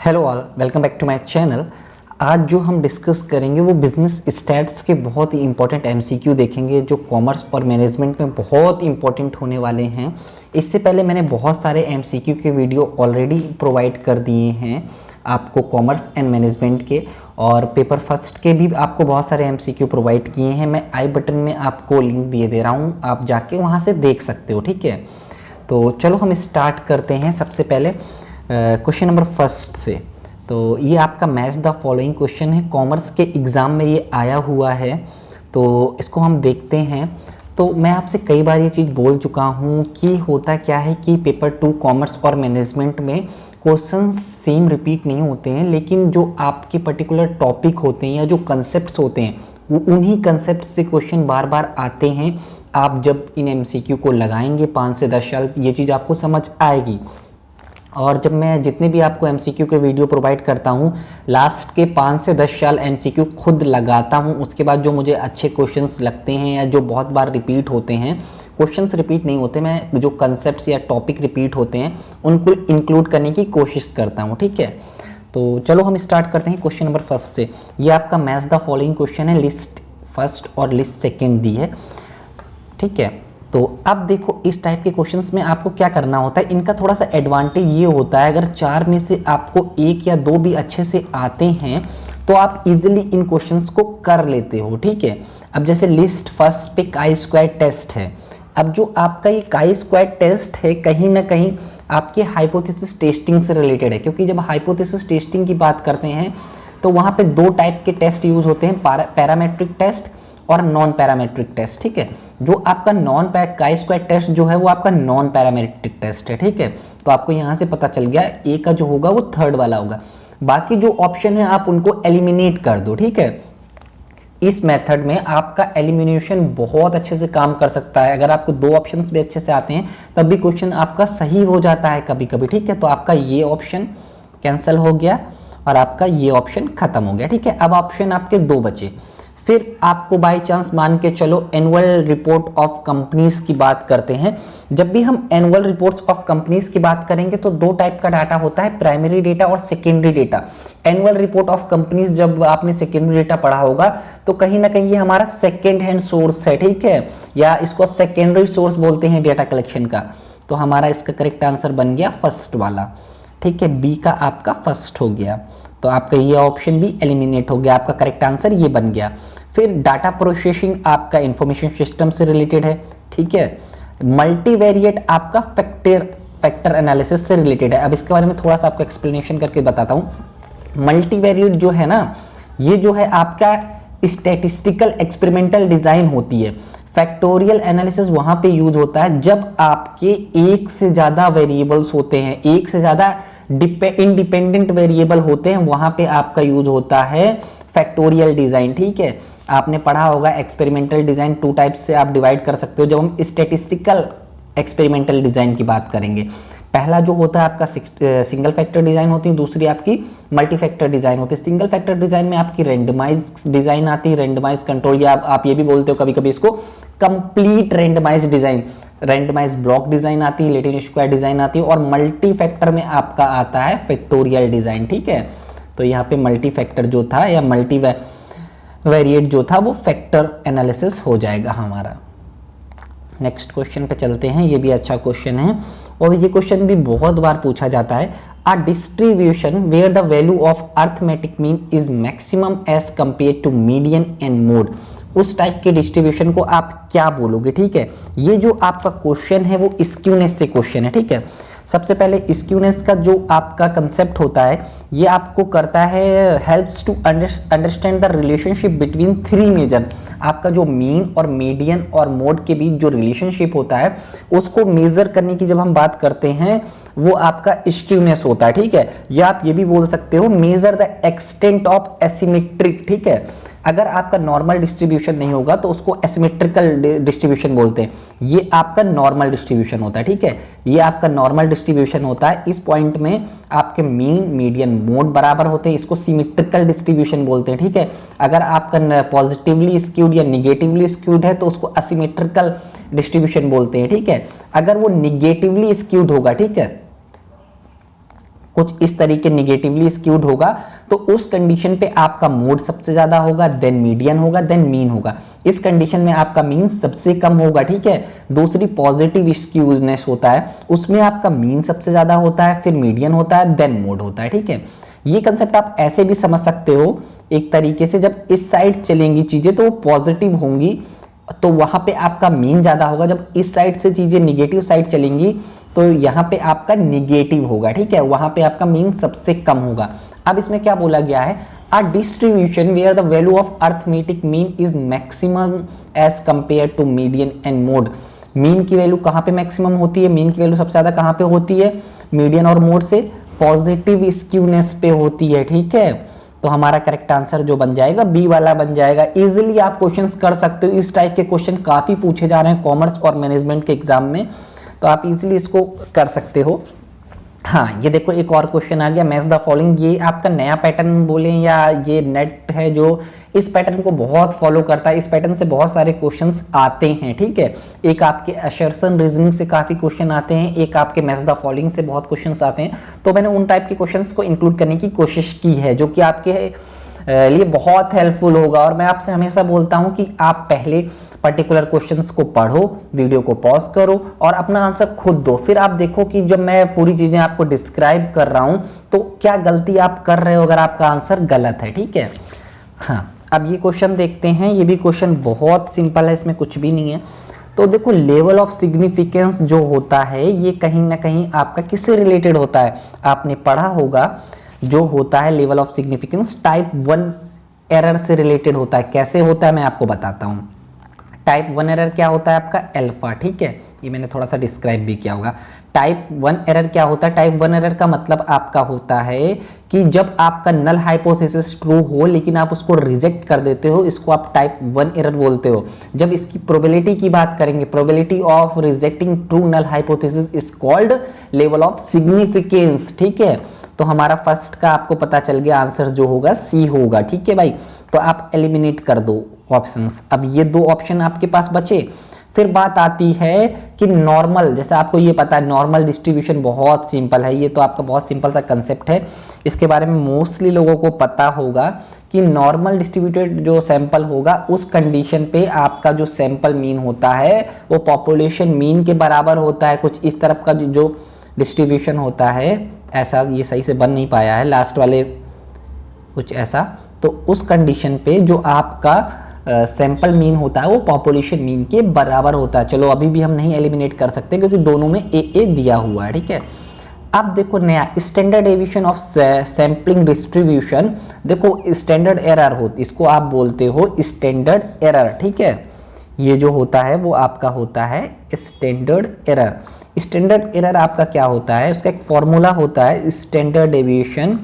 Hello all, welcome back to my channel. आज जो हम डिस्कस करेंगे वो बिजनेस स्टैट्स के बहुत ही इंपॉर्टेंट एमसीक्यू देखेंगे जो कॉमर्स और मैनेजमेंट में बहुत इंपॉर्टेंट होने वाले हैं। इससे पहले मैंने बहुत सारे एमसीक्यू के वीडियो ऑलरेडी प्रोवाइड कर दिए हैं आपको कॉमर्स एंड मैनेजमेंट के, और पेपर फर्स्ट के भी आपको बहुत सारे एमसीक्यू प्रोवाइड किए हैं। मैं आई बटन में आपको लिंक दे रहा हूँ, आप जाके वहाँ से देख सकते हो। ठीक है, तो चलो हम स्टार्ट करते हैं। सबसे पहले क्वेश्चन नंबर फर्स्ट से। तो ये आपका मैच द फॉलोइंग क्वेश्चन है, कॉमर्स के एग्ज़ाम में ये आया हुआ है, तो इसको हम देखते हैं। तो मैं आपसे कई बार ये चीज़ बोल चुका हूँ कि होता क्या है कि पेपर 2 कॉमर्स और मैनेजमेंट में क्वेश्चन सेम रिपीट नहीं होते हैं, लेकिन जो आपके पर्टिकुलर टॉपिक होते हैं या जो कंसेप्ट्स होते हैं वो उन्हीं कंसेप्ट से क्वेश्चन बार बार आते हैं। आप जब इन एमसीक्यू को लगाएंगे 5 से 10 साल, ये चीज़ आपको समझ आएगी। और जब मैं जितने भी आपको एमसीक्यू के वीडियो प्रोवाइड करता हूँ, लास्ट के 5 से 10 साल एमसीक्यू खुद लगाता हूँ। उसके बाद जो मुझे अच्छे क्वेश्चंस लगते हैं या जो बहुत बार रिपीट होते हैं, क्वेश्चंस रिपीट नहीं होते, मैं जो कंसेप्ट्स या टॉपिक रिपीट होते हैं उनको इंक्लूड करने की कोशिश करता हूँ। ठीक है, तो चलो हम स्टार्ट करते हैं क्वेश्चन नंबर फर्स्ट से। ये आपका मैच द फॉलोइंग क्वेश्चन है, लिस्ट फर्स्ट और लिस्ट सेकेंड दी है। ठीक है, तो अब देखो इस टाइप के क्वेश्चंस में आपको क्या करना होता है। इनका थोड़ा सा एडवांटेज ये होता है, अगर 4 में से आपको 1 या 2 भी अच्छे से आते हैं तो आप इजीली इन क्वेश्चंस को कर लेते हो। ठीक है, अब जैसे लिस्ट फर्स्ट पे काई स्क्वायर टेस्ट है। अब जो आपका ये काई स्क्वायर टेस्ट है कहीं ना कहीं आपके हाइपोथेसिस टेस्टिंग से रिलेटेड है, क्योंकि जब हाइपोथेसिस टेस्टिंग की बात करते हैं तो वहाँ पे 2 टाइप के टेस्ट यूज होते हैं, पैरामेट्रिक टेस्ट और नॉन पैरामेट्रिक टेस्ट। ठीक है, जो आपका काई स्क्वायर टेस्ट जो है वो आपका नॉन पैरामेट्रिक टेस्ट है। ठीक है, तो आपको यहाँ से पता चल गया ए का जो होगा वो थर्ड वाला होगा। बाकी जो ऑप्शन है आप उनको एलिमिनेट कर दो। ठीक है, इस मेथड में आपका एलिमिनेशन बहुत अच्छे से काम कर सकता है। अगर आपको 2 ऑप्शन भी अच्छे से आते हैं तब भी क्वेश्चन आपका सही हो जाता है कभी कभी। ठीक है, तो आपका ये ऑप्शन कैंसिल हो गया और आपका ये ऑप्शन खत्म हो गया। ठीक है, अब ऑप्शन आपके 2 बचे। फिर आपको बाय चांस मान के चलो एनुअल रिपोर्ट ऑफ कंपनीज की बात करते हैं। जब भी हम एनुअल रिपोर्ट्स ऑफ कंपनीज की बात करेंगे तो 2 टाइप का डाटा होता है, प्राइमरी डेटा और secondary data. Annual report of companies जब आपने सेकेंडरी डेटा पढ़ा होगा तो कहीं ना कहीं ये हमारा सेकेंड हैंड सोर्स है। ठीक है, या इसको सेकेंडरी सोर्स बोलते हैं डेटा कलेक्शन का। तो हमारा इसका करेक्ट आंसर बन गया फर्स्ट वाला। ठीक है, बी का आपका फर्स्ट हो गया, तो आपका ये ऑप्शन भी एलिमिनेट हो गया, आपका करेक्ट आंसर ये बन गया। फिर डाटा प्रोसेसिंग आपका इंफॉर्मेशन सिस्टम से रिलेटेड है। ठीक है, मल्टीवेरिएट आपका फैक्टर एनालिसिस से रिलेटेड है। अब इसके बारे में थोड़ा सा आपको एक्सप्लेनेशन करके बताता हूँ। मल्टीवेरिएट जो है ना, ये जो है आपका स्टैटिस्टिकल एक्सपेरिमेंटल डिजाइन होती है। फैक्टोरियल एनालिसिस वहां पे यूज होता है जब आपके एक से ज्यादा वेरिएबल्स होते हैं, एक से ज्यादा इंडिपेंडेंट वेरिएबल होते हैं, वहां पे आपका यूज होता है फैक्टोरियल डिजाइन। ठीक है, आपने पढ़ा होगा एक्सपेरिमेंटल डिजाइन 2 टाइप्स से आप डिवाइड कर सकते हो जब हम स्टैटिस्टिकल एक्सपेरिमेंटल डिजाइन की बात करेंगे। पहला जो होता है आपका सिंगल फैक्टर डिजाइन होती है, दूसरी आपकी मल्टी फैक्टर डिजाइन होती है। सिंगल फैक्टर डिजाइन में आपकी रैंडमाइज डिजाइन आती है, रैंडमाइज कंट्रोल, या आप ये भी बोलते हो कभी कभी इसको complete randomise design, randomise block design आती है, लेटिन स्क्वायर डिजाइन आती है, और मल्टी फैक्टर में आपका आता है फैक्टोरियल डिजाइन। ठीक है, तो यहाँ पे मल्टी फैक्टर जो था या मल्टी वेरिएट जो था वो फैक्टर एनालिसिस हो जाएगा हमारा। नेक्स्ट क्वेश्चन पे चलते हैं, ये भी अच्छा क्वेश्चन है और ये क्वेश्चन भी बहुत बार पूछा जाता है। A distribution where the value of arithmetic mean is maximum as compare to median and mode, उस टाइप के डिस्ट्रीब्यूशन को आप क्या बोलोगे। ठीक है, ये जो आपका क्वेश्चन है वो स्क्यूनेस से क्वेश्चन है। ठीक है, सबसे पहले स्क्यूनेस का जो आपका कंसेप्ट होता है ये आपको करता है helps to understand the relationship between 3 measure. आपका जो मीन और मीडियन और मोड के बीच जो रिलेशनशिप होता है उसको मेजर करने की जब हम बात करते हैं वो आपका स्क्यूनेस होता है। ठीक है, या आप ये भी बोल सकते हो measure the extent of asymmetric. ठीक है, अगर आपका नॉर्मल डिस्ट्रीब्यूशन नहीं होगा तो उसको एसिमेट्रिकल डिस्ट्रीब्यूशन बोलते हैं, ये आपका नॉर्मल डिस्ट्रीब्यूशन होता है। ठीक है, ये आपका नॉर्मल डिस्ट्रीब्यूशन होता है। इस पॉइंट में आपके मीन मीडियन मोड बराबर होते हैं, इसको सिमेट्रिकल डिस्ट्रीब्यूशन बोलते हैं। ठीक है, अगर आपका पॉजिटिवली स्क्यूड या निगेटिवली स्क्यूड है तो उसको असिमेट्रिकल डिस्ट्रीब्यूशन बोलते हैं। ठीक है, अगर वो निगेटिवली स्क्यूड होगा, ठीक है, कुछ इस तरीके निगेटिवली स्क्यूड होगा, तो उस कंडीशन पे आपका मोड सबसे ज्यादा होगा, देन मीडियन होगा, देन मीन होगा। इस कंडीशन में आपका मीन सबसे कम होगा, ठीक है। दूसरी पॉजिटिव स्क्यूनेस होता है, उसमें आपका मीन सबसे ज्यादा होता है, फिर मीडियन होता है, देन मोड होता है, ठीक है। ये कंसेप्ट आप ऐसे भी समझ सकते हो एक तरीके से, जब इस साइड चलेंगी चीजें तो वो पॉजिटिव होंगी तो वहां पे आपका मीन ज्यादा होगा, जब इस साइड से चीजें निगेटिव साइड चलेंगी तो यहाँ पे आपका निगेटिव होगा, ठीक है, वहां पे आपका मीन सबसे कम होगा। अब इसमें क्या बोला गया है, a distribution where the value of arithmetic mean is maximum as compare to median and mode. Mean की वैल्यू कहाँ पे मैक्सिमम होती है, मीन की वैल्यू सबसे ज्यादा कहाँ पे होती है, मीडियन और मोड से पॉजिटिव स्क्यूनेस पे होती है, ठीक है। तो हमारा करेक्ट आंसर जो बन जाएगा बी वाला बन जाएगा। इजीली आप क्वेश्चंस कर सकते हो, इस टाइप के क्वेश्चन काफी पूछे जा रहे हैं कॉमर्स और मैनेजमेंट के एग्जाम में, तो आप इजीली इसको कर सकते हो। हाँ, ये देखो एक और क्वेश्चन आ गया, मैच द फॉलोइंग। ये आपका नया पैटर्न बोले या ये नेट है जो इस पैटर्न को बहुत फॉलो करता है, इस पैटर्न से बहुत सारे क्वेश्चंस आते हैं, ठीक है। एक आपके असर्शन रीजनिंग से काफी क्वेश्चन आते हैं, एक आपके मैच द फॉलोइंग से बहुत क्वेश्चंस आते हैं, तो मैंने उन टाइप के क्वेश्चंस को इंक्लूड करने की कोशिश की है जो कि आपके लिए बहुत हेल्पफुल होगा। और मैं आपसे हमेशा बोलता हूं कि आप पहले पर्टिकुलर क्वेश्चंस को पढ़ो, वीडियो को पॉज करो और अपना आंसर खुद दो, फिर आप देखो कि जब मैं पूरी चीजें आपको डिस्क्राइब कर रहा हूं तो क्या गलती आप कर रहे हो अगर आपका आंसर गलत है, ठीक है। हाँ, अब ये क्वेश्चन देखते हैं, ये भी क्वेश्चन बहुत सिंपल है, इसमें कुछ भी नहीं है। तो देखो लेवल ऑफ सिग्निफिकेंस जो होता है ये कहीं ना कहीं आपका किससे रिलेटेड होता है, आपने पढ़ा होगा, जो होता है level of significance type 1 error से रिलेटेड होता है। कैसे होता है मैं आपको बताता हूं। टाइप 1 एरर क्या होता है आपका अल्फा, ठीक है, ये मैंने थोड़ा सा डिस्क्राइब भी किया होगा। टाइप 1 एरर क्या होता है, टाइप 1 एरर का मतलब आपका होता है कि जब आपका नल हाइपोथेसिस ट्रू हो लेकिन आप उसको रिजेक्ट कर देते हो, इसको आप टाइप 1 एरर बोलते हो। जब इसकी प्रोबेबिलिटी की बात करेंगे, probability of rejecting true null hypothesis is called level of significance, ठीक है। तो हमारा फर्स्ट का आपको पता चल गया, आंसर जो होगा सी होगा, ठीक है भाई। तो आप एलिमिनेट कर दो ऑप्शंस। अब ये दो ऑप्शन आपके पास बचे, फिर बात आती है कि नॉर्मल, जैसे आपको ये पता है नॉर्मल डिस्ट्रीब्यूशन बहुत सिंपल है, ये तो आपका बहुत सिंपल सा कंसेप्ट है, इसके बारे में मोस्टली लोगों को पता होगा कि नॉर्मल डिस्ट्रीब्यूटेड जो सैंपल होगा उस कंडीशन पे आपका जो सैंपल मीन होता है वो पॉपुलेशन मीन के बराबर होता है। कुछ इस तरफ का जो डिस्ट्रीब्यूशन होता है, ऐसा, ये सही से बन नहीं पाया है लास्ट वाले, कुछ ऐसा, तो उस कंडीशन पे जो आपका सैंपल मीन होता है वो पॉपुलेशन मीन के बराबर होता है। चलो अभी भी हम नहीं एलिमिनेट कर सकते क्योंकि दोनों में ए दिया हुआ है, ठीक है। अब देखो नया standard deviation of sampling distribution, देखो स्टैंडर्ड एरर होती, इसको आप बोलते हो स्टैंडर्ड एरर, ठीक है। ये जो होता है वो आपका होता है स्टैंडर्ड एरर। स्टैंडर्ड एरर आपका क्या होता है, उसका एक फॉर्मूला होता है स्टैंडर्ड डेविएशन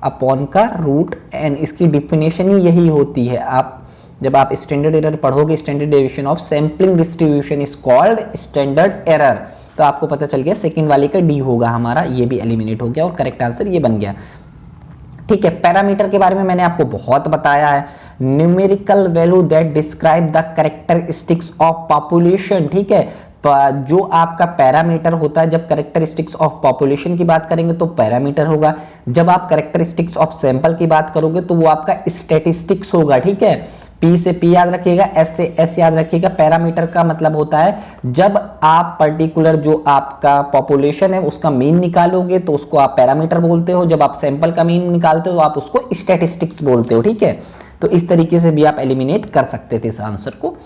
अपॉन का रूट एन, इसकी डिफिनेशन ही यही होती है। आप जब आप स्टैंडर्ड एरर पढ़ोगे, standard deviation of sampling distribution is called standard error, तो आपको पता चल गया सेकंड वाले का डी होगा हमारा, ये भी एलिमिनेट हो गया और करेक्ट आंसर ये बन गया, ठीक है। पैरामीटर के बारे में मैंने आपको बहुत बताया है, numerical value that describe the characteristics of population, ठीक है। जो आपका पैरामीटर होता है, जब कैरेक्टरिस्टिक्स ऑफ पॉपुलेशन की बात करेंगे तो पैरामीटर होगा, जब आप कैरेक्टरिस्टिक्स ऑफ सैंपल की बात करोगे तो वो आपका स्टैटिस्टिक्स होगा, ठीक है। पी से पी याद रखिएगा, एस से एस याद रखिएगा। पैरामीटर का मतलब होता है जब आप पर्टिकुलर जो आपका पॉपुलेशन है उसका मीन निकालोगे तो उसको आप पैरामीटर बोलते हो, जब आप सैंपल का मीन निकालते हो आप उसको स्टैटिस्टिक्स बोलते हो, ठीक है। तो इस तरीके से भी आप एलिमिनेट कर सकते थे इस आंसर को।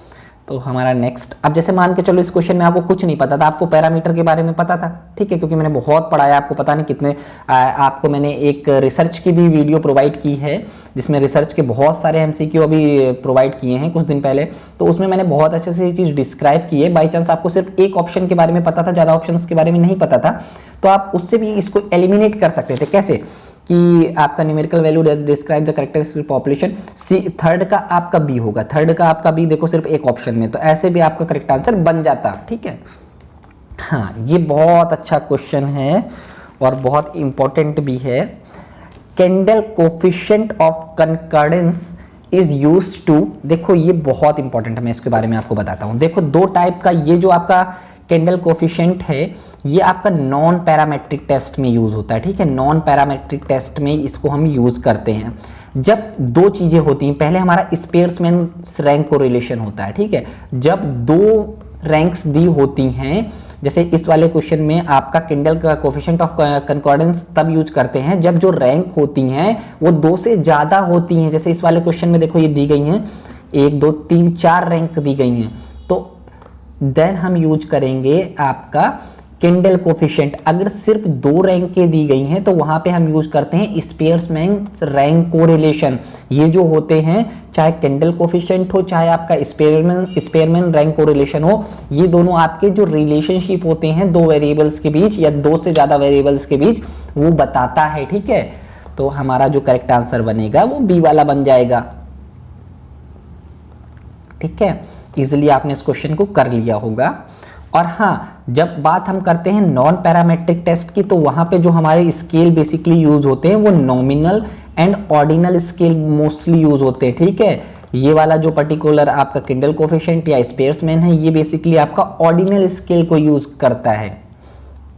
तो हमारा नेक्स्ट, अब जैसे मान के चलो इस क्वेश्चन में आपको कुछ नहीं पता था, आपको पैरामीटर के बारे में पता था, ठीक है, क्योंकि मैंने बहुत पढ़ाया, आपको पता नहीं कितने, आपको मैंने एक रिसर्च की भी वीडियो प्रोवाइड की है जिसमें रिसर्च के बहुत सारे एमसीक्यू अभी प्रोवाइड किए हैं कुछ दिन पहले, तो उसमें मैंने बहुत अच्छे से ये चीज़ डिस्क्राइब की है। बाई चांस आपको सिर्फ एक ऑप्शन के बारे में पता था, ज़्यादा ऑप्शन के बारे में नहीं पता था, तो आप उससे भी इसको एलिमिनेट कर सकते थे। कैसे कि आपका numerical value describe the characteristic population, C third का आपका बी होगा, थर्ड का आपका बी देखो सिर्फ एक ऑप्शन में, तो ऐसे भी आपका करेक्ट आंसर बन जाता, ठीक है। हाँ, ये बहुत अच्छा क्वेश्चन है और बहुत इंपॉर्टेंट भी है। Kendall coefficient of concordance is used to, देखो ये बहुत इंपॉर्टेंट है, मैं इसके बारे में आपको बताता हूँ। देखो दो टाइप का, ये जो आपका कैंडल कोफिशिएंट है ये आपका नॉन पैरामेट्रिक टेस्ट में यूज़ होता है, ठीक है। नॉन पैरामेट्रिक टेस्ट में इसको हम यूज़ करते हैं जब दो चीज़ें होती हैं। पहले हमारा स्पेयर्समैन रैंक कोरिलेशन होता है, ठीक है। जब दो रैंक्स दी होती हैं, जैसे इस वाले क्वेश्चन में आपका किंडल का कोफिशिएंट ऑफ कंकॉर्डेंस तब यूज करते हैं जब जो रैंक होती हैं वो 2 से ज़्यादा होती हैं। जैसे इस वाले क्वेश्चन में देखो ये दी गई हैं 1 2 3 4 रैंक दी गई हैं, तो देन हम यूज करेंगे आपका किंडल कोफिशिएंट। अगर सिर्फ 2 रैंक के दी गई हैं तो वहां पे हम यूज करते हैं स्पेयर्समैन रैंक कोरिलेशन। ये जो होते हैं चाहे किंडल कोफिशिएंट हो चाहे आपका स्पेयरमैन रैंक कोरिलेशन हो, ये दोनों आपके जो रिलेशनशिप होते हैं 2 वेरिएबल्स के बीच या 2 से ज्यादा वेरिएबल्स के बीच वो बताता है, ठीक है। तो हमारा जो करेक्ट आंसर बनेगा वो बी वाला बन जाएगा, ठीक है। इजिली आपने इस क्वेश्चन को कर लिया होगा। और हाँ, जब बात हम करते हैं नॉन पैरामेट्रिक टेस्ट की, तो वहां पे जो हमारे स्केल बेसिकली यूज होते हैं वो nominal and ordinal scale mostly use होते हैं, ठीक है। ये वाला जो पर्टिकुलर आपका किंडल कोफिशिएंट या स्पेयर्समैन है ये बेसिकली आपका ऑर्डिनल स्केल को यूज करता है,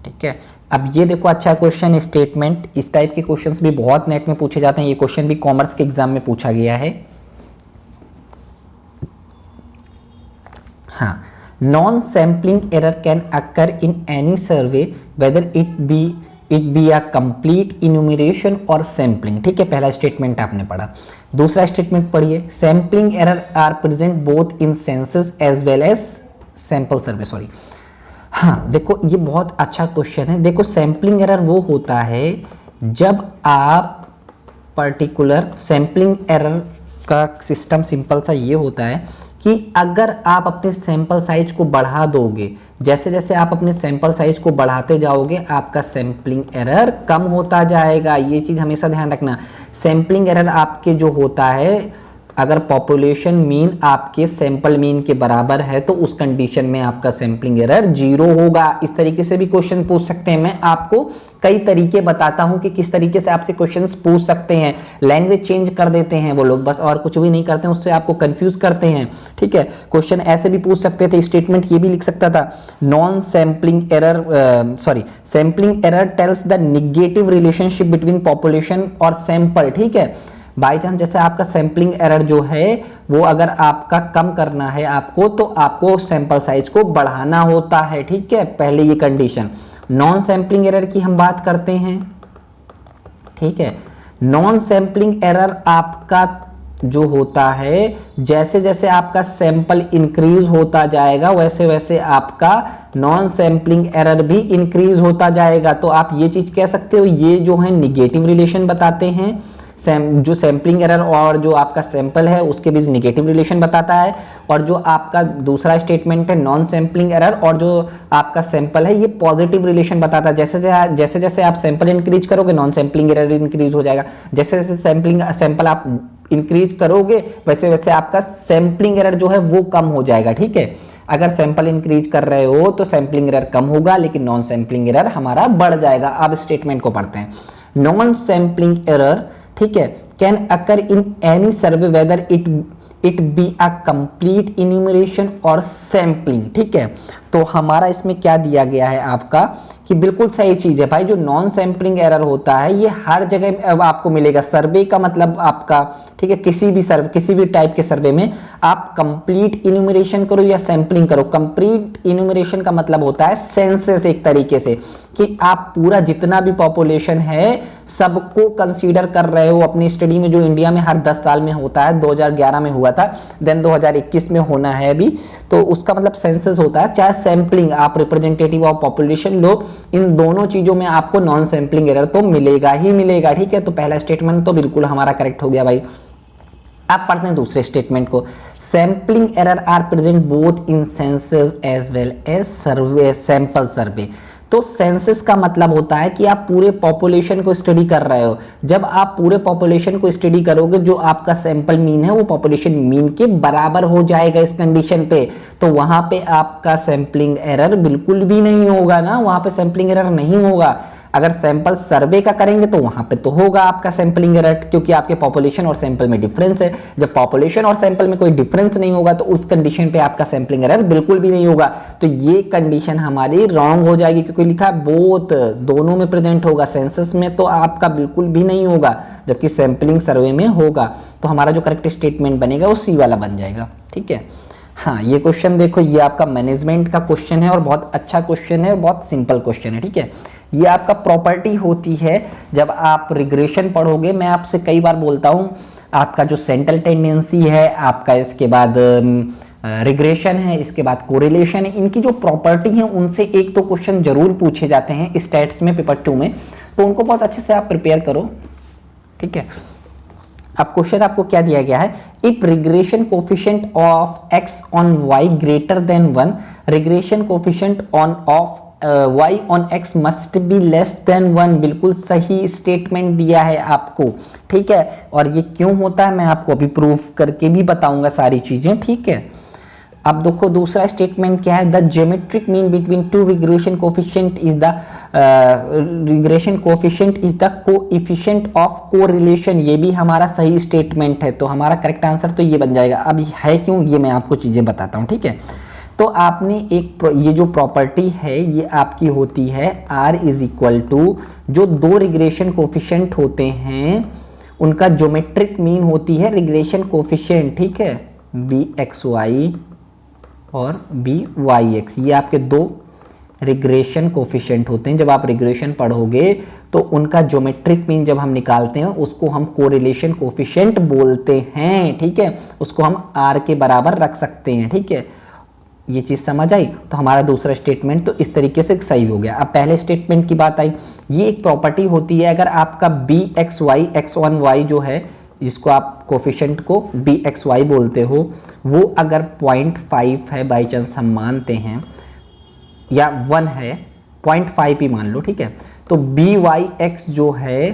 ठीक है। अब ये देखो अच्छा क्वेश्चन स्टेटमेंट, इस टाइप के क्वेश्चंस भी बहुत नेट में पूछे जाते हैं। ये क्वेश्चन भी कॉमर्स के एग्जाम में पूछा गया है। हाँ, non sampling error can occur in any survey whether it be a complete enumeration और सैम्पलिंग, ठीक है। पहला स्टेटमेंट आपने पढ़ा। दूसरा स्टेटमेंट पढ़िए, sampling error are present both in census as well as sample survey, sorry. हाँ देखो ये बहुत अच्छा क्वेश्चन है। देखो सैम्पलिंग एरर वो होता है जब आप पर्टिकुलर सैम्पलिंग एरर का सिस्टम सिंपल सा ये होता है कि अगर आप अपने सैंपल साइज को बढ़ा दोगे, जैसे जैसे आप अपने सैंपल साइज को बढ़ाते जाओगे आपका सैम्पलिंग एरर कम होता जाएगा। ये चीज़ हमेशा ध्यान रखना। सैम्पलिंग एरर आपके जो होता है, अगर पॉपुलेशन मीन आपके सैंपल मीन के बराबर है तो उस कंडीशन में आपका सैम्पलिंग एरर 0 होगा। इस तरीके से भी क्वेश्चन पूछ सकते हैं। मैं आपको कई तरीके बताता हूं कि किस तरीके से आपसे क्वेश्चंस पूछ सकते हैं। लैंग्वेज चेंज कर देते हैं वो लोग, बस और कुछ भी नहीं करते हैं, उससे आपको कंफ्यूज करते हैं, ठीक है। क्वेश्चन ऐसे भी पूछ सकते थे, स्टेटमेंट ये भी लिख सकता था, non sampling error sampling error tells the negative relationship between population और सैंपल, ठीक है। बाई चांस जैसे आपका सैम्पलिंग एरर जो है वो अगर आपका कम करना है आपको, तो आपको सैंपल साइज को बढ़ाना होता है, ठीक है। पहले ये कंडीशन। नॉन सैम्पलिंग एरर की हम बात करते हैं, ठीक है। नॉन सैम्पलिंग एरर आपका जो होता है, जैसे जैसे आपका सैंपल इंक्रीज होता जाएगा वैसे वैसे आपका नॉन सैम्पलिंग एरर भी इंक्रीज होता जाएगा। तो आप ये चीज कह सकते हो, ये जो है निगेटिव रिलेशन बताते हैं। जो सैम्पलिंग एरर और जो आपका सैंपल है उसके बीच निगेटिव रिलेशन बताता है, और जो आपका दूसरा स्टेटमेंट है नॉन सैम्पलिंग एरर और जो आपका सैंपल है ये पॉजिटिव रिलेशन बताता है। जैसे जैसे आप सैंपल इंक्रीज करोगे नॉन सैम्पलिंग एरर इंक्रीज हो जाएगा। जैसे जैसे सैंपल आप इंक्रीज करोगे वैसे वैसे आपका सैम्पलिंग एरर जो है वो कम हो जाएगा, ठीक है। अगर सैंपल इंक्रीज कर रहे हो तो सैम्पलिंग एरर कम होगा, लेकिन नॉन सैम्पलिंग एरर हमारा बढ़ जाएगा। अब स्टेटमेंट को पढ़ते हैं। नॉन सैम्पलिंग एरर, ठीक है, can occur in any survey whether it be a complete enumeration और सैम्पलिंग, ठीक है। तो हमारा इसमें क्या दिया गया है आपका कि बिल्कुल सही चीज है भाई। जो नॉन सैम्पलिंग एरर होता है ये हर जगह आपको मिलेगा। सर्वे का मतलब आपका, ठीक है, किसी भी टाइप के सर्वे में आप कंप्लीट इन्यूमरेशन करो या सैम्पलिंग करो। कंप्लीट इन्यूमरेशन का मतलब होता है सेंसस, एक तरीके से कि आप पूरा जितना भी पॉपुलेशन है सबको कंसीडर कर रहे हो अपनी स्टडी में, जो इंडिया में हर 10 साल में होता है। 2011 में हुआ था, देन 2021 में होना है अभी, तो उसका मतलब सेंसस होता है। चाहे सैम्पलिंग आप रिप्रेजेंटेटिव ऑफ पॉपुलेशन लो, इन दोनों चीजों में आपको नॉन सैम्पलिंग एरर तो मिलेगा ही मिलेगा, ठीक है। तो पहला स्टेटमेंट तो बिल्कुल हमारा करेक्ट हो गया भाई। अब पढ़ते हैं दूसरे स्टेटमेंट को। Sampling error are present both in census as well as survey sample survey. तो सेंसस का मतलब होता है कि आप पूरे पॉपुलेशन को स्टडी कर रहे हो। जब आप पूरे पॉपुलेशन को स्टडी करोगे, जो आपका सैंपल मीन है वो पॉपुलेशन मीन के बराबर हो जाएगा इस कंडीशन पे, तो वहां पे आपका सैंपलिंग एरर बिल्कुल भी नहीं होगा ना, वहां पे सैंपलिंग एरर नहीं होगा। अगर सैंपल सर्वे का करेंगे तो वहां पे तो होगा आपका सैंपलिंग एरर, क्योंकि आपके पॉपुलेशन और सैंपल में डिफरेंस है। जब पॉपुलेशन और सैंपल में कोई डिफरेंस नहीं होगा तो उस कंडीशन पे आपका सैंपलिंग एरर बिल्कुल भी नहीं होगा। तो ये कंडीशन हमारी रॉन्ग हो जाएगी, क्योंकि लिखा है बोथ, दोनों में प्रेजेंट होगा, सेंसस में तो आपका बिल्कुल भी नहीं होगा जबकि सैंपलिंग सर्वे में होगा। तो हमारा जो करेक्ट स्टेटमेंट बनेगा वो सी वाला बन जाएगा। ठीक है, हाँ ये क्वेश्चन देखो, ये आपका मैनेजमेंट का क्वेश्चन है और बहुत अच्छा क्वेश्चन है और बहुत सिंपल क्वेश्चन है। ठीक है, ये आपका प्रॉपर्टी होती है जब आप रिग्रेशन पढ़ोगे। मैं आपसे कई बार बोलता हूँ, आपका जो सेंट्रल टेंडेंसी है, आपका इसके बाद रिग्रेशन है, इसके बाद कोरिलेशन है, इनकी जो प्रॉपर्टी है उनसे एक तो क्वेश्चन जरूर पूछे जाते हैं स्टैट्स में, पेपर 2 में, तो उनको बहुत अच्छे से आप प्रिपेयर करो। ठीक है, अब क्वेश्चन आपको क्या दिया गया है, if regression coefficient of X on Y greater than 1, regression coefficient on of y on x must be less than 1। बिल्कुल सही स्टेटमेंट दिया है आपको। ठीक है, और ये क्यों होता है मैं आपको अभी प्रूफ करके भी बताऊंगा सारी चीजें। ठीक है, अब देखो दूसरा स्टेटमेंट क्या है, the geometric mean between two regression coefficient is the coefficient of correlation. ये भी हमारा सही स्टेटमेंट है, तो हमारा करेक्ट आंसर तो ये बन जाएगा। अब है क्यों, ये मैं आपको चीजें बताता हूँ। ठीक है, तो आपने एक ये जो प्रॉपर्टी है ये आपकी होती है R इज इक्वल टू जो दो रिग्रेशन कोफिशिएंट होते हैं उनका ज्योमेट्रिक मीन होती है रिग्रेशन कोफिशिएंट। ठीक है, BXY और BYX, ये आपके दो रिग्रेशन कोफिशिएंट होते हैं। जब आप रिग्रेशन पढ़ोगे तो उनका ज्योमेट्रिक मीन जब हम निकालते हैं उसको हम कोरिलेशन कोफिशिएंट बोलते हैं। ठीक है, उसको हम R के बराबर रख सकते हैं। ठीक है, ये चीज़ समझ आई। तो हमारा दूसरा स्टेटमेंट तो इस तरीके से सही हो गया। अब पहले स्टेटमेंट की बात आई, ये एक प्रॉपर्टी होती है, अगर आपका BXY x ऑन y जो है, जिसको आप कोफिशिएंट को BXY बोलते हो, वो अगर 0.5 है बाई चांस हम मानते हैं, या 1 है, 0.5 ही मान लो। ठीक है, तो BYX जो है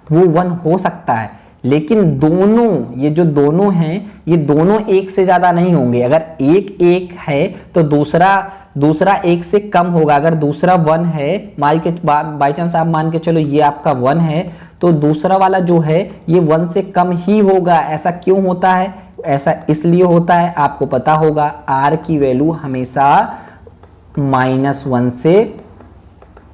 वो 1 हो सकता है, लेकिन दोनों ये जो दोनों हैं ये दोनों एक से ज़्यादा नहीं होंगे। अगर एक एक है तो दूसरा एक से कम होगा। अगर दूसरा 1 है, बाई चांस आप मान के चलो ये आपका 1 है, तो दूसरा वाला जो है ये 1 से कम ही होगा। ऐसा क्यों होता है, ऐसा इसलिए होता है, आपको पता होगा R की वैल्यू हमेशा -1 से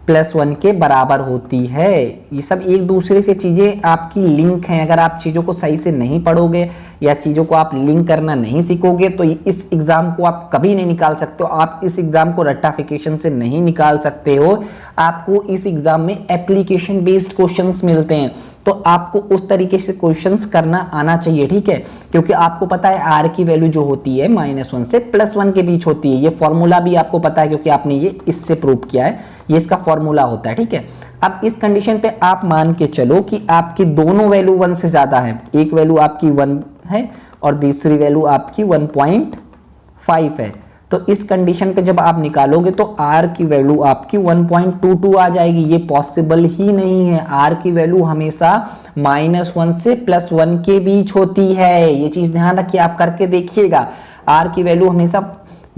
+1 के बराबर होती है। ये सब एक दूसरे से चीज़ें आपकी लिंक हैं। अगर आप चीज़ों को सही से नहीं पढ़ोगे या चीज़ों को आप लिंक करना नहीं सीखोगे तो इस एग्ज़ाम को आप कभी नहीं निकाल सकते हो। आप इस एग्ज़ाम को रट्टाफिकेशन से नहीं निकाल सकते हो। आपको इस एग्ज़ाम में एप्लीकेशन बेस्ड क्वेश्चंस मिलते हैं, तो आपको उस तरीके से क्वेश्चंस करना आना चाहिए। ठीक है, क्योंकि आपको पता है R की वैल्यू जो होती है -1 से +1 के बीच होती है। ये फॉर्मूला भी आपको पता है क्योंकि आपने ये इससे प्रूव किया है, ये इसका फॉर्मूला होता है। ठीक है, अब इस कंडीशन पे आप मान के चलो कि आपकी दोनों वैल्यू 1 से ज़्यादा है, एक वैल्यू आपकी 1 है और दूसरी वैल्यू आपकी 1.5 है। तो इस कंडीशन पे जब आप निकालोगे तो R की वैल्यू आपकी 1.22 आ जाएगी। ये पॉसिबल ही नहीं है। R की वैल्यू हमेशा -1 से +1 के बीच होती है। ये चीज़ ध्यान रखिए, आप करके देखिएगा। R की वैल्यू हमेशा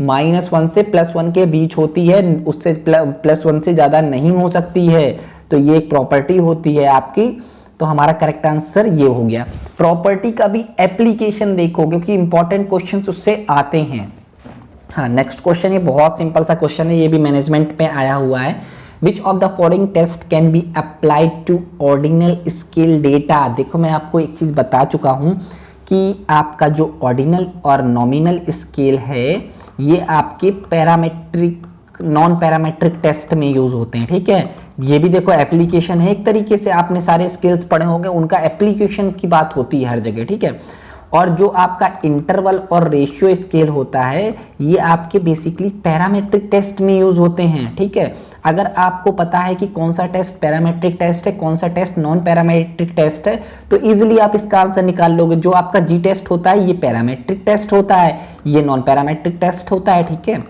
-1 से +1 के बीच होती है, उससे +1 से ज़्यादा नहीं हो सकती है। तो ये एक प्रॉपर्टी होती है आपकी। तो हमारा करेक्ट आंसर ये हो गया। प्रॉपर्टी का भी एप्लीकेशन देखो क्योंकि इंपॉर्टेंट क्वेश्चंस उससे आते हैं। हाँ, नेक्स्ट क्वेश्चन ये बहुत सिंपल सा क्वेश्चन है, ये भी मैनेजमेंट पे आया हुआ है। Which of the following test can be applied to ordinal scale data. देखो मैं आपको एक चीज़ बता चुका हूँ कि आपका जो ऑर्डिनल और नॉमिनल स्केल है ये आपके पैरामेट्रिक नॉन पैरामेट्रिक टेस्ट में यूज होते हैं। ठीक है, ये भी देखो एप्लीकेशन है एक तरीके से। आपने सारे स्केल्स पढ़े होंगे, उनका एप्लीकेशन की बात होती है हर जगह। ठीक है, और जो आपका इंटरवल और रेशियो स्केल होता है ये आपके बेसिकली पैरामेट्रिक टेस्ट में यूज होते हैं। ठीक है, अगर आपको पता है कि कौन सा टेस्ट पैरामेट्रिक टेस्ट है, कौन सा टेस्ट नॉन पैरामेट्रिक टेस्ट है, तो इजीली आप इसका आंसर निकाल लोगे। जो आपका जी टेस्ट होता है ये पैरामेट्रिक टेस्ट होता है, ये नॉन पैरामेट्रिक टेस्ट होता है। ठीक है,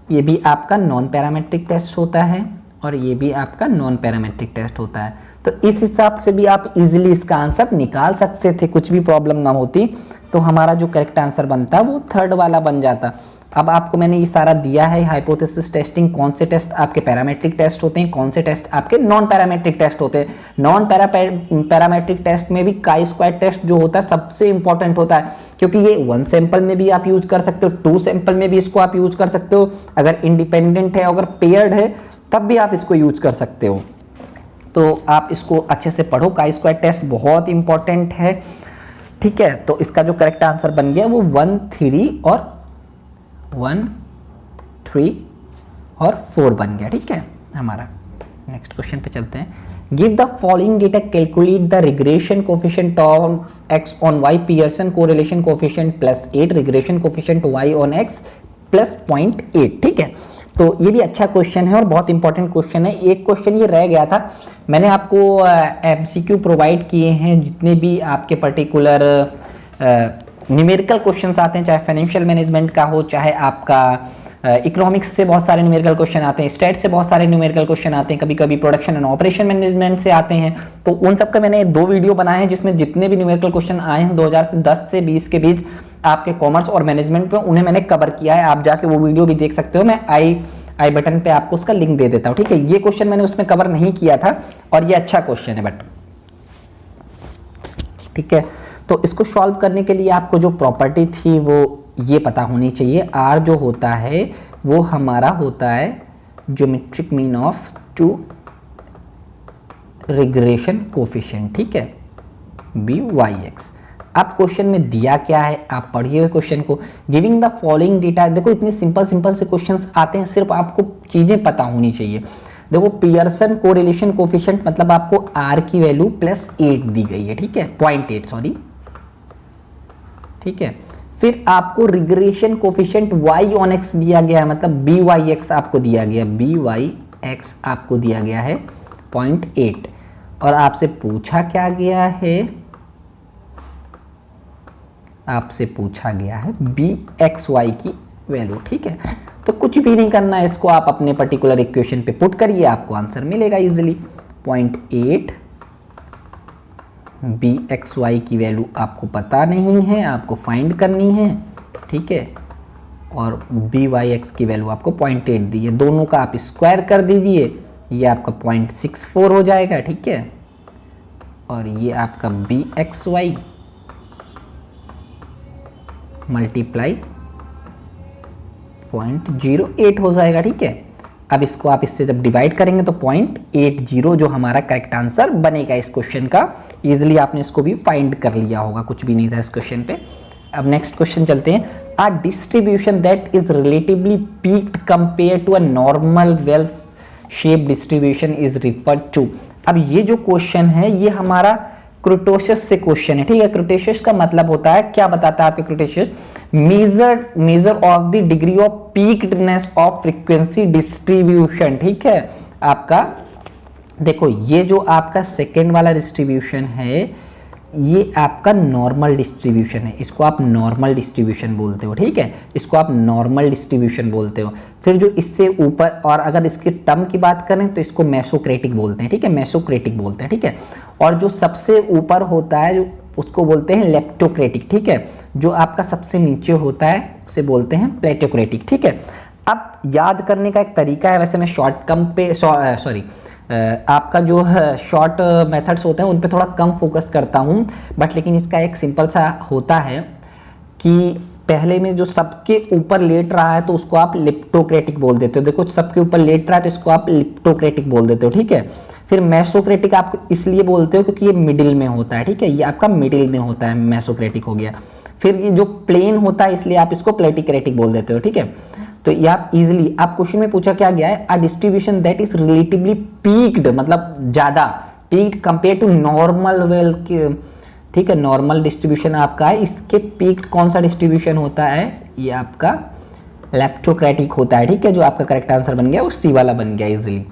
ये भी आपका नॉन पैरामेट्रिक टेस्ट होता है और ये भी आपका नॉन पैरामेट्रिक टेस्ट होता है। तो इस हिसाब से भी आप इजीली इसका आंसर निकाल सकते थे, कुछ भी प्रॉब्लम ना होती। तो हमारा जो करेक्ट आंसर बनता वो थर्ड वाला बन जाता। अब आपको मैंने ये सारा दिया है हाइपोथेसिस टेस्टिंग, कौन से टेस्ट आपके पैरामेट्रिक टेस्ट होते हैं, कौन से टेस्ट आपके नॉन पैरामेट्रिक टेस्ट होते हैं। नॉन पैरामेट्रिक टेस्ट में भी काई स्क्वायर टेस्ट जो होता है सबसे इंपॉर्टेंट होता है, क्योंकि ये 1 सैंपल में भी आप यूज कर सकते हो, 2 सैंपल में भी इसको आप यूज कर सकते हो, अगर इंडिपेंडेंट है, अगर पेयर्ड है तब भी आप इसको यूज कर सकते हो। तो आप इसको अच्छे से पढ़ो, काई स्क्वायर टेस्ट बहुत इंपॉर्टेंट है, ठीक है। तो इसका जो करेक्ट आंसर बन गया वो 1, 3 और 1, 3 और 4 बन गया, ठीक है हमारा। नेक्स्ट क्वेश्चन पे चलते हैं। Give the following data, calculate the regression coefficient of x on y, Pearson correlation coefficient +8, regression coefficient y on x +0.8, ठीक है। तो ये भी अच्छा क्वेश्चन है और बहुत इंपॉर्टेंट क्वेश्चन है। एक क्वेश्चन ये रह गया था, मैंने आपको MCQ प्रोवाइड किए हैं, जितने भी आपके पर्टिकुलर न्यूमेरिकल क्वेश्चंस आते हैं, चाहे फाइनेंशियल मैनेजमेंट का हो, चाहे आपका इकोनॉमिक्स से बहुत सारे न्यूमेरिकल क्वेश्चन आते हैं, स्टेट से बहुत सारे न्यूमेरिकल क्वेश्चन आते हैं, कभी कभी प्रोडक्शन एंड ऑपरेशन मैनेजमेंट से आते हैं। तो उन सब का मैंने 2 वीडियो बनाए हैं, जिसमें जितने भी न्यूमेरिकल क्वेश्चन आए हैं 2010 से 20 के बीच आपके कॉमर्स और मैनेजमेंट पे, उन्हें मैंने कवर किया है। आप जाके वो वीडियो भी देख सकते हो, मैं आई बटन पे आपको उसका लिंक दे देता हूँ, ठीक है। ये क्वेश्चन मैंने उसमें कवर नहीं किया था और ये अच्छा क्वेश्चन है बट, ठीक है। तो इसको सॉल्व करने के लिए आपको जो प्रॉपर्टी थी वो ये पता होनी चाहिए। R जो होता है वो हमारा होता है geometric mean of 2 regression coefficient, ठीक है, BYX। अब क्वेश्चन में दिया क्या है, आप पढ़िए हुए क्वेश्चन को। गिविंग द फॉलोइंग डेटा, देखो इतने सिंपल से क्वेश्चंस आते हैं, सिर्फ आपको चीजें पता होनी चाहिए। देखो पियर्सन कोरिलेशन कोफिशिएंट मतलब आपको R की वैल्यू +8 दी गई है, ठीक है, 0.8 सॉरी, ठीक है। फिर आपको regression coefficient y on x दिया गया है, मतलब BYX आपको दिया गया, BYX आपको दिया गया है 0.8, और आपसे पूछा क्या गया है, आपसे पूछा गया है BXY की वैल्यू, ठीक है। तो कुछ भी नहीं करना है, इसको आप अपने पर्टिकुलर इक्वेशन पे पुट करिए, आपको आंसर मिलेगा इजीली। 0.8 BXY की वैल्यू आपको पता नहीं है, आपको फाइंड करनी है, ठीक है, और BYX की वैल्यू आपको 0.8 दी है, दोनों का आप स्क्वायर कर दीजिए, ये आपका 0.64 हो जाएगा, ठीक है, और ये आपका BXY मल्टीप्लाई 0.08 हो जाएगा, ठीक है। अब इसको आप इससे जब डिवाइड करेंगे तो 0.80 जो हमारा करेक्ट आंसर बनेगा इस क्वेश्चन का। इजीली आपने इसको भी फाइंड कर लिया होगा, कुछ भी नहीं था इस क्वेश्चन पे। अब नेक्स्ट क्वेश्चन चलते हैं। A distribution that is relatively peaked compare to a normal well shape distribution is referred to. अब ये जो क्वेश्चन है ये हमारा क्रोटेशियस से क्वेश्चन है, ठीक है। क्रोटेशियस का मतलब होता है, क्या बताता है आपके kurtosis, measure of the degree of peakedness of frequency distribution, ठीक है। आपका देखो ये जो आपका सेकेंड वाला डिस्ट्रीब्यूशन है ये आपका नॉर्मल डिस्ट्रीब्यूशन है, इसको आप नॉर्मल डिस्ट्रीब्यूशन बोलते हो, ठीक है, इसको आप नॉर्मल डिस्ट्रीब्यूशन बोलते हो। फिर जो इससे ऊपर, और अगर इसके टर्म की बात करें तो इसको मेसोक्रेटिक बोलते हैं, ठीक है, मेसोक्रेटिक बोलते हैं, ठीक है। और जो सबसे ऊपर होता है जो उसको बोलते हैं लेप्टोक्रेटिक, ठीक है। जो आपका सबसे नीचे होता है उसे बोलते हैं प्लेटोक्रेटिक, ठीक है। अब याद करने का एक तरीका है, वैसे मैं आपका जो शॉर्ट मेथड्स होते हैं उन पे थोड़ा कम फोकस करता हूँ, बट लेकिन इसका एक सिंपल सा होता है कि पहले में जो सबके ऊपर लेट रहा है तो उसको आप लिप्टोक्रेटिक बोल देते हो। देखो सबके ऊपर लेट रहा है तो इसको आप लिप्टोक्रेटिक बोल देते हो, ठीक है। फिर मेसोक्रेटिक आप इसलिए बोलते हो क्योंकि ये मिडिल में होता है, ठीक है, ये आपका मिडिल में होता है, मेसोक्रेटिक हो गया। फिर ये जो प्लेन होता है इसलिए आप इसको प्लेटिक्रेटिक बोल देते हो, ठीक है। तो ये आप इजीली, आप क्वेश्चन में पूछा क्या गया है, a distribution that is relatively peaked, मतलब ज्यादा peaked compare to normal well, ठीक है, नॉर्मल डिस्ट्रीब्यूशन आपका है, इसके पीक्ड कौन सा डिस्ट्रीब्यूशन होता है, ये आपका लेप्टोक्रेटिक होता है, ठीक है। जो आपका करेक्ट आंसर बन गया वो सी वाला बन गया इजीली।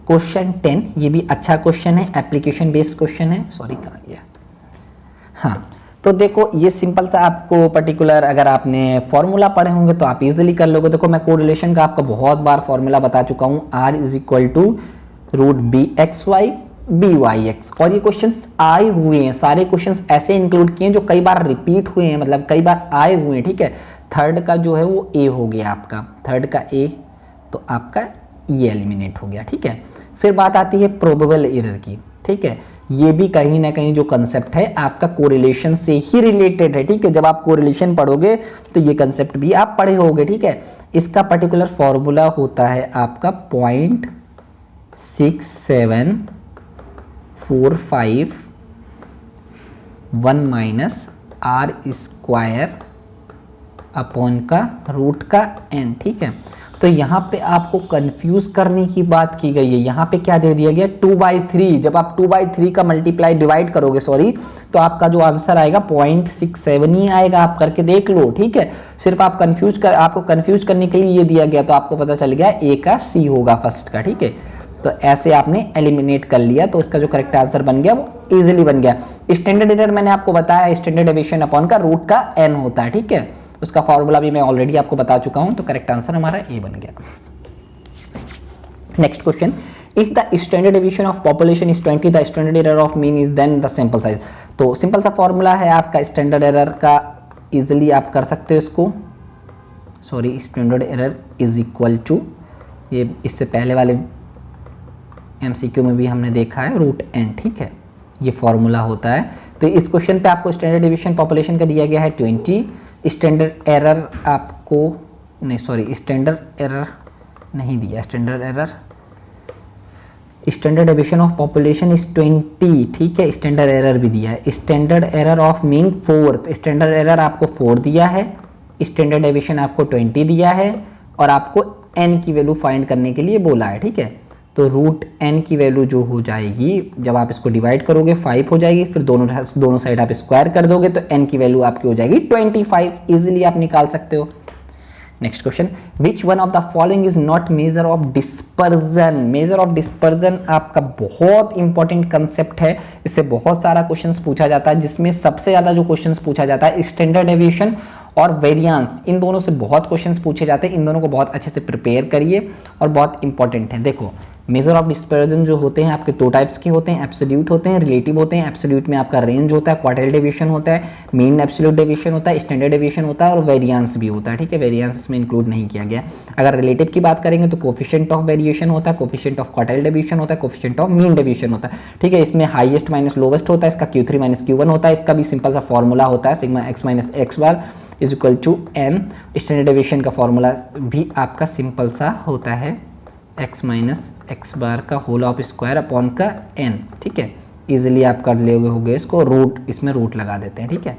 क्वेश्चन 10, ये भी अच्छा क्वेश्चन है, एप्लीकेशन बेस्ड क्वेश्चन है, सॉरी कहाँ गया, हाँ। तो देखो ये सिंपल सा आपको पर्टिकुलर, अगर आपने फॉर्मूला पढ़े होंगे तो आप इजीली कर लोगे। देखो मैं कोरिलेशन का आपका बहुत बार फॉर्मूला बता चुका हूँ, R = √BXY BYX, और ये क्वेश्चंस आए हुए हैं, सारे क्वेश्चंस ऐसे इंक्लूड किए हैं जो कई बार रिपीट हुए हैं, मतलब कई बार आए हुए हैं, ठीक है। थर्ड का जो है वो ए हो गया आपका, थर्ड का ए, तो आपका ये एलिमिनेट हो गया, ठीक है। फिर बात आती है प्रोबेबल एरर की, ठीक है। ये भी कहीं ना कहीं जो कंसेप्ट है आपका कोरिलेशन से ही रिलेटेड है, ठीक है। जब आप कोरिलेशन पढ़ोगे तो ये कंसेप्ट भी आप पढ़े होगे, ठीक है। इसका पर्टिकुलर फॉर्मूला होता है आपका 0.6745 माइनस आर स्क्वायर अपॉन का रूट का n, ठीक है। तो यहाँ पे आपको कंफ्यूज करने की बात की गई है। यहाँ पे क्या दे दिया गया 2/3, जब आप 2/3 का मल्टीप्लाई डिवाइड करोगे तो आपका जो आंसर आएगा 0.67 ही आएगा। आप करके देख लो, ठीक है। सिर्फ आप आपको कंफ्यूज करने के लिए ये दिया गया, तो आपको पता चल गया ए का सी होगा फर्स्ट का, ठीक है। तो ऐसे आपने एलिमिनेट कर लिया, तो इसका जो करेक्ट आंसर बन गया वो इजिली बन गया। स्टैंडर्ड एरर मैंने आपको बताया स्टैंडर्ड डेविएशन अपॉन का रूट का n होता है, ठीक है। उसका फॉर्मूला भी मैं ऑलरेडी आपको बता चुका हूं, तो करेक्ट आंसर हमारा ए बन गया। Next question, if the standard deviation of population is 20, the standard error of mean is then the sample size. तो सिंपल सा फॉर्मूला है आपका स्टैंडर्ड एरर का, इजिली आप कर सकते हो इसको। Standard error is equal to, ये इससे पहले वाले MCQ में भी हमने देखा है, रूट n, ठीक है। ये फॉर्मूला होता है। तो इस क्वेश्चन पे आपको स्टैंडर्ड डेविएशन पॉपुलेशन का दिया गया है 20, स्टैंडर्ड एरर आपको स्टैंडर्ड एरर नहीं दिया, standard deviation of population is 20, ठीक है। स्टैंडर्ड एरर भी दिया है, standard error of mean 4, standard error आपको 4 दिया है, स्टैंडर्ड डेविएशन आपको 20 दिया है, और आपको n की वैल्यू फाइंड करने के लिए बोला है, ठीक है। तो रूट n की वैल्यू जो हो जाएगी, जब आप इसको डिवाइड करोगे 5 हो जाएगी, फिर दोनों साइड आप स्क्वायर कर दोगे तो n की वैल्यू आपकी हो जाएगी 25, इजीली आप निकाल सकते हो। Next question, which one of the following is not measure of dispersion. Measure of dispersion आपका बहुत इंपॉर्टेंट कंसेप्ट है, इससे बहुत सारा क्वेश्चंस पूछा जाता है, जिसमें सबसे ज्यादा जो क्वेश्चंस पूछा जाता है स्टैंडर्ड डेविएशन और वेरिएंस, इन दोनों से बहुत क्वेश्चंस पूछे जाते हैं। इन दोनों को बहुत अच्छे से प्रिपेयर करिए और बहुत इंपॉर्टेंट है। देखो, मेजर ऑफ डिस्पर्जन जो होते हैं आपके 2 टाइप्स के होते हैं, एब्सोल्यूट होते हैं, रिलेटिव होते हैं। एब्सोल्यूट में आपका रेंज होता है, क्वार्टाइल डेविएशन होता है, मीन एब्सोल्यूट डेविएशन होता है, स्टैंडर्ड डेविएशन होता है और वेरिएंस भी होता है, ठीक है। वेरिएंस इसमें इंक्लूड नहीं किया गया। अगर रिलेटिव की बात करेंगे तो कोफिशिएंट ऑफ वेरिएशन होता है, कोफिशिएंट ऑफ क्वार्टाइल डेविएशन होता है, कोफिशिएंट ऑफ मीन डेविएशन होता है, ठीक है। इसमें हाईएस्ट माइनस लोवेस्ट होता है, इसका Q3 माइनस Q1 होता है। इसका भी सिंपल सा फॉर्मूला होता है, sigma x minus X bar is equal to n। Standard deviation का फॉर्मूला भी आपका सिंपल सा होता है, x माइनस एक्स बार का होल ऑफ स्क्वायर अपॉन का n, ठीक है। इजीली आप कर ले होगे इसको, रूट, इसमें रूट लगा देते हैं, ठीक है।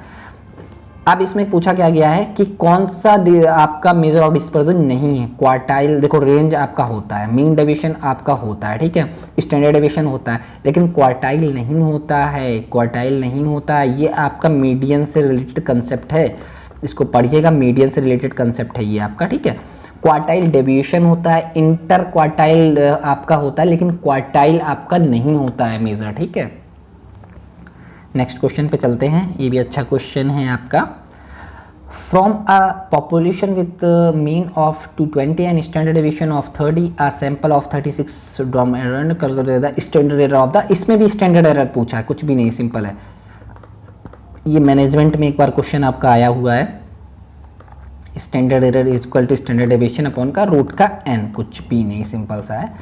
अब इसमें पूछा क्या गया है कि कौन सा आपका मेजर ऑफ डिस्पर्जन नहीं है। क्वार्टाइल, देखो रेंज आपका होता है, मीन डेविएशन आपका होता है, ठीक है, स्टैंडर्ड डेविएशन होता है, लेकिन क्वार्टाइल नहीं होता है, क्वार्टाइल नहीं होता है। ये आपका मीडियन से रिलेटेड कंसेप्ट है, इसको पढ़िएगा, मीडियन से रिलेटेड कंसेप्ट है ये आपका, ठीक है। क्वार्टाइल डेविएशन होता है, इंटर क्वार्टाइल आपका होता है, लेकिन क्वार्टाइल आपका नहीं होता है मेजर, ठीक है। नेक्स्ट क्वेश्चन पे चलते हैं, ये भी अच्छा क्वेश्चन है आपका। From a population with mean of 220 and standard deviation of 30, a sample of 36 drawn error, calculate the standard error of the. इसमें भी स्टैंडर्ड एरर पूछा है, कुछ भी नहीं, सिंपल है। ये मैनेजमेंट में एक बार क्वेश्चन आपका आया हुआ है, standard error is equal to standard deviation upon का रूट का n, कुछ भी नहीं, सिंपल सा है।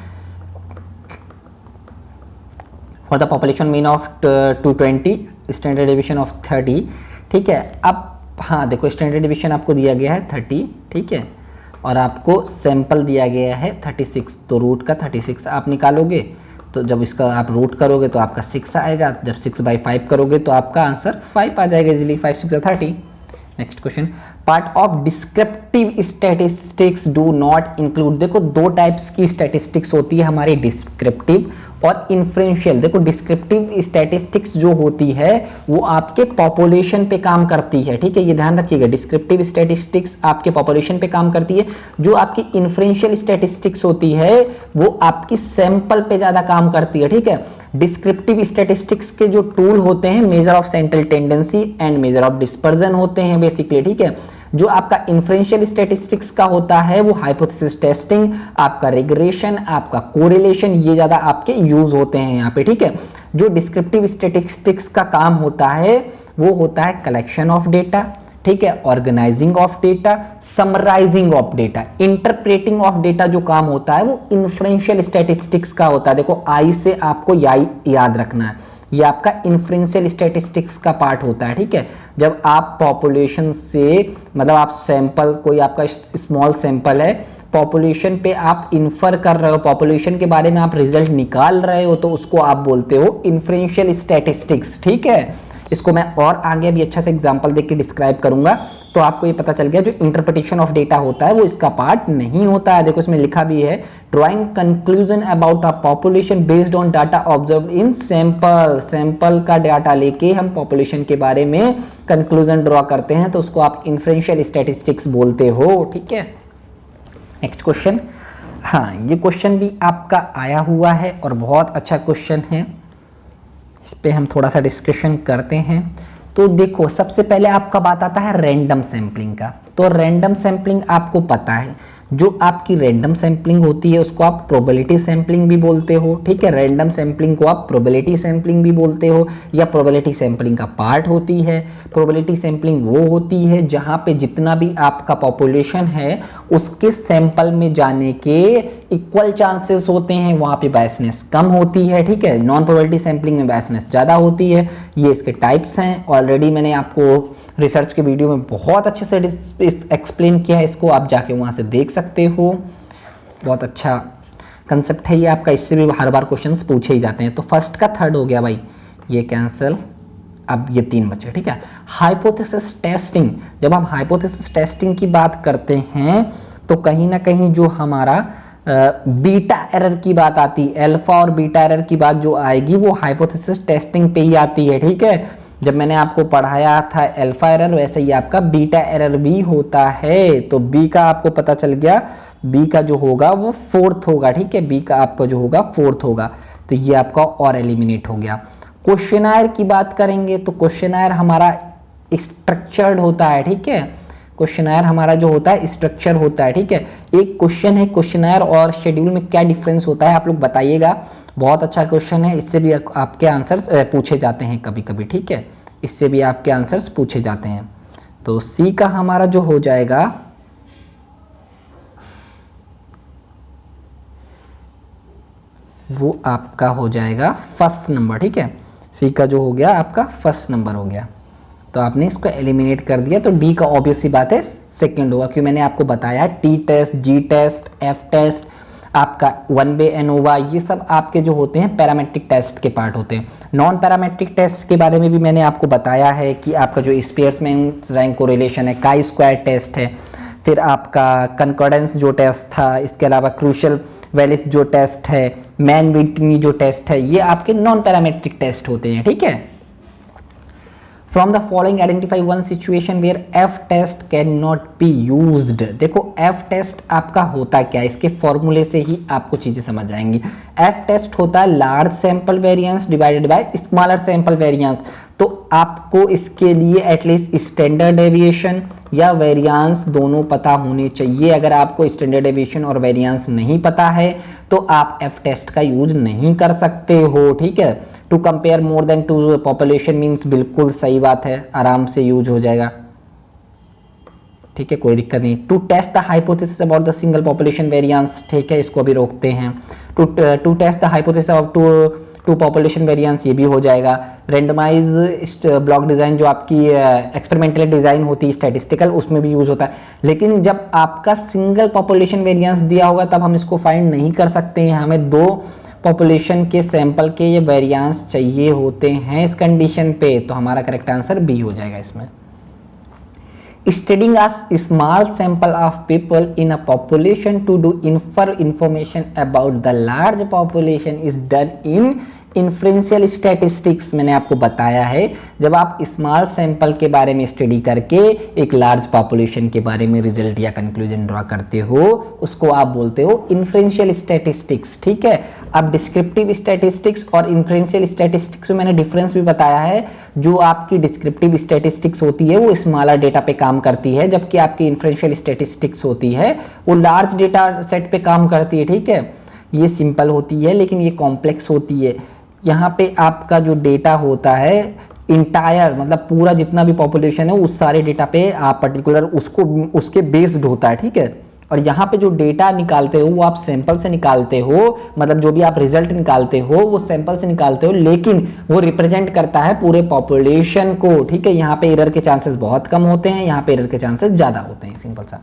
For the population mean of 220, standard deviation of 30, ठीक है। अब हाँ देखो, स्टैंडर्ड डेविएशन आपको दिया गया है 30, ठीक है, और आपको सैंपल दिया गया है 36, तो रूट का 36 आप निकालोगे, तो जब इसका आप रूट करोगे तो आपका 6 आएगा, जब 6/5 करोगे तो आपका आंसर 5 आ जाएगा easily, 5 6 30। Next question, part of descriptive statistics do not include. देखो, 2 टाइप्स की स्टैटिस्टिक्स होती है हमारी, डिस्क्रिप्टिव और इन्फ्रेंशियल। देखो, डिस्क्रिप्टिव स्टैटिस्टिक्स जो होती है वो आपके पॉपुलेशन पे काम करती है, ठीक है, ये ध्यान रखिएगा। डिस्क्रिप्टिव स्टैटिस्टिक्स आपके पॉपुलेशन पे काम करती है, जो आपकी इन्फ्रेंशियल स्टैटिस्टिक्स होती है वो आपकी सैंपल पे ज्यादा काम करती है, ठीक है। डिस्क्रिप्टिव स्टैटिस्टिक्स के जो टूल होते हैं, major of central tendency and measure of dispersion होते हैं बेसिकली, ठीक है। जो आपका इन्फ्रेंशियल स्टैटिस्टिक्स का होता है वो हाइपोथेसिस टेस्टिंग, आपका रिग्रेशन, आपका कोरिलेशन, ये ज्यादा आपके यूज होते हैं यहाँ पे, ठीक है। जो डिस्क्रिप्टिव स्टैटिस्टिक्स का काम होता है वो होता है कलेक्शन ऑफ डेटा, ठीक है, organising of data, summarising of data, interpreting of data जो काम होता है वो इन्फ्रेंशियल स्टैटिस्टिक्स का होता है। देखो आई से आपको याद रखना है, ये आपका इन्फ्रेंशियल स्टैटिस्टिक्स का पार्ट होता है। ठीक है, जब आप पॉपुलेशन से मतलब आप सैंपल, कोई आपका स्मॉल सैंपल है, पॉपुलेशन पे आप इन्फर कर रहे हो, पॉपुलेशन के बारे में आप रिजल्ट निकाल रहे हो, तो उसको आप बोलते हो इन्फ्रेंशियल स्टैटिस्टिक्स। ठीक है, इसको मैं और आगे भी अच्छा से एग्जांपल देख के डिस्क्राइब करूंगा, तो आपको ये पता चल गया जो इंटरप्रिटेशन ऑफ डेटा होता है वो इसका पार्ट नहीं होता है। देखो इसमें लिखा भी है, drawing conclusion about a population based on data observe in sample. Sample का डाटा लेके हम पॉपुलेशन के बारे में कंक्लूजन ड्रॉ करते हैं, तो उसको आप इन्फ्रेंशियल स्टैटिस्टिक्स बोलते हो। ठीक है, नेक्स्ट क्वेश्चन। हाँ, ये क्वेश्चन भी आपका आया हुआ है और बहुत अच्छा क्वेश्चन है, इस पे हम थोड़ा सा डिस्कशन करते हैं। तो देखो सबसे पहले आपका बात आता है रैंडम सैम्पलिंग का। तो रैंडम सैम्पलिंग आपको पता है, जो आपकी रैंडम सैम्पलिंग होती है उसको आप प्रोबेबिलिटी सैम्पलिंग भी बोलते हो। ठीक है, रैंडम सैम्पलिंग को आप प्रोबेबिलिटी सैम्पलिंग भी बोलते हो, या प्रोबेबिलिटी सैम्पलिंग का पार्ट होती है। प्रोबेबिलिटी सैम्पलिंग वो होती है जहां पे जितना भी आपका पॉपुलेशन है उसके सैंपल में जाने के इक्वल चांसेस होते हैं, वहां पे बायसनेस कम होती है। ठीक है, नॉन प्रोबेबिलिटी सैम्पलिंग में बायसनेस ज़्यादा होती है। ये इसके टाइप्स हैं, ऑलरेडी मैंने आपको रिसर्च के वीडियो में बहुत अच्छे से एक्सप्लेन किया है, इसको आप जाके वहाँ से देख सकते हो। बहुत अच्छा कंसेप्ट है ये आपका, इससे भी हर बार क्वेश्चंस पूछे ही जाते हैं। तो फर्स्ट का थर्ड हो गया भाई, ये कैंसिल, अब ये 3 बचे। ठीक है, हाइपोथेसिस टेस्टिंग। जब हम हाइपोथेसिस टेस्टिंग की बात करते हैं तो कहीं ना कहीं जो हमारा बीटा एरर की बात आती है, अल्फा और बीटा एरर की बात जो आएगी वो हाइपोथेसिस टेस्टिंग पे ही आती है। ठीक है, जब मैंने आपको पढ़ाया था अल्फा एरर, वैसे ही आपका बीटा एरर भी होता है। तो बी का आपको पता चल गया, बी का जो होगा वो 4th होगा। ठीक है, बी का आपका जो होगा 4th होगा, तो ये आपका और एलिमिनेट हो गया। क्वेश्चनायर की बात करेंगे तो क्वेश्चनायर हमारा स्ट्रक्चर्ड होता है। ठीक है, क्वेश्चनायर हमारा जो होता है स्ट्रक्चर होता है। ठीक है, एक क्वेश्चन है, क्वेश्चनायर और शेड्यूल में क्या डिफरेंस होता है आप लोग बताइएगा। बहुत अच्छा क्वेश्चन है, इससे भी आपके आंसर्स पूछे जाते हैं कभी कभी। ठीक है, इससे भी आपके आंसर्स पूछे जाते हैं। तो सी का हमारा जो हो जाएगा वो आपका हो जाएगा 1st नंबर। ठीक है, सी का जो हो गया आपका 1st नंबर हो गया, तो आपने इसको एलिमिनेट कर दिया। तो डी का ऑब्वियस सी बात है 2nd होगा, क्योंकि मैंने आपको बताया टी टेस्ट, जी टेस्ट, एफ टेस्ट, आपका 1 एनोवा, ये सब आपके जो होते हैं पैरामेट्रिक टेस्ट के पार्ट होते हैं। नॉन पैरामेट्रिक टेस्ट के बारे में भी मैंने आपको बताया है कि आपका जो स्पियरमैन रैंक कोरिलेशन है, काई स्क्वायर टेस्ट है, फिर आपका कंकॉर्डेंस जो टेस्ट था, इसके अलावा क्रूशियल वैलिस जो टेस्ट है, मैन विटनी जो टेस्ट है, ये आपके नॉन पैरामेट्रिक टेस्ट होते हैं। ठीक है, From the following identify one situation where F test cannot be used। देखो F test आपका होता क्या है, इसके फॉर्मूले से ही आपको चीजें समझ आएंगी। F test होता है large sample variance divided by smaller sample variance. तो आपको इसके लिए एटलीस्ट स्टैंडर्ड डेविएशन या वेरिएंस दोनों पता होने चाहिए। अगर आपको स्टैंडर्ड डेविएशन और वेरिएंस नहीं पता है तो आप F टेस्ट का यूज नहीं कर सकते हो। ठीक है, to compare more than 2 population means बिल्कुल सही बात है, आराम से यूज हो जाएगा। ठीक है, कोई दिक्कत नहीं। To test the hypothesis about the single population variance. ठीक है, इसको अभी रोकते हैं। To test the hypothesis about two population variance, ये भी हो जाएगा। रेंडमाइज ब्लॉक डिजाइन जो आपकी एक्सपेरिमेंटल डिजाइन होती है स्टैटिस्टिकल, उसमें भी यूज होता है। लेकिन जब आपका सिंगल पॉपुलेशन वेरिएंस दिया होगा तब हम इसको फाइंड नहीं कर सकते हैं, हमें 2 पॉपुलेशन के सैंपल के ये वेरिएंस चाहिए होते हैं इस कंडीशन पे। तो हमारा करेक्ट आंसर बी हो जाएगा इसमें। Studying a small sample of people in a population to do infer information about the large population is done in inferential statistics. मैंने आपको बताया है जब आप स्मॉल सैंपल के बारे में स्टडी करके एक लार्ज पॉपुलेशन के बारे में रिजल्ट या कंक्लूजन ड्रॉ करते हो उसको आप बोलते हो इन्फ्रेंशियल स्टैटिस्टिक्स। ठीक है, अब डिस्क्रिप्टिव स्टैटिस्टिक्स और इन्फ्रेंशियल स्टैटिस्टिक्स में मैंने डिफरेंस भी बताया है। जो आपकी डिस्क्रिप्टिव स्टैटिस्टिक्स होती है वो स्मॉलर डेटा पे काम करती है, जबकि आपकी इन्फ्रेंशियल स्टैटिस्टिक्स होती है वो लार्ज डेटा सेट पे काम करती है। ठीक है, ये सिंपल होती है लेकिन ये कॉम्प्लेक्स होती है। यहाँ पे आपका जो डेटा होता है इंटायर मतलब पूरा जितना भी पॉपुलेशन है उस सारे डेटा पे आप पर्टिकुलर उसको उसके बेस्ड होता है, ठीक है। और यहाँ पे जो डेटा निकालते हो वो आप सैंपल से निकालते हो, मतलब जो भी आप रिजल्ट निकालते हो वो सैंपल से निकालते हो, लेकिन वो रिप्रेजेंट करता है पूरे पॉपुलेशन को, ठीक है। यहाँ पे एरर के चांसेस बहुत कम होते हैं, यहाँ पे एरर के चांसेस ज़्यादा होते हैं, सिंपल सा।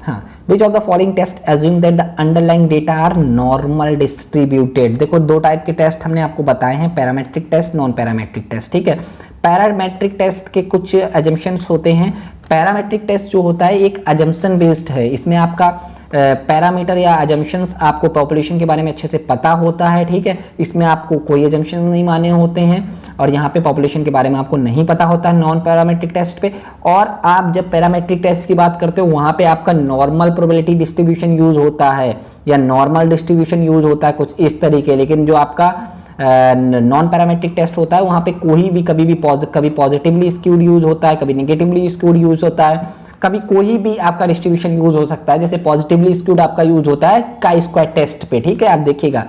हाँ, which of the following test assume that the underlying data are normal distributed. देखो दो टाइप के टेस्ट हमने आपको बताए हैं, parametric test, non parametric test, ठीक है। पैरामेट्रिक टेस्ट के कुछ एजम्पशंस होते हैं। पैरामेट्रिक टेस्ट जो होता है एक एजम्पशन बेस्ड है, इसमें आपका पैरामीटर या एजम्पशंस आपको पॉपुलेशन के बारे में अच्छे से पता होता है, ठीक है। इसमें आपको कोई एजम्पशन नहीं माने होते हैं और यहाँ पे पॉपुलेशन के बारे में आपको नहीं पता होता है नॉन पैरामेट्रिक टेस्ट पे। और आप जब पैरामेट्रिक टेस्ट की बात करते हो वहाँ पे आपका नॉर्मल प्रोबेबिलिटी डिस्ट्रीब्यूशन यूज होता है या नॉर्मल डिस्ट्रीब्यूशन यूज होता है कुछ इस तरीके। लेकिन जो आपका नॉन पैरामेट्रिक टेस्ट होता है वहाँ पे कोई भी कभी पॉजिटिवली स्क्यूड यूज होता है, कभी नेगेटिवली स्क्यूड यूज होता है, कभी कोई भी आपका डिस्ट्रीब्यूशन यूज हो सकता है। जैसे पॉजिटिवली स्क्यूड आपका यूज होता है काई स्क्वायर टेस्ट पे, ठीक है। आप देखिएगा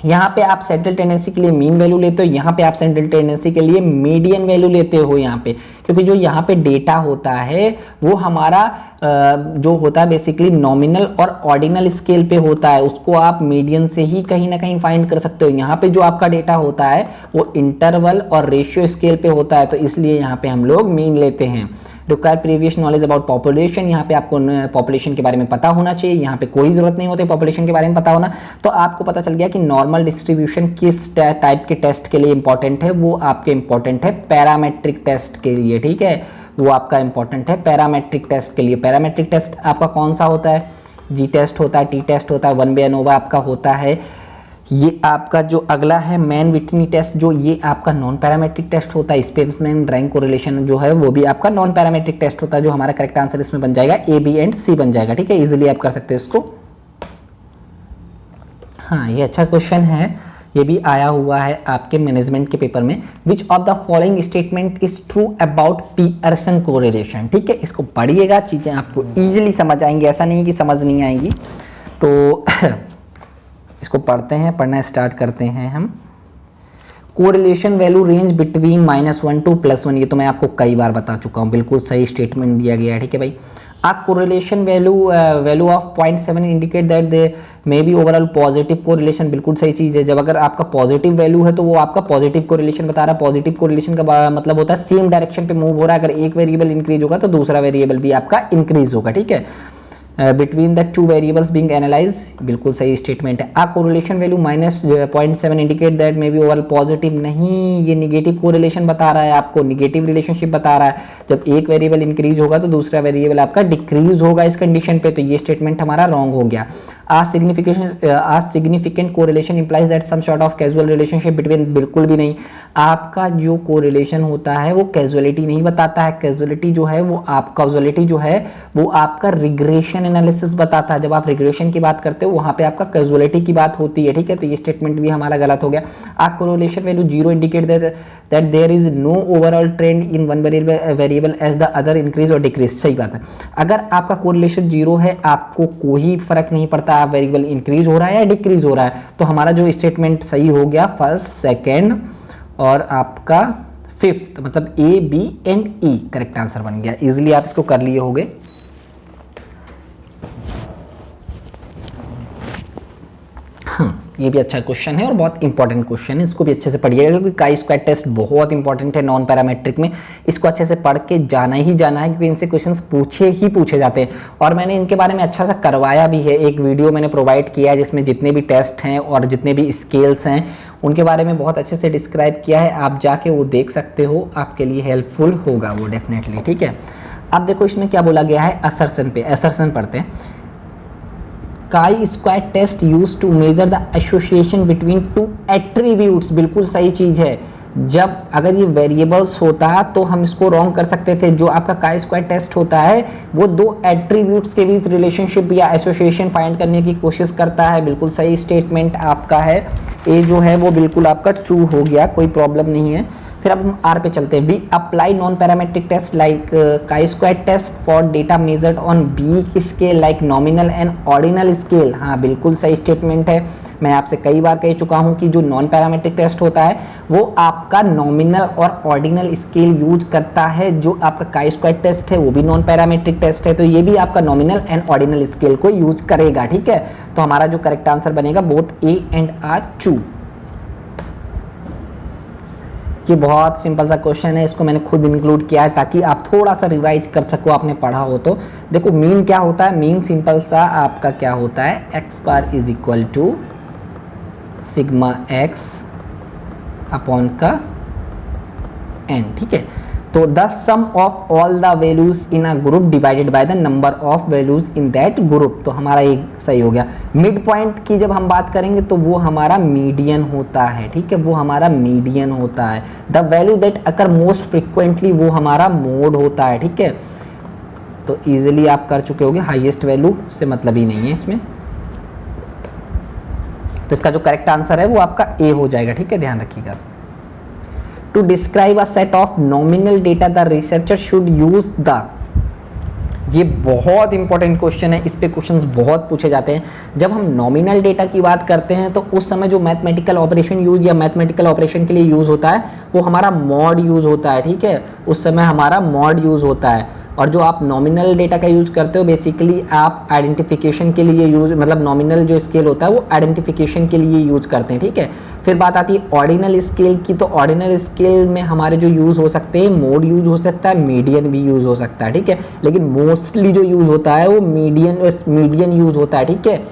यहाँ पे आप सेंट्रल टेंडेंसी के लिए मीन वैल्यू लेते हो, यहाँ पे आप सेंट्रल टेंडेंसी के लिए मीडियन वैल्यू लेते हो यहाँ पे, क्योंकि जो यहाँ पे डेटा होता है वो हमारा जो होता है बेसिकली नॉमिनल और ऑर्डिनल स्केल पे होता है, उसको आप मीडियन से ही कहीं ना कहीं फाइंड कर सकते हो। यहाँ पे जो आपका डेटा होता है वो इंटरवल और रेशियो स्केल पे होता है, तो इसलिए यहाँ पे हम लोग मीन लेते हैं। Require previous knowledge about population, यहाँ पे आपको पॉपुलेशन के बारे में पता होना चाहिए, यहाँ पे कोई ज़रूरत नहीं होती पॉपुलेशन के बारे में पता होना। तो आपको पता चल गया कि नॉर्मल डिस्ट्रीब्यूशन किस टाइप के टेस्ट के लिए इंपॉर्टेंट है, वो आपके इंपॉर्टेंट है पैरामेट्रिक टेस्ट के लिए, ठीक है। वो आपका इंपॉर्टेंट है पैरामेट्रिक टेस्ट के लिए। पैरामेट्रिक टेस्ट आपका कौन सा होता है, जी टेस्ट होता है, टी टेस्ट होता है, 1 ANOVA आपका होता है। ये आपका जो अगला है मैन विटनी टेस्ट, जो ये आपका नॉन पैरामेट्रिक टेस्ट होता है। स्पेसमैन रैंक कोरिलेशन जो है वो भी आपका नॉन पैरामेट्रिक टेस्ट होता है। जो हमारा करेक्ट आंसर इसमें बन जाएगा ए, बी एंड सी बन जाएगा, ठीक है। इजीली आप कर सकते हो इसको। हाँ, ये अच्छा क्वेश्चन है, ये भी आया हुआ है आपके मैनेजमेंट के पेपर में। विच of the following statement is true about Pearson correlation, ठीक है। इसको पढ़िएगा, चीज़ें आपको ईजिली समझ आएंगी, ऐसा नहीं कि समझ नहीं आएंगी। तो इसको पढ़ते हैं, पढ़ना स्टार्ट करते हैं हम। Correlation value range between -1 to +1, ये तो मैं आपको कई बार बता चुका हूँ, बिल्कुल सही स्टेटमेंट दिया गया है, ठीक है भाई। A correlation value of 0.7 indicate that they may be overall positive correlation, बिल्कुल सही चीज़ है। जब अगर आपका पॉजिटिव वैल्यू है तो वो आपका पॉजिटिव कोरिलेशन बता रहा है। पॉजिटिव कोरिलेशन का मतलब होता है सेम डायरेक्शन पे मूव हो रहा है। अगर एक वेरिएबल इंक्रीज होगा तो दूसरा वेरिएबल भी आपका इंक्रीज होगा, ठीक है। Between the two variables being analyse, बिल्कुल सही स्टेटमेंट है। A correlation value -0.7 indicate that may be overall positive, नहीं, ये निगेटिव कोरिलेशन बता रहा है आपको, निगेटिव रिलेशनशिप बता रहा है। जब एक वेरिएबल इंक्रीज होगा तो दूसरा वेरिएबल आपका डिक्रीज होगा इस कंडीशन पे, तो ये स्टेटमेंट हमारा रॉन्ग हो गया। A significant correlation implies that some sort of casual relationship between, बिल्कुल भी नहीं। आपका जो कोरिलेशन होता है वो कैजुअलिटी नहीं बताता है। कैजुअलिटी जो है वो आपका रिग्रेशन एनालिसिस बताता है। जब आप रिग्रेशन की बात करते हो वहाँ पे आपका कैजुअलिटी की बात होती है, ठीक है। तो ये स्टेटमेंट भी हमारा गलत हो गया। A correlation value 0 indicate that there is no overall trend in one variable as the other increase और डिक्रीज, सही बात है। अगर आपका कोरिलेशन 0 है, आपको कोई फर्क नहीं पड़ता आप वेरिएबल इंक्रीज हो रहा है या डिक्रीज हो रहा है, तो हमारा जो स्टेटमेंट सही हो गया फर्स्ट, सेकेंड और आपका फिफ्थ, मतलब A, B and E correct answer बन गया। इजिली आप इसको कर लिए होंगे। हाँ, ये भी अच्छा क्वेश्चन है और बहुत इंपॉर्टेंट क्वेश्चन है, इसको भी अच्छे से पढ़िएगा क्योंकि काई स्क्वायर टेस्ट बहुत इंपॉर्टेंट है नॉन पैरामेट्रिक में। इसको अच्छे से पढ़ के जाना ही जाना है क्योंकि इनसे क्वेश्चंस पूछे जाते हैं। और मैंने इनके बारे में अच्छा सा करवाया भी है, एक वीडियो मैंने प्रोवाइड किया है जिसमें जितने भी टेस्ट हैं और जितने भी स्केल्स हैं उनके बारे में बहुत अच्छे से डिस्क्राइब किया है। आप जाके वो देख सकते हो, आपके लिए हेल्पफुल होगा वो डेफिनेटली, ठीक है। अब देखो इसमें क्या बोला गया है, असर्शन पे, असर्शन पढ़ते हैं। Chi square test use to measure the association between two attributes, बिल्कुल सही चीज़ है। जब अगर ये वेरिएबल्स होता तो हम इसको रॉन्ग कर सकते थे। जो आपका काई स्क्वायर टेस्ट होता है वो दो एट्रीब्यूट्स के बीच रिलेशनशिप या एसोसिएशन फाइंड करने की कोशिश करता है, बिल्कुल सही स्टेटमेंट आपका है। ए जो है वो बिल्कुल आपका ट्रू हो गया, कोई प्रॉब्लम नहीं है। फिर अब हम आर पे चलते हैं। We apply non parametric test like chi square test for data measured on weak scale like nominal and ordinal scale. हाँ, बिल्कुल सही स्टेटमेंट है। मैं आपसे कई बार कह चुका हूँ कि जो नॉन पैरामेट्रिक टेस्ट होता है वो आपका नॉमिनल और ऑर्डिनल स्केल यूज करता है। जो आपका काई स्क्वायर टेस्ट है वो भी नॉन पैरामेट्रिक टेस्ट है, तो ये भी आपका नॉमिनल एंड ऑर्डिनल स्केल को यूज करेगा। ठीक है, तो हमारा जो करेक्ट आंसर बनेगा both A and R true. ये बहुत सिंपल सा क्वेश्चन है, इसको मैंने खुद इंक्लूड किया है ताकि आप थोड़ा सा रिवाइज कर सको, आपने पढ़ा हो तो। देखो मीन क्या होता है, मीन सिंपल सा आपका क्या होता है, X bar is equal to sigma X upon का एन। ठीक है, तो the sum of all the values in a group divided by the number of values in that group, तो हमारा ये सही हो गया। मिड पॉइंट की जब हम बात करेंगे तो वो हमारा मीडियन होता है। ठीक है, वो हमारा मीडियन होता है। The value that occur most frequently वो हमारा मोड होता है। ठीक है, तो इजीली आप कर चुके होगे, हाईएस्ट वैल्यू से मतलब ही नहीं है इसमें। तो इसका जो करेक्ट आंसर है वो आपका ए हो जाएगा। ठीक है, ध्यान रखिएगा। To describe a set of nominal data, the researcher should use the, ये बहुत इंपॉर्टेंट क्वेश्चन है, इस पे क्वेश्चंस बहुत पूछे जाते हैं। जब हम नॉमिनल डेटा की बात करते हैं तो उस समय जो मैथमेटिकल ऑपरेशन यूज या मैथमेटिकल ऑपरेशन के लिए यूज होता है वो हमारा मॉड यूज होता है। ठीक है, उस समय हमारा मॉड यूज होता है। और जो आप नॉमिनल डेटा का यूज करते हो बेसिकली आप आइडेंटिफिकेशन के लिए यूज, मतलब नॉमिनल जो स्केल होता है वो आइडेंटिफिकेशन के लिए यूज करते हैं। ठीक है, फिर बात आती है ऑर्डिनल स्केल की, तो ऑर्डिनल स्केल में हमारे जो यूज हो सकते हैं, मोड यूज हो सकता है, मीडियन भी यूज हो सकता है। ठीक है, लेकिन मोस्टली जो यूज होता है वो मीडियन यूज होता है। ठीक है,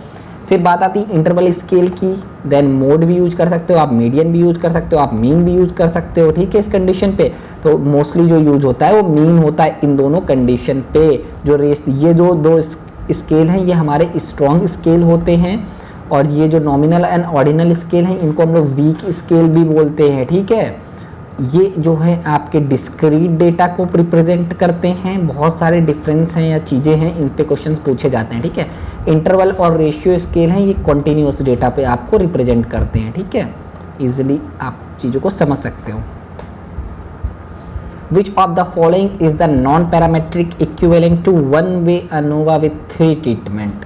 फिर बात आती है इंटरवल स्केल की, देन मोड भी यूज कर सकते हो आप, मीडियन भी यूज कर सकते हो आप, मीन भी यूज कर सकते हो। ठीक है, इस कंडीशन पे तो मोस्टली जो यूज होता है वो मीन होता है इन दोनों कंडीशन पे। जो ये जो दो स्केल हैं ये हमारे स्ट्रॉन्ग स्केल होते हैं, और ये जो नॉमिनल एंड ऑर्डिनल स्केल हैं इनको हम लोग वीक स्केल भी बोलते हैं। ठीक है, ये जो है आपके डिस्क्रीट डेटा को रिप्रेजेंट करते हैं। बहुत सारे डिफरेंस हैं या चीज़ें हैं, इन पे क्वेश्चंस पूछे जाते हैं। ठीक है, इंटरवल और रेशियो स्केल हैं, ये कॉन्टिन्यूस डेटा पे आपको रिप्रेजेंट करते हैं। ठीक है, इजीली आप चीज़ों को समझ सकते हो। Which of the following is the non-parametric equivalent to one-way ANOVA with 3 treatment?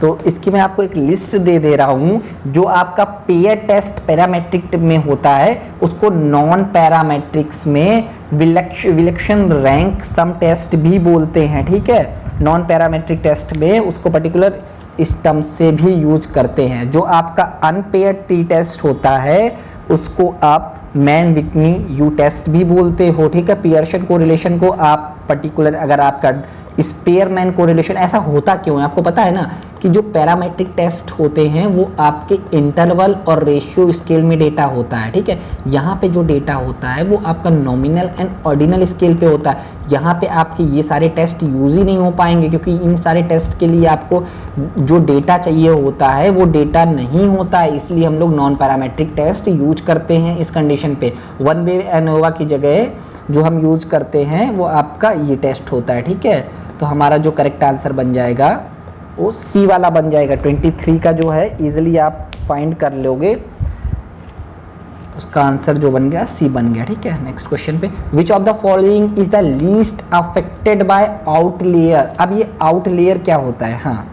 तो इसकी मैं आपको एक लिस्ट दे रहा हूँ। जो आपका पेयर टेस्ट पैरामेट्रिक में होता है उसको नॉन पैरामेट्रिक्स में विलक्षण रैंक सम टेस्ट भी बोलते हैं। ठीक है, नॉन पैरामेट्रिक टेस्ट में उसको पर्टिकुलर इस टर्म से भी यूज करते हैं। जो आपका अनपेयर टी टेस्ट होता है उसको आप मैन विटनी यू टेस्ट भी बोलते हो। ठीक है, पियर्सन कोरिलेशन को आप पर्टिकुलर, अगर आपका स्पेयरमैन कोरिलेशन, ऐसा होता क्यों है आपको पता है ना, कि जो पैरामेट्रिक टेस्ट होते हैं वो आपके इंटरवल और रेशियो स्केल में डेटा होता है। ठीक है, यहाँ पे जो डेटा होता है वो आपका नॉमिनल एंड ऑर्डिनल स्केल पे होता है। यहाँ पे आपके ये सारे टेस्ट यूज ही नहीं हो पाएंगे क्योंकि इन सारे टेस्ट के लिए आपको जो डेटा चाहिए होता है वो डेटा नहीं होता है, इसलिए हम लोग नॉन पैरामेट्रिक टेस्ट यूज करते हैं इस कंडीशन पे। वन वे एनोवा की जगह जो हम यूज करते हैं वो आपका ये टेस्ट होता है। ठीक है, तो हमारा जो करेक्ट आंसर बन जाएगा वो सी वाला बन जाएगा। 23 का जो है इजीली आप फाइंड कर लोगे, उसका आंसर जो बन गया सी बन गया। ठीक है, नेक्स्ट क्वेश्चन पे, which of the following is the least affected by outlier. अब ये आउटलेयर क्या होता है? हाँ,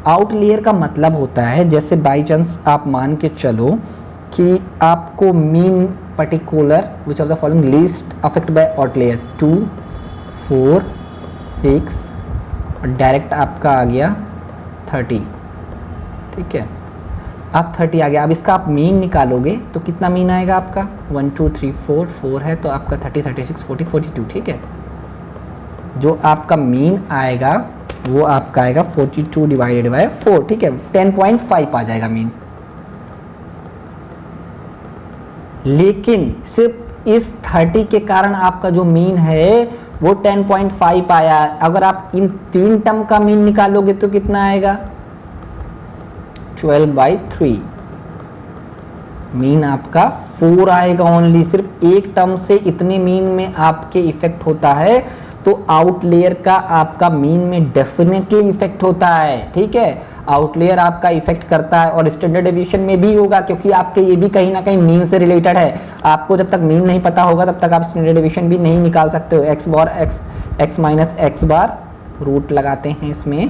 आउटलेयर का मतलब होता है जैसे बाई चांस आप मान के चलो कि आपको mean particular which of the following least affected by outlier 2, 4, 6 और डायरेक्ट आपका आ गया 30। ठीक है, अब 30 आ गया। अब इसका आप मीन निकालोगे तो कितना मीन आएगा आपका? 1 2 3 4 है तो आपका 30, 36, 40, 42। ठीक है, जो आपका मीन आएगा वो आपका आएगा 42 डिवाइडेड बाय 4। ठीक है, 10.5 आ जाएगा मीन। लेकिन सिर्फ इस 30 के कारण आपका जो मीन है वो 10.5 आया। अगर आप इन 3 टर्म का मीन निकालोगे तो कितना आएगा? 12/3। मीन आपका 4 आएगा ओनली। सिर्फ एक टर्म से इतने मीन में आपके इफेक्ट होता है तो आउटलेयर का आपका मीन में डेफिनेटली इफेक्ट होता है, ठीक है, आउटलेयर आपका इफेक्ट करता है और स्टैंडर्ड डेविएशन में भी होगा, क्योंकि आपके ये भी कहीं ना कहीं मीन से रिलेटेड है। आपको जब तक मीन नहीं पता होगा तब तक आप स्टैंडर्ड डेविएशन भी नहीं निकाल सकते हो। एक्स बार एक्स माइनस एक्स बार रूट लगाते हैं इसमें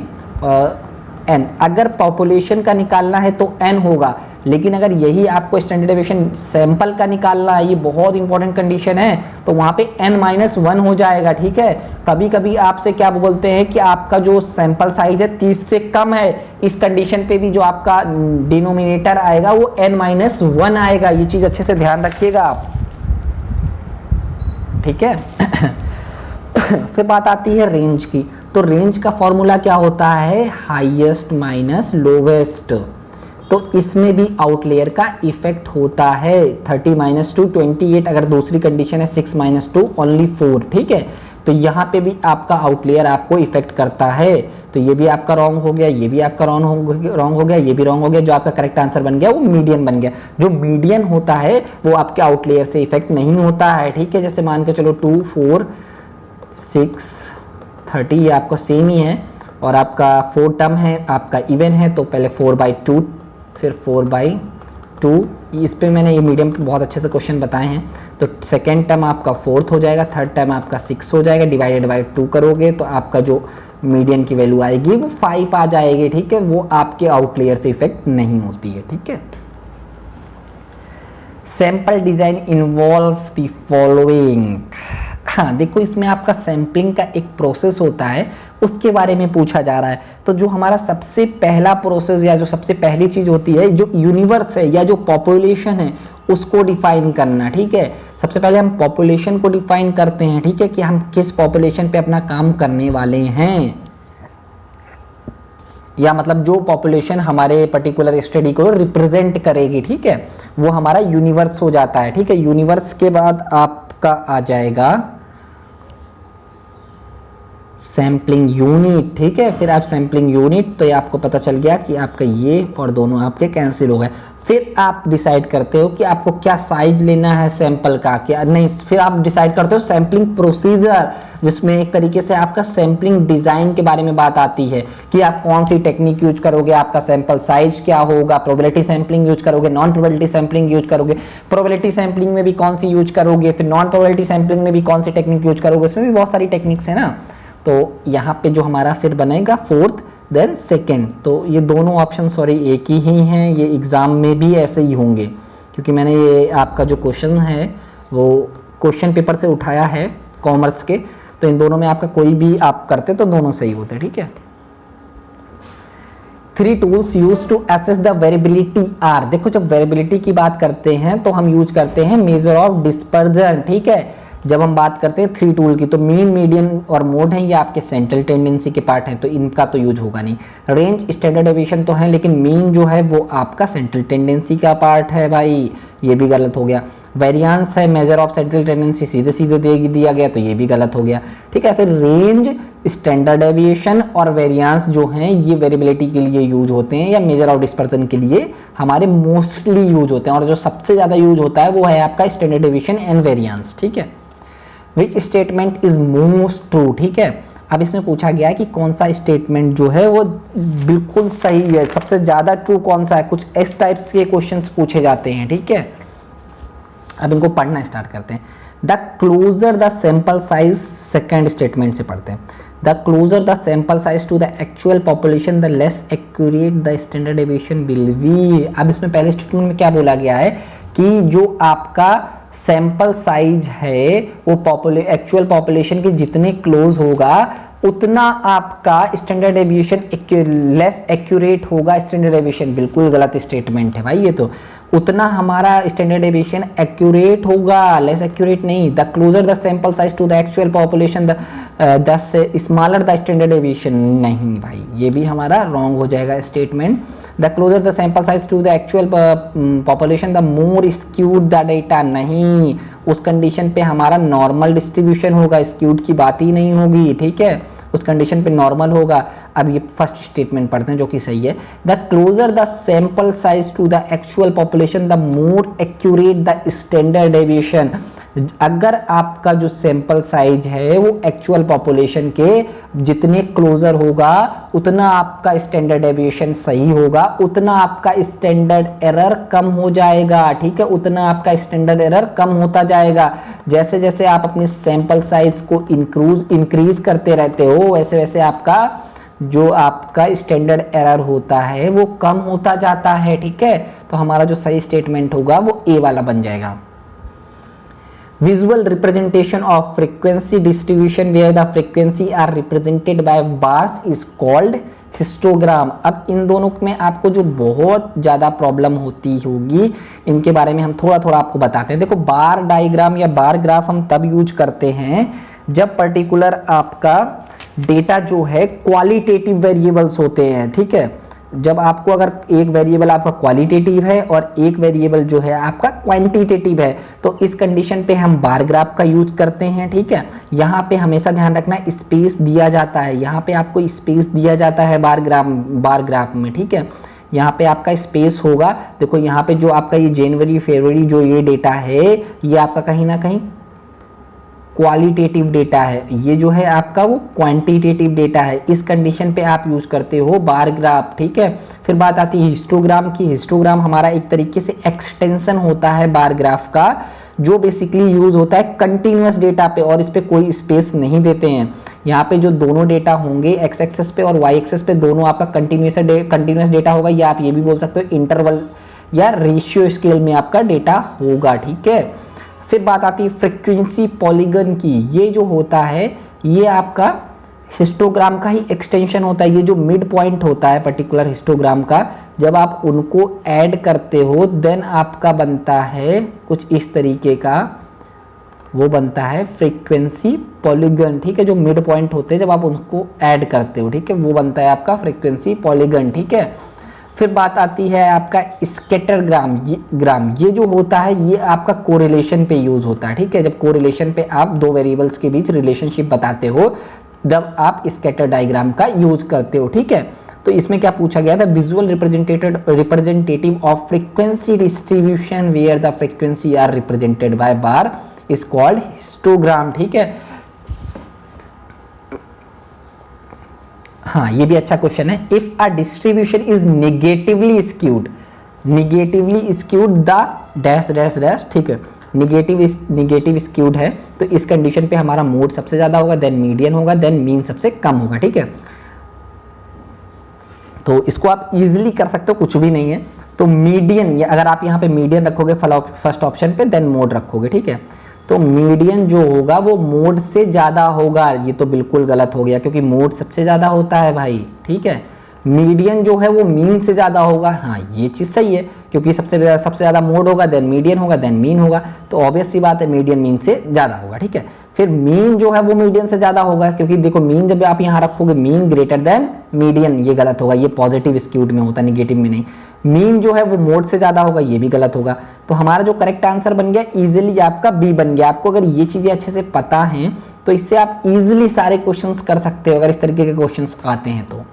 एन, अगर पॉपुलेशन का निकालना है तो एन होगा, लेकिन अगर यही आपको स्टैंडर्ड डेविएशन सैंपल का निकालना है, ये बहुत इंपॉर्टेंट कंडीशन है, तो वहां पे n-1 हो जाएगा, ठीक है। कभी कभी आपसे क्या बोलते हैं कि आपका जो सैंपल साइज है 30 से कम है, इस कंडीशन पे भी जो आपका डिनोमिनेटर आएगा वो n-1 आएगा। ये चीज अच्छे से ध्यान रखिएगा आप, ठीक है। फिर बात आती है रेंज की। तो रेंज का फॉर्मूला क्या होता है, हाईएस्ट माइनस लोवेस्ट। तो इसमें भी आउटलेयर का इफेक्ट होता है। 30-2 28, अगर दूसरी कंडीशन है 6-2 ओनली 4, ठीक है। तो यहाँ पे भी आपका आउटलेयर आपको इफेक्ट करता है। तो ये भी आपका रॉन्ग हो गया, ये भी आपका रॉन्ग हो गया, ये भी रॉन्ग हो गया। जो आपका करेक्ट आंसर बन गया वो मीडियन बन गया। जो मीडियन होता है वो आपके आउटलेयर से इफेक्ट नहीं होता है, ठीक है। जैसे मान के चलो 2, 4, 6, 30 ये आपका सेम ही है, और आपका 4 टर्म है, आपका इवन है, तो पहले 4/2 फिर 4/2। इस पे मैंने ये मीडियम बहुत अच्छे से क्वेश्चन बताए हैं। तो सेकेंड टर्म आपका 4th हो जाएगा, थर्ड टर्म आपका 6 हो जाएगा, डिवाइडेड बाई 2 करोगे तो आपका जो मीडियन की वैल्यू आएगी वो 5 आ जाएगी, ठीक है। वो आपके आउटलेयर से इफेक्ट नहीं होती है, ठीक है। Sample design involve the following. हाँ देखो, इसमें आपका सैम्पलिंग का एक प्रोसेस होता है, उसके बारे में पूछा जा रहा है। तो जो हमारा सबसे पहला प्रोसेस या जो सबसे पहली चीज होती है, जो यूनिवर्स है या जो पॉपुलेशन है उसको डिफाइन करना, ठीक है। सबसे पहले हम पॉपुलेशन को डिफाइन करते हैं, ठीक है, कि हम किस पॉपुलेशन पे अपना काम करने वाले हैं, या मतलब जो पॉपुलेशन हमारे पर्टिकुलर स्टडी को रिप्रेजेंट करेगी, ठीक है, वो हमारा यूनिवर्स हो जाता है, ठीक है। यूनिवर्स के बाद आपका आ जाएगा सैम्पलिंग यूनिट, ठीक है। फिर आप सैम्पलिंग यूनिट, तो ये आपको पता चल गया कि आपका ये और दोनों आपके कैंसिल हो गए। फिर आप डिसाइड करते हो कि आपको क्या साइज लेना है सैंपल का, क्या नहीं। फिर आप डिसाइड करते हो सैम्पलिंग प्रोसीजर, जिसमें एक तरीके से आपका सैम्पलिंग डिजाइन के बारे में बात आती है कि आप कौन सी टेक्निक यूज करोगे, आपका सैंपल साइज क्या होगा, प्रोबेबिलिटी सैम्पलिंग यूज करोगे, नॉन प्रोबेबिलिटी सैम्पलिंग यूज करोगे, प्रोबेबिलिटी सैम्पलिंग में भी कौन सी यूज करोगे, फिर नॉन प्रोबेबिलिटी सैम्पलिंग में भी कौन सी टेक्निक यूज करोगे, उसमें भी बहुत सारी टेक्निक्स है ना। तो यहाँ पे जो हमारा फिर बनेगा 4th देन 2nd। तो ये दोनों ऑप्शन सॉरी एक ही हैं, ये एग्ज़ाम में भी ऐसे ही होंगे, क्योंकि मैंने ये आपका जो क्वेश्चन है वो क्वेश्चन पेपर से उठाया है कॉमर्स के। तो इन दोनों में आपका कोई भी आप करते तो दोनों सही होते, ठीक है। 3 tools use to assess the variability are. देखो, जब वेरिएबिलिटी की बात करते हैं तो हम यूज करते हैं मेजर ऑफ डिस्पर्जन, ठीक है। जब हम बात करते हैं 3 टूल की, तो मीन, मीडियन और मोड है, ये आपके सेंट्रल टेंडेंसी के पार्ट हैं, तो इनका तो यूज होगा नहीं। रेंज, स्टैंडर्ड डेविएशन तो है, लेकिन मीन जो है वो आपका सेंट्रल टेंडेंसी का पार्ट है भाई, ये भी गलत हो गया। वेरिएंस है, मेजर ऑफ सेंट्रल टेंडेंसी सीधे सीधे दे दिया गया, तो ये भी गलत हो गया, ठीक है। फिर रेंज, स्टैंडर्ड डेविएशन और वेरिएंस जो हैं ये वेरिएबिलिटी के लिए यूज होते हैं, या मेजर ऑफ डिस्पर्जन के लिए हमारे मोस्टली यूज होते हैं, और जो सबसे ज़्यादा यूज होता है वो है आपका स्टैंडर्ड डेविएशन एंड वेरिएंस, ठीक है। Which statement is most true, ठीक है। अब इसमें पूछा गया है कि कौन सा स्टेटमेंट जो है वो बिल्कुल सही है, सबसे ज्यादा ट्रू कौन सा है। कुछ इस टाइप्स के क्वेश्चंस पूछे जाते हैं, ठीक है। अब इनको पढ़ना स्टार्ट करते हैं। The closer the sample size, second statement से पढ़ते हैं। The closer the sample size to the actual population the less accurate the standard deviation will be. अब इसमें पहले स्टेटमेंट में क्या बोला गया है कि जो आपका सैंपल साइज है वो एक्चुअल पॉपुलेशन के जितने क्लोज होगा उतना आपका स्टैंडर्ड डेविएशन लेस एक्यूरेट होगा। स्टैंडर्ड डेविएशन बिल्कुल गलत स्टेटमेंट है भाई, ये तो उतना हमारा स्टैंडर्ड डेविएशन एक्यूरेट होगा, लेस एक्यूरेट नहीं। The closer the sample size to the actual population the smaller the standard deviation, नहीं भाई, ये भी हमारा रॉन्ग हो जाएगा statement. The closer the sample size to the actual population the more skewed the data, नहीं, उस कंडीशन पे हमारा नॉर्मल डिस्ट्रीब्यूशन होगा, स्क्यूड की बात ही नहीं होगी, ठीक है। उस कंडीशन पे नॉर्मल होगा। अब ये फर्स्ट स्टेटमेंट पढ़ते हैं जो कि सही है। The closer the sample size to the actual population the more accurate the standard deviation. अगर आपका जो सैंपल साइज है वो एक्चुअल पॉपुलेशन के जितने क्लोजर होगा उतना आपका स्टैंडर्ड डेविएशन सही होगा, उतना आपका स्टैंडर्ड एरर कम हो जाएगा, ठीक है, उतना आपका स्टैंडर्ड एरर कम होता जाएगा। जैसे जैसे आप अपने सैंपल साइज को इंक्रीज करते रहते हो वैसे वैसे आपका जो आपका स्टैंडर्ड एरर होता है वो कम होता जाता है, ठीक है। तो हमारा जो सही स्टेटमेंट होगा वो ए वाला बन जाएगा। Visual representation of frequency distribution where the frequency are represented by bars is called histogram. अब इन दोनों में आपको जो बहुत ज़्यादा प्रॉब्लम होती होगी इनके बारे में हम थोड़ा थोड़ा आपको बताते हैं। देखो, बार डायग्राम या बार ग्राफ हम तब यूज करते हैं जब पर्टिकुलर आपका डेटा जो है क्वालिटेटिव वेरिएबल्स होते हैं, ठीक है। जब आपको अगर एक वेरिएबल आपका क्वालिटेटिव है और एक वेरिएबल जो है आपका क्वांटिटेटिव है तो इस कंडीशन पे हम बार ग्राफ का यूज करते हैं, ठीक है। यहाँ पे हमेशा ध्यान रखना स्पेस दिया जाता है, यहाँ पे आपको स्पेस दिया जाता है बार ग्राफ में, ठीक है। यहाँ पे आपका स्पेस होगा। देखो यहाँ पे जो आपका ये जनवरी फरवरी जो ये डेटा है ये आपका कहीं ना कहीं क्वालिटेटिव डेटा है, ये जो है आपका वो क्वांटिटेटिव डेटा है। इस कंडीशन पे आप यूज करते हो बार ग्राफ, ठीक है। फिर बात आती है हिस्टोग्राम की। हिस्टोग्राम हमारा एक तरीके से एक्सटेंशन होता है बार ग्राफ का, जो बेसिकली यूज होता है कंटिन्यूअस डेटा पे और इस पे कोई स्पेस नहीं देते हैं। यहाँ पे जो दोनों डेटा होंगे एक्स एक्सेस पे और वाई एक्सेस पे दोनों आपका कंटिन्यूअस डेटा होगा, या आप ये भी बोल सकते हो इंटरवल या रेशियो स्केल में आपका डेटा होगा, ठीक है। फिर बात आती है फ्रीक्वेंसी पॉलीगन की। ये जो होता है ये आपका हिस्टोग्राम का ही एक्सटेंशन होता है। ये जो मिड पॉइंट होता है पर्टिकुलर हिस्टोग्राम का, जब आप उनको ऐड करते हो देन आपका बनता है कुछ इस तरीके का, वो बनता है फ्रीक्वेंसी पॉलीगन, ठीक है। जो मिड पॉइंट होते हैं जब आप उनको ऐड करते हो, ठीक है, वो बनता है आपका फ्रीक्वेंसी पॉलीगन, ठीक है। फिर बात आती है आपका स्कैटर ग्राम। ये जो होता है ये आपका कोरिलेशन पे यूज होता है, ठीक है। जब कोरिलेशन पे आप दो वेरिएबल्स के बीच रिलेशनशिप बताते हो तब आप स्कैटर डायग्राम का यूज करते हो, ठीक है। तो इसमें क्या पूछा गया था, visual representative of frequency distribution where the frequency are represented by bar is called histogram, ठीक है। हाँ, ये भी अच्छा क्वेश्चन है। If a distribution is negatively skewed the dash dash dash, ठीक है, निगेटिव स्क्यूड है तो इस कंडीशन पे हमारा मोड सबसे ज्यादा होगा, देन मीडियन होगा, देन मीन सबसे कम होगा, ठीक है। तो इसको आप इजीली कर सकते हो, कुछ भी नहीं है। तो मीडियन, अगर आप यहाँ पे मीडियन रखोगे फर्स्ट ऑप्शन पे देन मोड रखोगे, ठीक है, तो मीडियन जो होगा वो मोड से ज़्यादा होगा। ये तो बिल्कुल गलत हो गया क्योंकि मोड सबसे ज़्यादा होता है भाई, ठीक है। मीडियन जो है वो मीन से ज़्यादा होगा। हाँ, ये चीज़ सही है क्योंकि सबसे ज़्यादा मोड होगा, देन मीडियन होगा, देन मीन होगा, तो ऑब्वियस सी बात है मीडियन मीन से ज़्यादा होगा, ठीक है। फिर मीन जो है वो मीडियन से ज़्यादा होगा क्योंकि देखो मीन जब आप यहाँ रखोगे मीन ग्रेटर देन मीडियन, ये गलत होगा, ये पॉजिटिव स्क्यूड में होता है, निगेटिव में नहीं। मीन जो है वो मोड से ज़्यादा होगा, ये भी गलत होगा। तो हमारा जो करेक्ट आंसर बन गया इजीली आपका बी बन गया। आपको अगर ये चीज़ें अच्छे से पता हैं तो इससे आप इजीली सारे क्वेश्चंस कर सकते हो अगर इस तरीके के क्वेश्चंस आते हैं तो।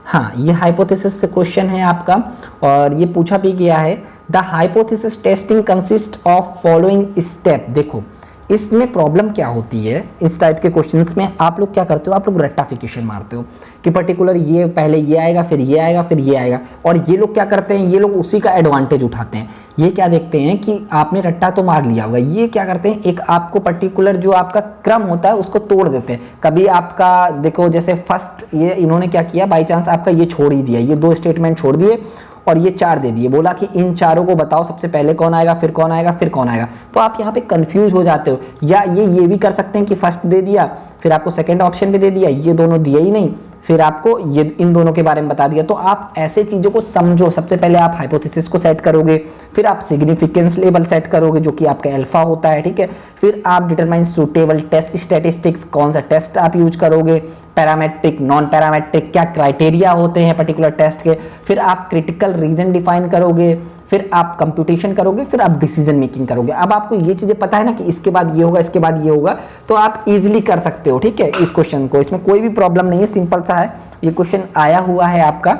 हाँ, ये हाइपोथेसिस से क्वेश्चन है आपका और ये पूछा भी गया है। The hypothesis testing consist of following step. देखो इसमें प्रॉब्लम क्या होती है, इस टाइप के क्वेश्चंस में आप लोग क्या करते हो, आप लोग रेक्टिफिकेशन मारते हो कि पर्टिकुलर ये पहले ये आएगा फिर ये आएगा फिर ये आएगा, और ये लोग क्या करते हैं, ये लोग उसी का एडवांटेज उठाते हैं। ये क्या देखते हैं कि आपने रट्टा तो मार लिया होगा, ये क्या करते हैं एक आपको पर्टिकुलर जो आपका क्रम होता है उसको तोड़ देते हैं। कभी आपका देखो जैसे फर्स्ट ये इन्होंने क्या किया, बाई चांस आपका ये छोड़ ही दिया, ये दो स्टेटमेंट छोड़ दिए और ये 4 दे दिए, बोला कि इन चारों को बताओ सबसे पहले कौन आएगा फिर कौन आएगा फिर कौन आएगा, तो आप यहाँ पे कंफ्यूज हो जाते हो। या ये भी कर सकते हैं कि फर्स्ट दे दिया फिर आपको सेकंड ऑप्शन भी दे दिया, ये दोनों दिया ही नहीं, फिर आपको ये इन दोनों के बारे में बता दिया। तो आप ऐसे चीज़ों को समझो, सबसे पहले आप हाइपोथेसिस को सेट करोगे, फिर आप सिग्निफिकेंस लेवल सेट करोगे जो कि आपका अल्फा होता है, ठीक है। फिर आप डिटरमाइन सूटेबल टेस्ट स्टैटिस्टिक्स, कौन सा टेस्ट आप यूज करोगे, पैरामेट्रिक नॉन पैरामेट्रिक, क्या क्राइटेरिया होते हैं पर्टिकुलर टेस्ट के, फिर आप क्रिटिकल रीजन डिफाइन करोगे, फिर आप कंप्यूटेशन करोगे, फिर आप डिसीजन मेकिंग करोगे। अब आपको ये चीज़ें पता है ना कि इसके बाद ये होगा इसके बाद ये होगा, तो आप इजीली कर सकते हो, ठीक है, इस क्वेश्चन को। इसमें कोई भी प्रॉब्लम नहीं है, सिंपल सा है। ये क्वेश्चन आया हुआ है आपका।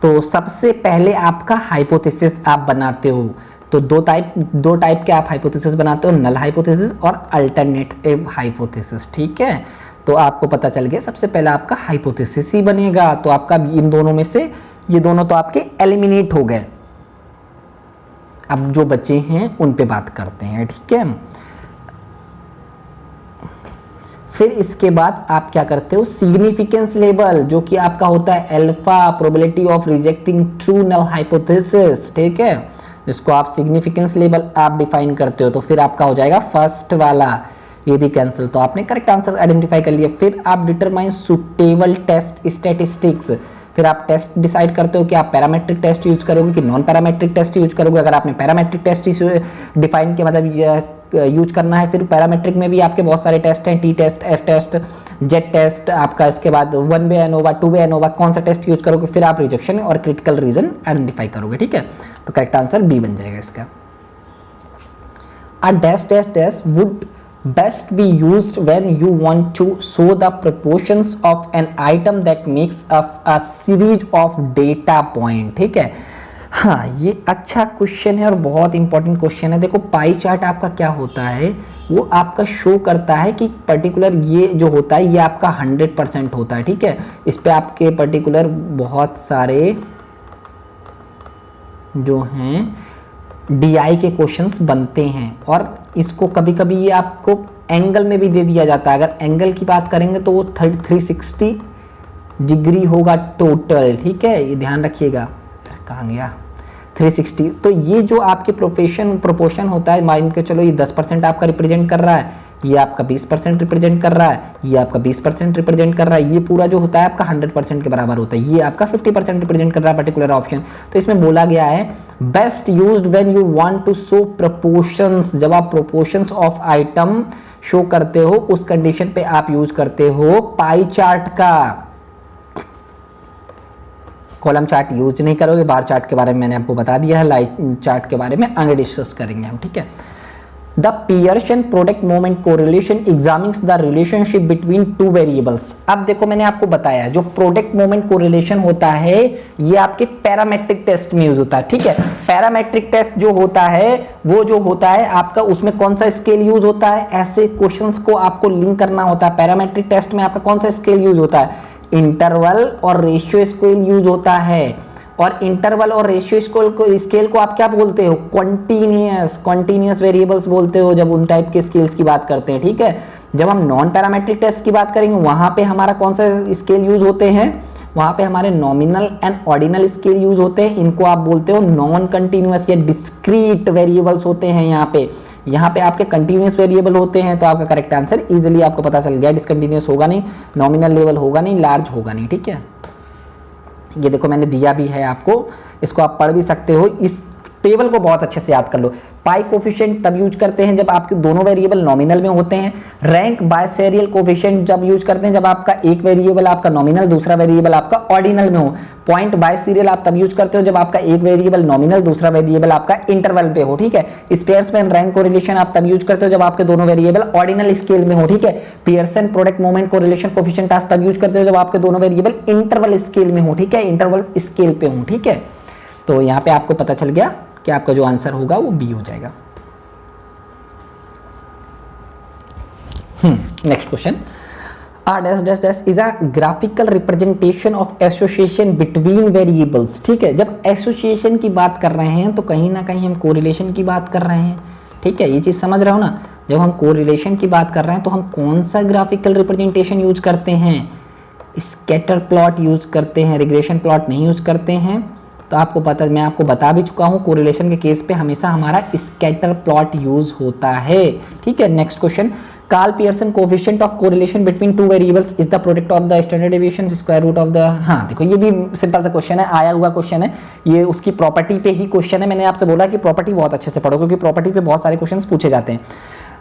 तो सबसे पहले आपका हाइपोथेसिस आप बनाते हो, तो दो टाइप के आप हाइपोथेसिस बनाते हो, नल हाइपोथेसिस और अल्टरनेटिव हाइपोथेसिस, ठीक है। तो आपको पता चल गया सबसे पहला आपका हाइपोथेसिस ही बनेगा, तो आपका इन दोनों में से ये दोनों तो आपके एलिमिनेट हो गए। अब जो बचे हैं उन पे बात करते हैं, ठीक है। फिर इसके बाद आप क्या करते हो, सिग्निफिकेंस लेवल, जो कि आपका होता है alpha, probability of rejecting true null hypothesis, ठीक है, जिसको आप सिग्निफिकेंस लेवल आप डिफाइन करते हो। तो फिर आपका हो जाएगा फर्स्ट वाला, ये भी कैंसिल, तो आपने करेक्ट आंसर आइडेंटिफाई कर लिया। फिर आप डिटरमाइन सुटेबल टेस्ट स्टैटिस्टिक्स, फिर आप टेस्ट डिसाइड करते हो कि आप पैरामेट्रिक टेस्ट यूज करोगे कि नॉन पैरामेट्रिक टेस्ट यूज करोगे। अगर आपने पैरामेट्रिक टेस्ट डिफाइन किया, मतलब यूज करना है, फिर पैरामेट्रिक में भी आपके बहुत सारे टेस्ट हैं, T test, F test, Z test, आपका इसके बाद 1 वे एनोवा, 2 वे एनोवा, कौन सा टेस्ट यूज करोगे, फिर आप रिजेक्शन और क्रिटिकल रीजन आइडेंटिफाई करोगे, ठीक है। तो करेक्ट आंसर बी बन जाएगा इसका। A dash dash dash would best be used when you want to show the proportions of an item that makes up a series of data point, ठीक है। हाँ, ये अच्छा क्वेश्चन है और बहुत इंपॉर्टेंट क्वेश्चन है। देखो पाई चार्ट आपका क्या होता है, वो आपका शो करता है कि पर्टिकुलर ये जो होता है ये आपका 100% होता है, ठीक है। इस पे आपके पर्टिकुलर बहुत सारे जो हैं DI के क्वेश्चंस बनते हैं, और इसको कभी कभी ये आपको एंगल में भी दे दिया जाता है। अगर एंगल की बात करेंगे तो वो 360 डिग्री होगा टोटल, ठीक है, ये ध्यान रखिएगा। कहाँ गया 360। तो ये जो आपके प्रोपोर्शन होता है, मान के चलो ये 10% आपका रिप्रेजेंट कर रहा है, ये आपका 20% रिप्रेजेंट कर रहा है, ये आपका 20% रिप्रेजेंट कर रहा है, ये पूरा जो होता है आपका 100% के बराबर होता है, ये आपका 50% रिप्रेजेंट कर रहा है पर्टिकुलर ऑप्शन। तो इसमें बोला गया है best used when you want to show proportions, जब आप प्रोपोर्शंस ऑफ आइटम शो करते हो उस कंडीशन पे आप यूज करते हो पाई चार्ट का। कॉलम चार्ट यूज नहीं करोगे। बार चार्ट के बारे में मैंने आपको बता दिया है, लाइन चार्ट के बारे में आगे डिस्कस करेंगे हम, ठीक है। The Pearson product moment correlation examines the relationship between two variables। अब देखो मैंने आपको बताया जो प्रोडक्ट मोमेंट कोरिलेशन होता है ये आपके पैरामेट्रिक टेस्ट में यूज होता है, ठीक है। पैरामेट्रिक टेस्ट जो होता है वो जो होता है आपका, उसमें कौन सा स्केल यूज होता है, ऐसे क्वेश्चंस को आपको लिंक करना होता है। पैरामेट्रिक टेस्ट में आपका कौन सा स्केल यूज होता है, इंटरवल और रेशियो स्केल यूज होता है। और इंटरवल और रेशियो स्केल को आप क्या बोलते हो, कॉन्टिन्यूअस वेरिएबल्स बोलते हो जब उन टाइप के स्केल्स की बात करते हैं, ठीक है। जब हम नॉन पैरामेट्रिक टेस्ट की बात करेंगे वहां पे हमारा कौन सा स्केल यूज होते हैं, वहां पे हमारे nominal and ordinal scale use होते हैं। इनको आप बोलते हो नॉन कंटिन्यूअस या डिस्क्रीट वेरिएबल्स होते हैं। यहाँ पे आपके कंटिन्यूअस वेरिएबल होते हैं। तो आपका करेक्ट आंसर इजीली आपको पता चल गया, डिसकंटिन्यूअस होगा नहीं, नॉमिनल लेवल होगा नहीं, लार्ज होगा नहीं, ठीक है। ये देखो मैंने दिया भी है आपको, इसको आप पढ़ भी सकते हो। इस टेबल को बहुत अच्छे से याद कर लो। पाई कोफिशिएंट तब यूज करते हैं जब आपके दोनों वेरिएबल नॉमिनल में होते हैं। रैंक बाय सीरियल कोफिशिएंट जब यूज करते हैं जब आपका एक वेरिएबल आपका नॉमिनल, दूसरा वेरिएबल आपका ऑर्डिनल में हो। पॉइंट बाय सीरियल आप तब यूज करते हो जब आपका एक वेरिएबल नॉमिनल, दूसरा वेरिएबल आपका इंटरवल पे हो, ठीक है। स्पेयर्समैन रैंक कोरिलेशन आप तब यूज करते हो जब आपके दोनों वेरिएबल ऑर्डिनल स्केल में हो, ठीक है। Pearson product moment correlation coefficient आप तब यूज करते हो जब आपके दोनों वेरिएबल इंटरवल स्केल में हो, ठीक है, इंटरवल स्केल पे हो, ठीक है। तो यहाँ पे आपको पता चल गया कि आपका जो आंसर होगा वो बी हो जाएगा। Next question, dash dash dash is a graphical representation of association between variables, ठीक है। जब एसोसिएशन की बात कर रहे हैं तो कहीं ना कहीं हम कोरिलेशन की बात कर रहे हैं, ठीक है। ये चीज समझ रहे हो ना, जब हम कोरिलेशन की बात कर रहे हैं तो हम कौन सा ग्राफिकल रिप्रेजेंटेशन यूज करते हैं, स्कैटर प्लॉट यूज करते हैं, रिग्रेशन प्लॉट नहीं यूज करते हैं। तो आपको पता, मैं आपको बता भी चुका हूं, कोरिलेशन के केस पे हमेशा हमारा स्कैटर प्लॉट यूज होता है, ठीक है। Next question, Karl Pearson coefficient of correlation between two variables is the product of the standard deviation square root of the. हाँ देखो ये भी सिंपल सा क्वेश्चन है, आया हुआ क्वेश्चन है, ये उसकी प्रॉपर्टी पे ही क्वेश्चन है। मैंने आपसे बोला कि प्रॉपर्टी बहुत अच्छे से पढ़ो क्योंकि प्रॉपर्टी पे बहुत सारे क्वेश्चन पूछे जाते हैं।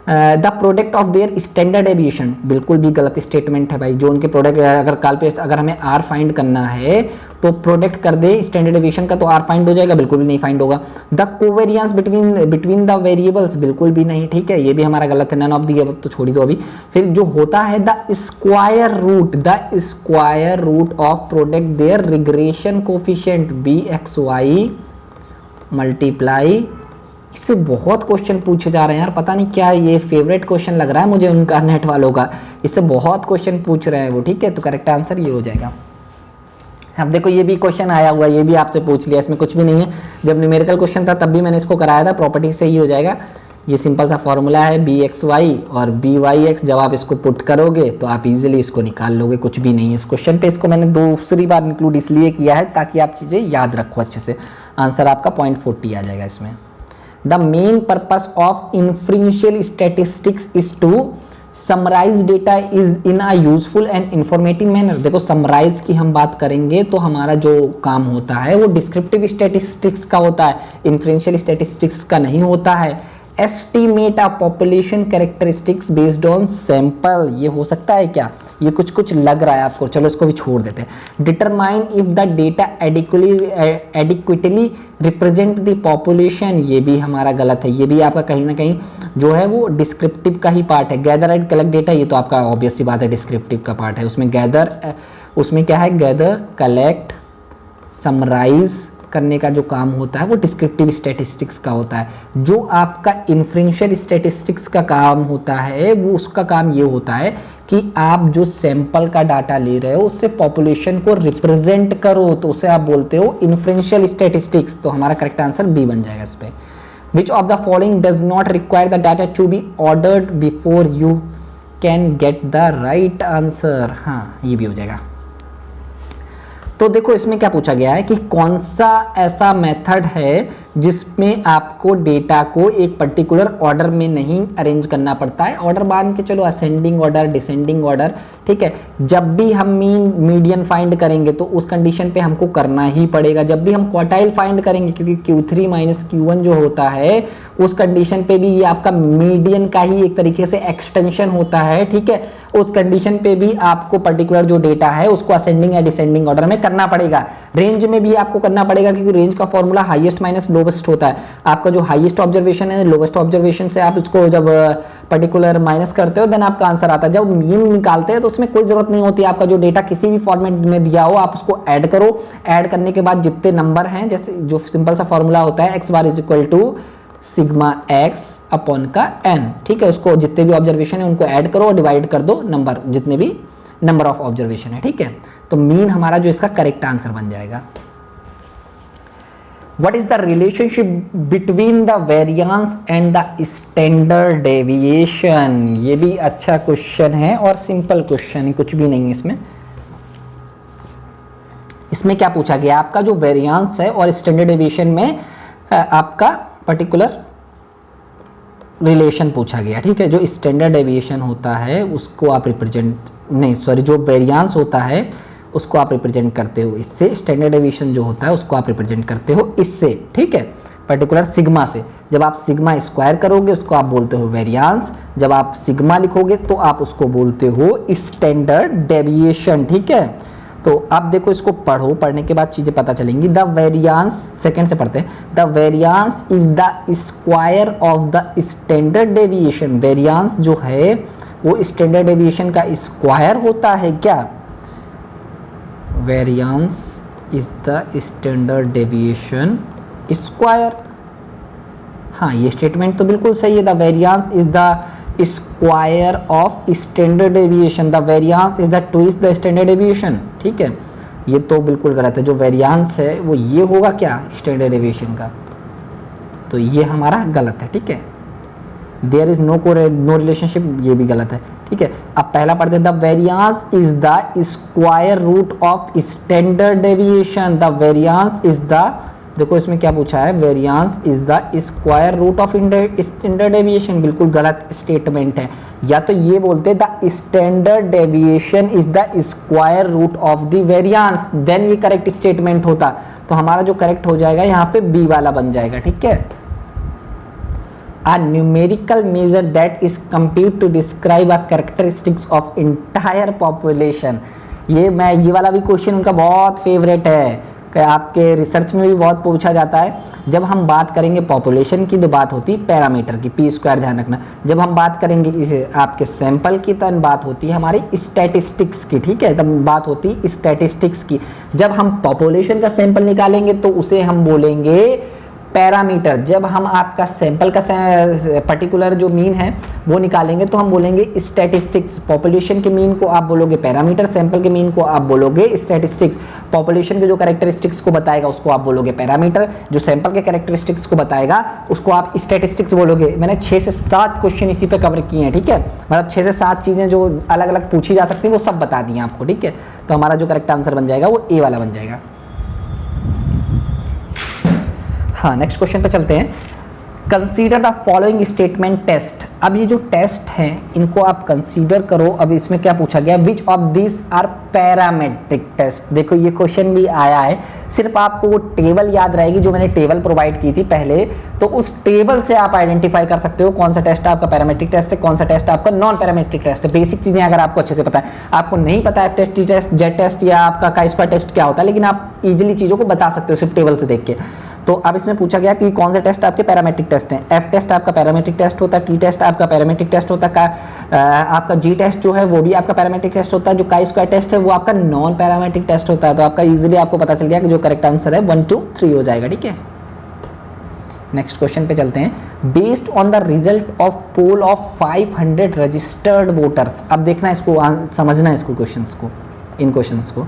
The product of their standard deviation, बिल्कुल भी गलत स्टेटमेंट है भाई। जो उनके प्रोडक्ट, अगर काल पे अगर हमें आर फाइंड करना है तो प्रोडक्ट कर दे स्टैंडर्ड डेविएशन का तो आर फाइंड हो जाएगा, बिल्कुल भी नहीं फाइंड होगा। The covariance between the variables, बिल्कुल भी नहीं, ठीक है, ये भी हमारा गलत है। नन ऑफ दी अब तो छोड़ दो अभी। फिर जो होता है the square root of product their regression coefficient BXY multiply इससे बहुत क्वेश्चन पूछे जा रहे हैं यार, पता नहीं क्या ये फेवरेट क्वेश्चन लग रहा है मुझे उनका, नेट वालों का। इससे बहुत क्वेश्चन पूछ रहे हैं वो, ठीक है। तो करेक्ट आंसर ये हो जाएगा। अब देखो ये भी क्वेश्चन आया हुआ है, ये भी आपसे पूछ लिया, इसमें कुछ भी नहीं है। जब न्यूमेरिकल क्वेश्चन था तब भी मैंने इसको कराया था, प्रॉपर्टी से ही हो जाएगा। ये सिंपल सा फॉर्मूला है bxy और byx, जब आप इसको पुट करोगे तो आप इजीली इसको निकाल लोगे, कुछ भी नहीं है इस क्वेश्चन पे। इसको मैंने दूसरी बार इंक्लूड इसलिए किया है ताकि आप चीज़ें याद रखो अच्छे से। आंसर आपका 0.40 आ जाएगा इसमें। The main purpose of inferential statistics is to summarise data is in a useful and informative manner. देखो समराइज की हम बात करेंगे तो हमारा जो काम होता है वो डिस्क्रिप्टिव स्टैटिस्टिक्स का होता है, इन्फ्रेंशियल स्टैटिस्टिक्स का नहीं होता है। Estimate a population characteristics based on sample, ये हो सकता है क्या, ये कुछ कुछ लग रहा है आपको, चलो इसको भी छोड़ देते हैं। Determine if the data adequately represent the population, ये भी हमारा गलत है, ये भी आपका कहीं ना कहीं जो है वो डिस्क्रिप्टिव का ही पार्ट है। गैदर एंड कलेक्ट डेटा, ये तो आपका ऑब्वियस सी बात है डिस्क्रिप्टिव का पार्ट है। उसमें गैदर, उसमें क्या है, गैदर कलेक्ट समराइज करने का जो काम होता है वो डिस्क्रिप्टिव स्टैटिस्टिक्स का होता है। जो आपका इन्फ्रेंशियल स्टैटिस्टिक्स का काम होता है वो उसका काम ये होता है कि आप जो सैंपल का डाटा ले रहे हो उससे पॉपुलेशन को रिप्रेजेंट करो, तो उसे आप बोलते हो इन्फ्रेंशियल स्टैटिस्टिक्स। तो हमारा करेक्ट आंसर बी बन जाएगा इस पे। Which of the following does not require the data to be ordered before you can get the right answer, हाँ ये भी हो जाएगा। तो देखो इसमें क्या पूछा गया है कि कौन सा ऐसा मेथड है जिसमें आपको डेटा को एक पर्टिकुलर ऑर्डर में नहीं अरेंज करना पड़ता है। ऑर्डर मान के चलो असेंडिंग ऑर्डर, डिसेंडिंग ऑर्डर, ठीक है। जब भी हम मीडियन फाइंड करेंगे तो उस कंडीशन पे हमको करना ही पड़ेगा। जब भी हम क्वार्टाइल फाइंड करेंगे, क्योंकि Q3 माइनस Q1 जो होता है उस कंडीशन पे भी ये आपका मीडियन का ही एक तरीके से एक्सटेंशन होता है, ठीक है। उस कंडीशन पे भी आपको पर्टिकुलर जो डेटा है उसको असेंडिंग या डिसेंडिंग ऑर्डर में करना पड़ेगा। रेंज में भी आपको करना पड़ेगा, क्योंकि रेंज का फॉर्मूला हाईएस्ट माइनस लोवेस्ट होता है। आपका जो हाईएस्ट ऑब्जर्वेशन है लोवेस्ट ऑब्जर्वेशन से आप इसको जब पर्टिकुलर माइनस करते हो देन आपका आंसर आता है। जब मीन निकालते हैं तो उसमें कोई जरूरत नहीं होती, आपका जो डेटा किसी भी फॉर्मेट में दिया हो आप उसको ऐड करो। ऐड करने के बाद जितने नंबर हैं, जैसे जो सिंपल सा फॉर्मूला होता है x बार is equal to sigma x upon का n, ठीक है। उसको जितने भी ऑब्जर्वेशन है उनको ऐड करो और डिवाइड कर दो नंबर, जितने भी नंबर ऑफ ऑब्जर्वेशन है, ठीक है। तो मीन हमारा जो इसका करेक्ट आंसर बन जाएगा। What is the relationship between the variance and the standard deviation? ये भी अच्छा क्वेश्चन है और सिंपल क्वेश्चन है, कुछ भी नहीं है इसमें। इसमें क्या पूछा गया, आपका जो वेरिएंस है और स्टैंडर्ड डेविएशन में आपका पर्टिकुलर रिलेशन पूछा गया, ठीक है। जो स्टैंडर्ड डेविएशन होता है उसको आप जो वेरिएंस होता है उसको आप रिप्रेजेंट करते हो इससे, स्टैंडर्ड डेविएशन जो होता है उसको आप रिप्रेजेंट करते हो इससे, ठीक है, पर्टिकुलर सिग्मा से। जब आप सिग्मा स्क्वायर करोगे उसको आप बोलते हो वेरिएंस, जब आप सिग्मा लिखोगे तो आप उसको बोलते हो स्टैंडर्ड डेविएशन, ठीक है। तो आप देखो इसको पढ़ो, पढ़ने के बाद चीज़ें पता चलेंगी। द वेरिएंस, सेकेंड से पढ़ते हैं, the variance is the square of the standard deviation. Variance जो है वो स्टैंडर्ड डेविएशन का स्क्वायर होता है क्या? Variance is the standard deviation square, हाँ ये स्टेटमेंट तो बिल्कुल सही है। The variance is the square of standard deviation, the variance is the twice the standard deviation, ठीक है। ये तो बिल्कुल गलत है, जो वेरिएंस है वो ये होगा क्या, स्टैंडर्ड डेविएशन का, तो ये हमारा गलत है, ठीक है। देयर इज नो रिलेशनशिप, ये भी गलत है, ठीक है। अब पहला पढ़ते हैं, the variance is the square root of standard deviation. The variance is the, देखो इसमें क्या पूछा है, variance is the square root of standard deviation, बिल्कुल गलत स्टेटमेंट है। या तो ये बोलते the standard deviation is the square root of the variance, then ये करेक्ट स्टेटमेंट होता। तो हमारा जो करेक्ट हो जाएगा यहाँ पे बी वाला बन जाएगा, ठीक है। A numerical measure that is computed to describe a characteristics of entire population। ये वाला भी क्वेश्चन उनका बहुत फेवरेट है, आपके रिसर्च में भी बहुत पूछा जाता है। जब हम बात करेंगे पॉपुलेशन की तो बात होती है पैरामीटर की, पी स्क्वायर ध्यान रखना। जब हम बात करेंगे इसे आपके सैंपल की तो बात होती है हमारी स्टैटिस्टिक्स की, ठीक है, तब बात होती है स्टैटिस्टिक्स की। जब हम पॉपुलेशन का सैंपल निकालेंगे तो उसे हम बोलेंगे पैरामीटर, जब हम आपका सैंपल का पर्टिकुलर जो मीन है वो निकालेंगे तो हम बोलेंगे स्टैटिस्टिक्स। पॉपुलेशन के मीन को आप बोलोगे पैरामीटर, सैंपल के मीन को आप बोलोगे स्टैटिस्टिक्स। पॉपुलेशन के जो कैरेक्टरिस्टिक्स को बताएगा उसको आप बोलोगे पैरामीटर, जो सैंपल के कैरेक्टरिस्टिक्स को बताएगा उसको आप स्टैटिस्टिक्स बोलोगे। मैंने 6 से 7 क्वेश्चन इसी पे कवर किए हैं, ठीक है, मतलब 6 से 7 चीज़ें जो अलग अलग पूछी जा सकती है वो सब बता दी हैं आपको, ठीक है। तो हमारा जो करेक्ट आंसर बन जाएगा वो ए वाला बन जाएगा। हाँ, नेक्स्ट क्वेश्चन पे चलते हैं। Consider the following statement test. अब ये जो टेस्ट हैं इनको आप कंसीडर करो। अब इसमें क्या पूछा गया, which of this are parametric test. देखो ये क्वेश्चन भी आया है, सिर्फ आपको वो टेबल याद रहेगी जो मैंने टेबल प्रोवाइड की थी पहले, तो उस टेबल से आप आइडेंटिफाई कर सकते हो कौन सा टेस्ट आपका पैरामेट्रिक टेस्ट है, कौन सा टेस्ट आपका नॉन पैरामेट्रिक टेस्ट है। बेसिक चीजें अगर आपको अच्छे से पता है, आपको नहीं पता है test, T test, Z test या आपका काई स्क्वायर टेस्ट क्या होता है, लेकिन आप इजिली चीजों को बता सकते हो सिर्फ टेबल से देख के। तो अब इसमें पूछा गया कि कौन से टेस्ट आपके पैरामेट्रिक टेस्ट हैं। एफ टेस्ट आपका पैरामेट्रिक टेस्ट होता है, टी टेस्ट आपका पैरामेट्रिक टेस्ट होता है, आपका जी टेस्ट जो है वो भी आपका पैरामेट्रिक टेस्ट होता है, जो काई स्क्वायर टेस्ट है वो आपका नॉन पैरामेट्रिक टेस्ट होता है। तो आपका इजीली आपको पता चल गया कि जो करेक्ट आंसर है 1 2 3 हो जाएगा, ठीक है। नेक्स्ट क्वेश्चन पे चलते हैं। Based on the result of poll of 500 registered voters. अब देखना इसको, समझना इसको, क्वेश्चंस को, इन क्वेश्चंस को।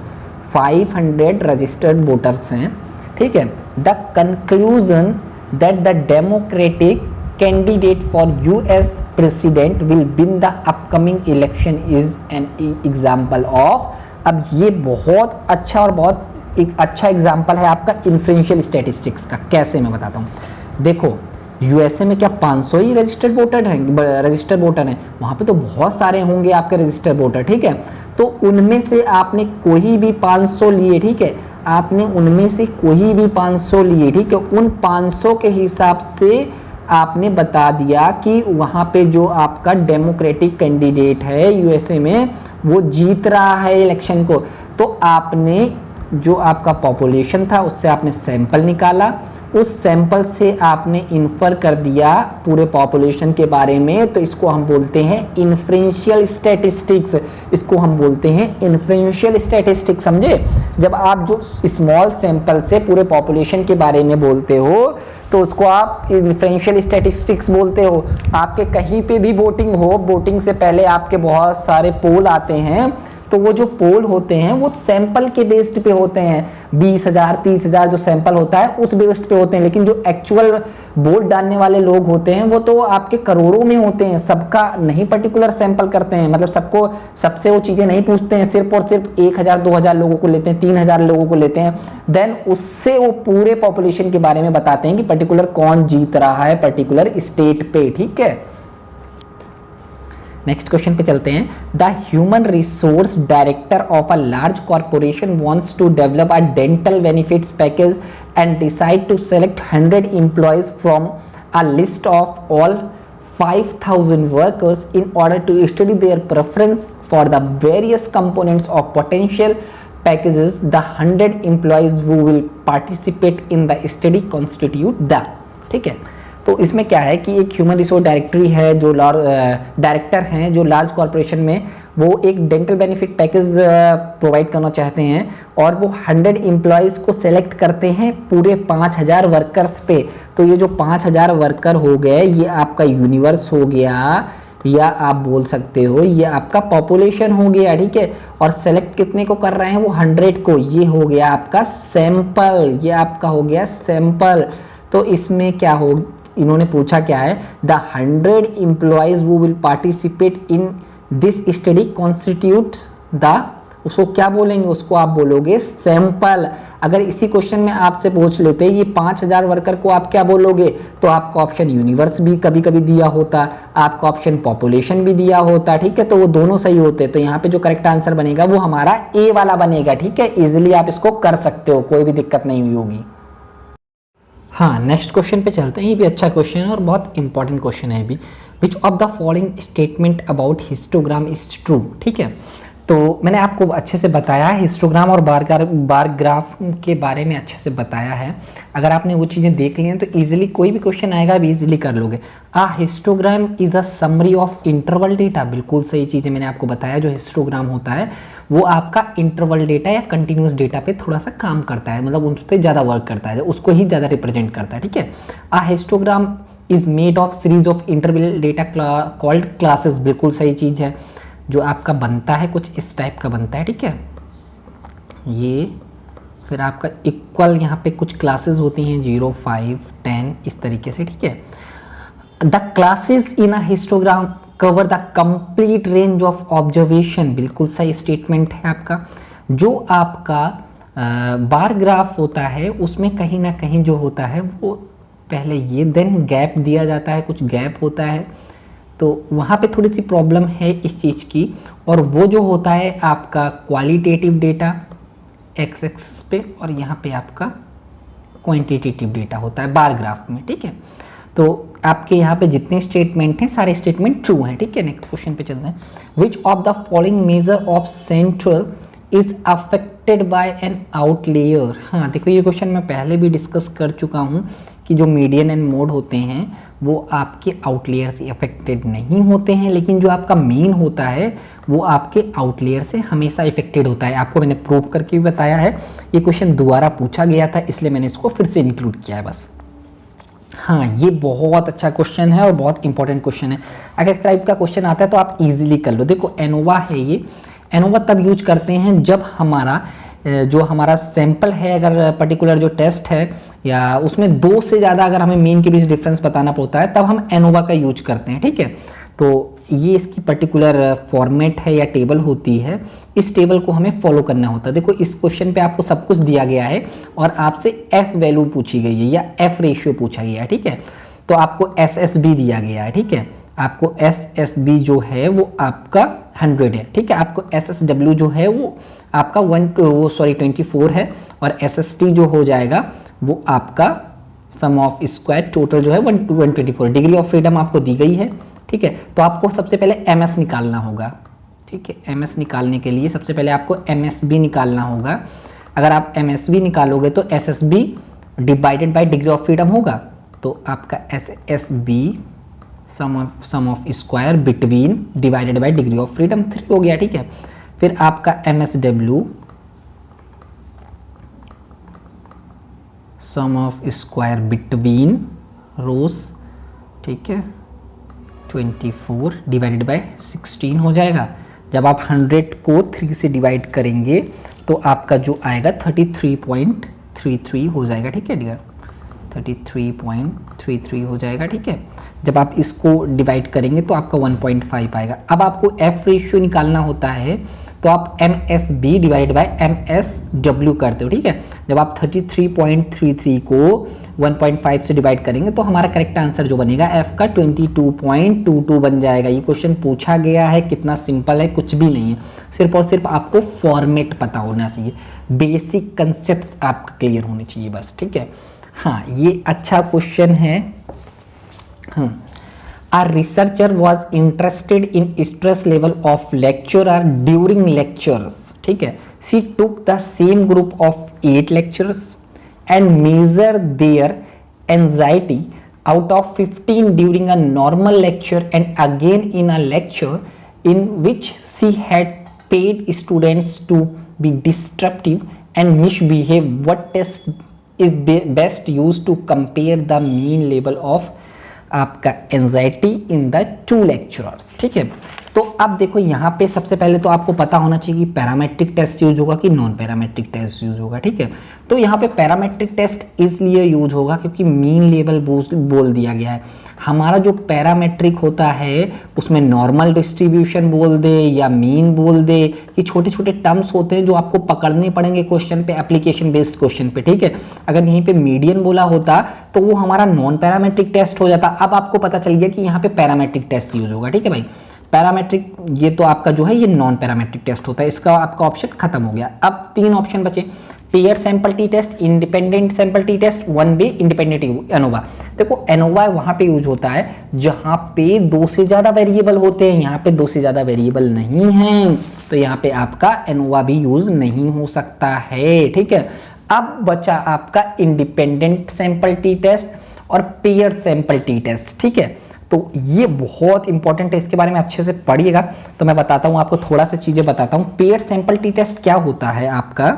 500 रजिस्टर्ड वोटर्स हैं, ठीक है। The conclusion that the democratic candidate for US president will win the upcoming election is an example of. अब ये बहुत अच्छा और बहुत एक अच्छा एग्जाम्पल है आपका इन्फ्लुएंशियल स्टैटिस्टिक्स का। कैसे, मैं बताता हूँ। देखो यूएसए में क्या 500 ही रजिस्टर्ड वोटर हैं? वहाँ पे तो बहुत सारे होंगे आपके रजिस्टर्ड वोटर, ठीक है। तो उनमें से आपने कोई भी 500 लिए, ठीक है, आपने उनमें से कोई भी 500 लिए, ठीक है। उन 500 के हिसाब से आपने बता दिया कि वहाँ पे जो आपका डेमोक्रेटिक कैंडिडेट है यूएसए में वो जीत रहा है इलेक्शन को। तो आपने जो आपका पॉपुलेशन था उससे आपने सैंपल निकाला, उस सैंपल से आपने इन्फर कर दिया पूरे पॉपुलेशन के बारे में। तो इसको हम बोलते हैं इन्फ्लुएंशियल स्टैटिस्टिक्स। इसको हम बोलते हैं इन्फ्लुएंशियल स्टैटिस्टिक्स, समझे। जब आप जो स्मॉल सैंपल से पूरे पॉपुलेशन के बारे में बोलते हो तो उसको आप इन्फ्लुएंशियल स्टैटिस्टिक्स बोलते हो। आपके कहीं पे भी वोटिंग हो, वोटिंग से पहले आपके बहुत सारे पोल आते हैं, तो वो जो पोल होते हैं वो सैंपल के बेस्ड पे होते हैं। 20,000 30,000 जो सैंपल होता है उस बेस्ड पे होते हैं, लेकिन जो एक्चुअल वोट डालने वाले लोग होते हैं वो तो आपके करोड़ों में होते हैं। सबका नहीं पर्टिकुलर सैंपल करते हैं, मतलब सबको सबसे वो चीज़ें नहीं पूछते हैं, सिर्फ और सिर्फ 1,000 2,000 लोगों को लेते हैं, 3,000 लोगों को लेते हैं। देन उससे वो पूरे पॉपुलेशन के बारे में बताते हैं कि पर्टिकुलर कौन जीत रहा है पर्टिकुलर स्टेट पे, ठीक है। नेक्स्ट क्वेश्चन पे चलते हैं। The human resource director of a large corporation wants to develop a dental benefits package and decide to select 100 employees from a list of all 5,000 workers in order to study their preference for the various components of potential packages. The 100 employees who will participate in the study constitute the, ठीक है। तो इसमें क्या है कि एक human resource directory है जो डायरेक्टर हैं जो लार्ज कॉर्पोरेशन में वो एक डेंटल बेनिफिट पैकेज प्रोवाइड करना चाहते हैं और वो 100 एम्प्लॉयज़ को सेलेक्ट करते हैं पूरे 5,000 वर्कर्स पे। तो ये जो 5,000 वर्कर हो गए ये आपका यूनिवर्स हो गया या आप बोल सकते हो ये आपका पॉपुलेशन हो गया, ठीक है। और सेलेक्ट कितने को कर रहे हैं वो 100 को, ये हो गया आपका सैंपल, ये आपका हो गया सैंपल। तो इसमें क्या हो, इन्होंने पूछा क्या है, द 100 एम्प्लॉयज वो will participate in this study constitute the, उसको क्या बोलेंगे, उसको आप बोलोगे सैंपल। अगर इसी क्वेश्चन में आपसे पूछ लेते ये 5,000 वर्कर को आप क्या बोलोगे, तो आपका ऑप्शन यूनिवर्स भी कभी कभी दिया होता, आपका ऑप्शन पॉपुलेशन भी दिया होता, ठीक है। तो वो दोनों सही होते। तो यहाँ पे जो करेक्ट आंसर बनेगा वो हमारा ए वाला बनेगा, ठीक है। इजिली आप इसको कर सकते हो, कोई भी दिक्कत नहीं हुई होगी। हाँ, नेक्स्ट क्वेश्चन पे चलते हैं। ये भी अच्छा क्वेश्चन है और बहुत इंपॉर्टेंट क्वेश्चन है भी। विच of the following statement about histogram is true, ठीक है। तो मैंने आपको अच्छे से बताया है, हिस्टोग्राम और बार ग्राफ के बारे में अच्छे से बताया है। अगर आपने वो चीज़ें देख ली हैं तो इजीली कोई भी क्वेश्चन आएगा आप इजीली कर लोगे। Histogram is a summary of interval data, बिल्कुल सही चीज़ें मैंने आपको बताया। जो हिस्टोग्राम होता है वो आपका इंटरवल डेटा या कंटिन्यूस डेटा पे थोड़ा सा काम करता है, मतलब उस पर ज़्यादा वर्क करता है, उसको ही ज़्यादा रिप्रेजेंट करता है, ठीक है। Histogram is made of series of interval data called classes, बिल्कुल सही चीज़ है। जो आपका बनता है कुछ इस टाइप का बनता है, ठीक है। ये फिर आपका इक्वल यहाँ पे कुछ क्लासेस होती हैं 0, 5, 10 इस तरीके से, ठीक है। The classes in a histogram cover the complete range of observation, बिल्कुल सही स्टेटमेंट है आपका। जो आपका बार ग्राफ होता है उसमें कहीं ना कहीं जो होता है वो पहले ये देन गैप दिया जाता है, कुछ गैप होता है, तो वहाँ पे थोड़ी सी प्रॉब्लम है इस चीज़ की। और वो जो होता है आपका क्वालिटेटिव डेटा एक्स एक्सिस पे, और यहाँ पे आपका क्वांटिटेटिव डेटा होता है बार ग्राफ में, ठीक है। तो आपके यहाँ पे जितने स्टेटमेंट हैं सारे स्टेटमेंट ट्रू हैं, ठीक है। नेक्स्ट क्वेश्चन पे चलते हैं। Which of the following measure of central is affected by an outlier. हाँ देखो, ये क्वेश्चन मैं पहले भी डिस्कस कर चुका हूँ कि जो मीडियन एंड मोड होते हैं वो आपके आउटलेयर से अफेक्टेड नहीं होते हैं, लेकिन जो आपका मीन होता है वो आपके आउटलेयर से हमेशा अफेक्टेड होता है। आपको मैंने प्रूव करके भी बताया है। ये क्वेश्चन दोबारा पूछा गया था इसलिए मैंने इसको फिर से इंक्लूड किया है बस। हाँ, ये बहुत अच्छा क्वेश्चन है और बहुत इंपॉर्टेंट क्वेश्चन है। अगर इस टाइप का क्वेश्चन आता है तो आप इजीली कर लो। देखो एनोवा है, ये एनोवा तब यूज करते हैं जब हमारा सैंपल है, अगर पर्टिकुलर जो टेस्ट है या उसमें 2 से ज़्यादा अगर हमें मीन के बीच डिफरेंस बताना पड़ता है तब हम एनोवा का यूज करते हैं, ठीक है। तो ये इसकी पर्टिकुलर फॉर्मेट है या टेबल होती है, इस टेबल को हमें फॉलो करना होता है। देखो इस क्वेश्चन पे आपको सब कुछ दिया गया है और आपसे एफ वैल्यू पूछी गई है या एफ रेशियो पूछा गया है, ठीक है। तो आपको एसएसबी दिया गया है, ठीक है। आपको एसएसबी जो है वो आपका 100 है, ठीक है। आपको एसएसडब्ल्यू जो है वो आपका 24 है, और एसएसटी जो हो जाएगा वो आपका सम ऑफ स्क्वायर टोटल जो है 124। डिग्री ऑफ फ्रीडम आपको दी गई है, ठीक है। तो आपको सबसे पहले एमएस निकालना होगा, ठीक है। एमएस निकालने के लिए सबसे पहले आपको एमएसबी निकालना होगा। अगर आप एमएसबी निकालोगे तो SSB divided by degree of freedom होगा, तो आपका SSB sum of square between divided by degree of freedom 3 हो गया, ठीक है। फिर आपका MSW sum of square between rows, ठीक है, 24 डिवाइडेड बाय 16 हो जाएगा। जब आप 100 को 3 से डिवाइड करेंगे तो आपका जो आएगा 33.33 हो जाएगा, ठीक है डियर, 33.33 हो जाएगा, ठीक है। जब आप इसको डिवाइड करेंगे तो आपका 1.5 आएगा। अब आपको एफ रेशियो निकालना होता है तो आप M S B divide by M S W करते हो, ठीक है। जब आप 33.33 को 1.5 से डिवाइड करेंगे तो हमारा करेक्ट आंसर जो बनेगा एफ का 22.22 बन जाएगा। ये क्वेश्चन पूछा गया है, कितना सिंपल है, कुछ भी नहीं है। सिर्फ और सिर्फ आपको फॉर्मेट पता होना चाहिए, बेसिक कंसेप्ट आपका क्लियर होने चाहिए बस, ठीक है। हाँ, ये अच्छा क्वेश्चन है। A researcher was interested in stress level of lecturer during lectures, ठीक है। She took the same group of 8 lecturers and measured their anxiety out of 15 during a normal lecture and again in a lecture in which she had paid students to be disruptive and misbehave. What test is best used to compare the mean level of आपका anxiety in the 2 lecturers, ठीक है। तो अब देखो यहाँ पे सबसे पहले तो आपको पता होना चाहिए कि पैरामेट्रिक टेस्ट यूज होगा कि नॉन पैरामेट्रिक टेस्ट यूज होगा, ठीक है। तो यहाँ पे पैरामेट्रिक टेस्ट इसलिए यूज होगा क्योंकि मीन लेवल बोल दिया गया है। हमारा जो पैरामेट्रिक होता है उसमें नॉर्मल डिस्ट्रीब्यूशन बोल दे या मीन बोल दे, ये छोटे छोटे टर्म्स होते हैं जो आपको पकड़ने पड़ेंगे क्वेश्चन पे, एप्लीकेशन बेस्ड क्वेश्चन पे, ठीक है। अगर यहीं पे मीडियन बोला होता तो वो हमारा नॉन पैरामेट्रिक टेस्ट हो जाता। अब आपको पता चल गया कि यहाँ पे पैरामेट्रिक टेस्ट यूज होगा, ठीक है भाई। पैरामेट्रिक ये तो आपका जो है ये नॉन पैरामेट्रिक टेस्ट होता है, इसका आपका ऑप्शन खत्म हो गया। अब 3 ऑप्शन बचे, pair sample T test, independent sample T test, 1B independent ANOVA. देखो एनोवा वहां पे यूज होता है जहां पे 2 से ज्यादा वेरिएबल होते हैं, यहाँ पे 2 से ज्यादा वेरिएबल नहीं है, तो यहाँ पे आपका एनोवा भी यूज नहीं हो सकता है। ठीक है, अब बचा आपका इंडिपेंडेंट सैंपल टी टेस्ट और पेयर सैंपल टी टेस्ट। ठीक है, तो ये बहुत इंपॉर्टेंट है, इसके बारे में अच्छे से पढ़िएगा। तो मैं बताता हूं आपको, थोड़ा सा चीजें बताता हूं। पेयर सैंपल टी टेस्ट क्या होता है आपका,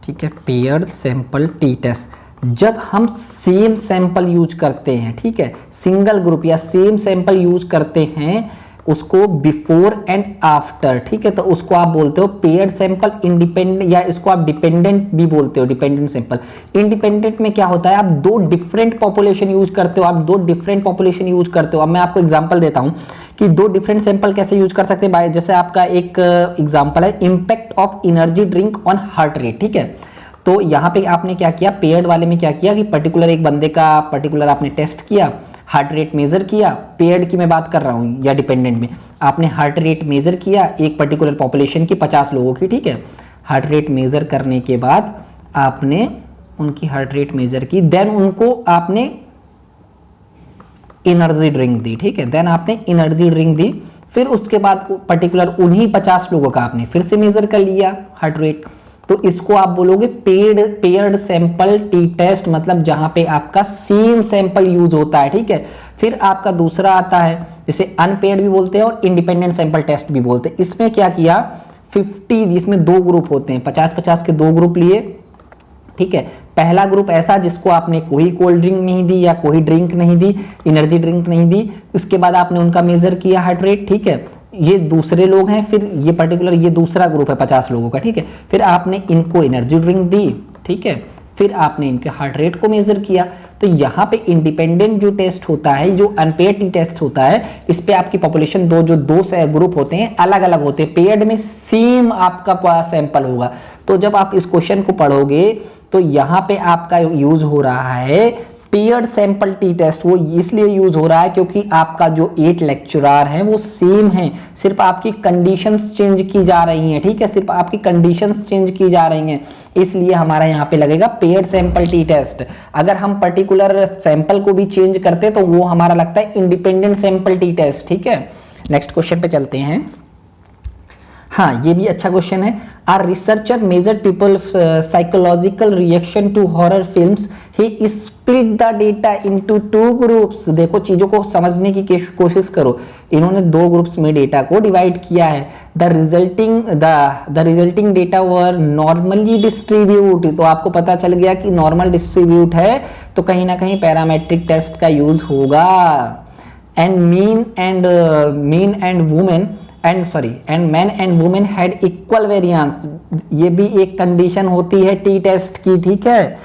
ठीक है, पेयर सैंपल टी टेस्ट जब हम सेम सैंपल यूज करते हैं, ठीक है, सिंगल ग्रुप या सेम सैंपल यूज करते हैं, उसको बिफोर एंड आफ्टर, ठीक है, तो उसको आप बोलते हो पेयर सैंपल इंडिपेंडेंट, या इसको आप डिपेंडेंट भी बोलते हो, डिपेंडेंट सैंपल। इंडिपेंडेंट में क्या होता है, आप 2 डिफरेंट पॉपुलेशन यूज करते हो, आप 2 डिफरेंट पॉपुलेशन यूज करते हो। अब मैं आपको एग्जांपल देता हूं कि 2 डिफरेंट सैंपल कैसे यूज कर सकते हैं। जैसे आपका एक एग्जांपल है impact of energy drink on heart rate. ठीक है, तो यहाँ पे आपने क्या किया, पेयर्ड वाले में क्या किया कि पर्टिकुलर एक बंदे का पर्टिकुलर आपने टेस्ट किया, हार्ट रेट मेजर किया। पेयर्ड की मैं बात कर रहा हूँ या डिपेंडेंट में, आपने हार्ट रेट मेजर किया एक पर्टिकुलर पॉपुलेशन की 50 लोगों की। ठीक है, हार्ट रेट मेजर करने के बाद आपने उनकी हार्ट रेट मेजर की, देन उनको आपने एनर्जी ड्रिंक दी। ठीक है, देन आपने एनर्जी ड्रिंक दी, फिर उसके बाद पर्टिकुलर उन्हीं 50 लोगों का आपने फिर से मेजर कर लिया हार्ट रेट। तो इसको आप बोलोगे पेयर्ड सैंपल टी टेस्ट, मतलब जहां पे आपका सेम सैंपल यूज होता है। ठीक है, फिर आपका दूसरा आता है जिसे अनपेयर्ड भी बोलते हैं और इंडिपेंडेंट सैंपल टेस्ट भी बोलते हैं। इसमें क्या किया, 50, जिसमें 2 ग्रुप होते हैं, 50-50 के 2 ग्रुप लिए। ठीक है, पहला ग्रुप ऐसा जिसको आपने कोई कोल्ड ड्रिंक नहीं दी या कोई ड्रिंक नहीं दी, एनर्जी ड्रिंक नहीं दी, उसके बाद आपने उनका मेजर किया हार्ट रेट। ठीक है, ये दूसरे लोग हैं, फिर ये पर्टिकुलर ये दूसरा ग्रुप है 50 लोगों का। ठीक है, फिर आपने इनको एनर्जी ड्रिंक दी। ठीक है, फिर आपने इनके हार्ट रेट को मेजर किया। तो यहाँ पे इंडिपेंडेंट जो टेस्ट होता है, जो अनपेयर्ड टी टेस्ट होता है, इस पे आपकी पॉपुलेशन जो दो ग्रुप होते हैं अलग अलग होते हैं, पेयर्ड में सेम आपका सैंपल होगा। तो जब आप इस क्वेश्चन को पढ़ोगे तो यहाँ पे आपका यूज हो रहा है पेयर्ड सैंपल टी टेस्ट। वो इसलिए यूज हो रहा है क्योंकि आपका जो 8 लेक्चरर हैं वो सेम हैं, सिर्फ आपकी कंडीशंस चेंज की जा रही हैं। ठीक है, सिर्फ आपकी कंडीशंस चेंज की जा रही हैं, इसलिए हमारा यहाँ पे लगेगा पेयर्ड सैंपल टी टेस्ट। अगर हम पर्टिकुलर सैंपल को भी चेंज करते तो वो हमारा लगता है इंडिपेंडेंट सैंपल टी टेस्ट। ठीक है, नेक्स्ट क्वेश्चन पे चलते हैं। हाँ, ये भी अच्छा क्वेश्चन है। Are researcher measure people psychological reaction to horror films, he split the data into 2 groups. देखो, चीजों को समझने की कोशिश करो। इन्होंने 2 ग्रुप्स में डेटा को डिवाइड किया है। The resulting data were normally distribute. तो आपको पता चल गया कि नॉर्मल डिस्ट्रीब्यूट है तो कहीं ना कहीं पैरामेट्रिक टेस्ट का यूज होगा। And mean and women and man and women had equal variance. ये भी एक कंडीशन होती है टी टेस्ट की। ठीक है,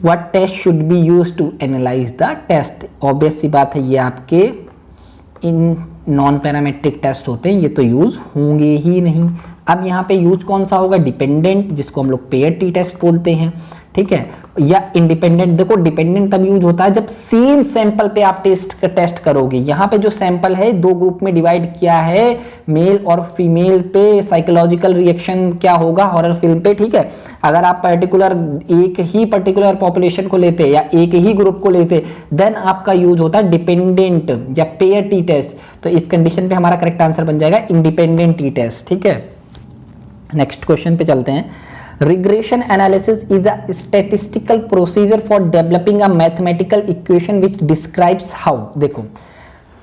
what test should be used to analyse the test. Obvious सी बात है, ये आपके इन नॉन पैरामेट्रिक टेस्ट होते हैं, ये तो यूज होंगे ही नहीं। अब यहाँ पे यूज कौन सा होगा, डिपेंडेंट, जिसको हम लोग पेयर टी टेस्ट बोलते हैं। ठीक है, या इंडिपेंडेंट। देखो, डिपेंडेंट तब यूज होता है जब सेम सैंपल पे आप टेस्ट करोगे। यहाँ पे जो सैंपल है 2 ग्रुप में डिवाइड किया है, मेल और फीमेल पे साइकोलॉजिकल रिएक्शन क्या होगा हॉरर फिल्म पे। ठीक है, अगर आप एक ही पर्टिकुलर पॉपुलेशन को लेते या एक ही ग्रुप को लेते, देन आपका यूज होता है डिपेंडेंट या पेयर टी टेस्ट। तो इस कंडीशन पे हमारा करेक्ट आंसर बन जाएगा इंडिपेंडेंट टी टेस्ट। ठीक है, नेक्स्ट क्वेश्चन पे चलते हैं। Regression analysis is a statistical procedure for developing a mathematical equation which describes how। देखो,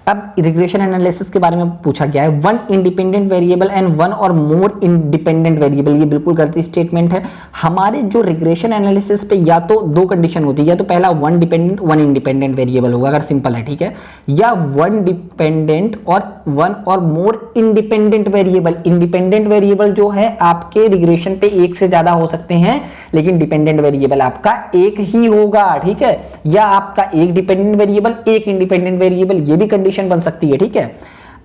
अब रिग्रेशन एनालिसिस के बारे में पूछा गया है। 1 इंडिपेंडेंट वेरिएबल एंड 1 और मोर इंडिपेंडेंट वेरिएबल, ये बिल्कुल गलती स्टेटमेंट है। हमारे जो रिग्रेशन एनालिसिस पे या तो 2 कंडीशन होती है, या तो पहला 1 डिपेंडेंट 1 इंडिपेंडेंट वेरिएबल होगा अगर सिंपल है। ठीक है, या 1 डिपेंडेंट और 1 और more independent variable. Independent variable जो है आपके रिग्रेशन पे 1 से ज्यादा हो सकते हैं, लेकिन डिपेंडेंट वेरिएबल आपका 1 ही होगा। ठीक है, या आपका 1 डिपेंडेंट वेरिएबल 1 इंडिपेंडेंट वेरिएबल, ये भी कंडीशन बन सकती है। ठीक है,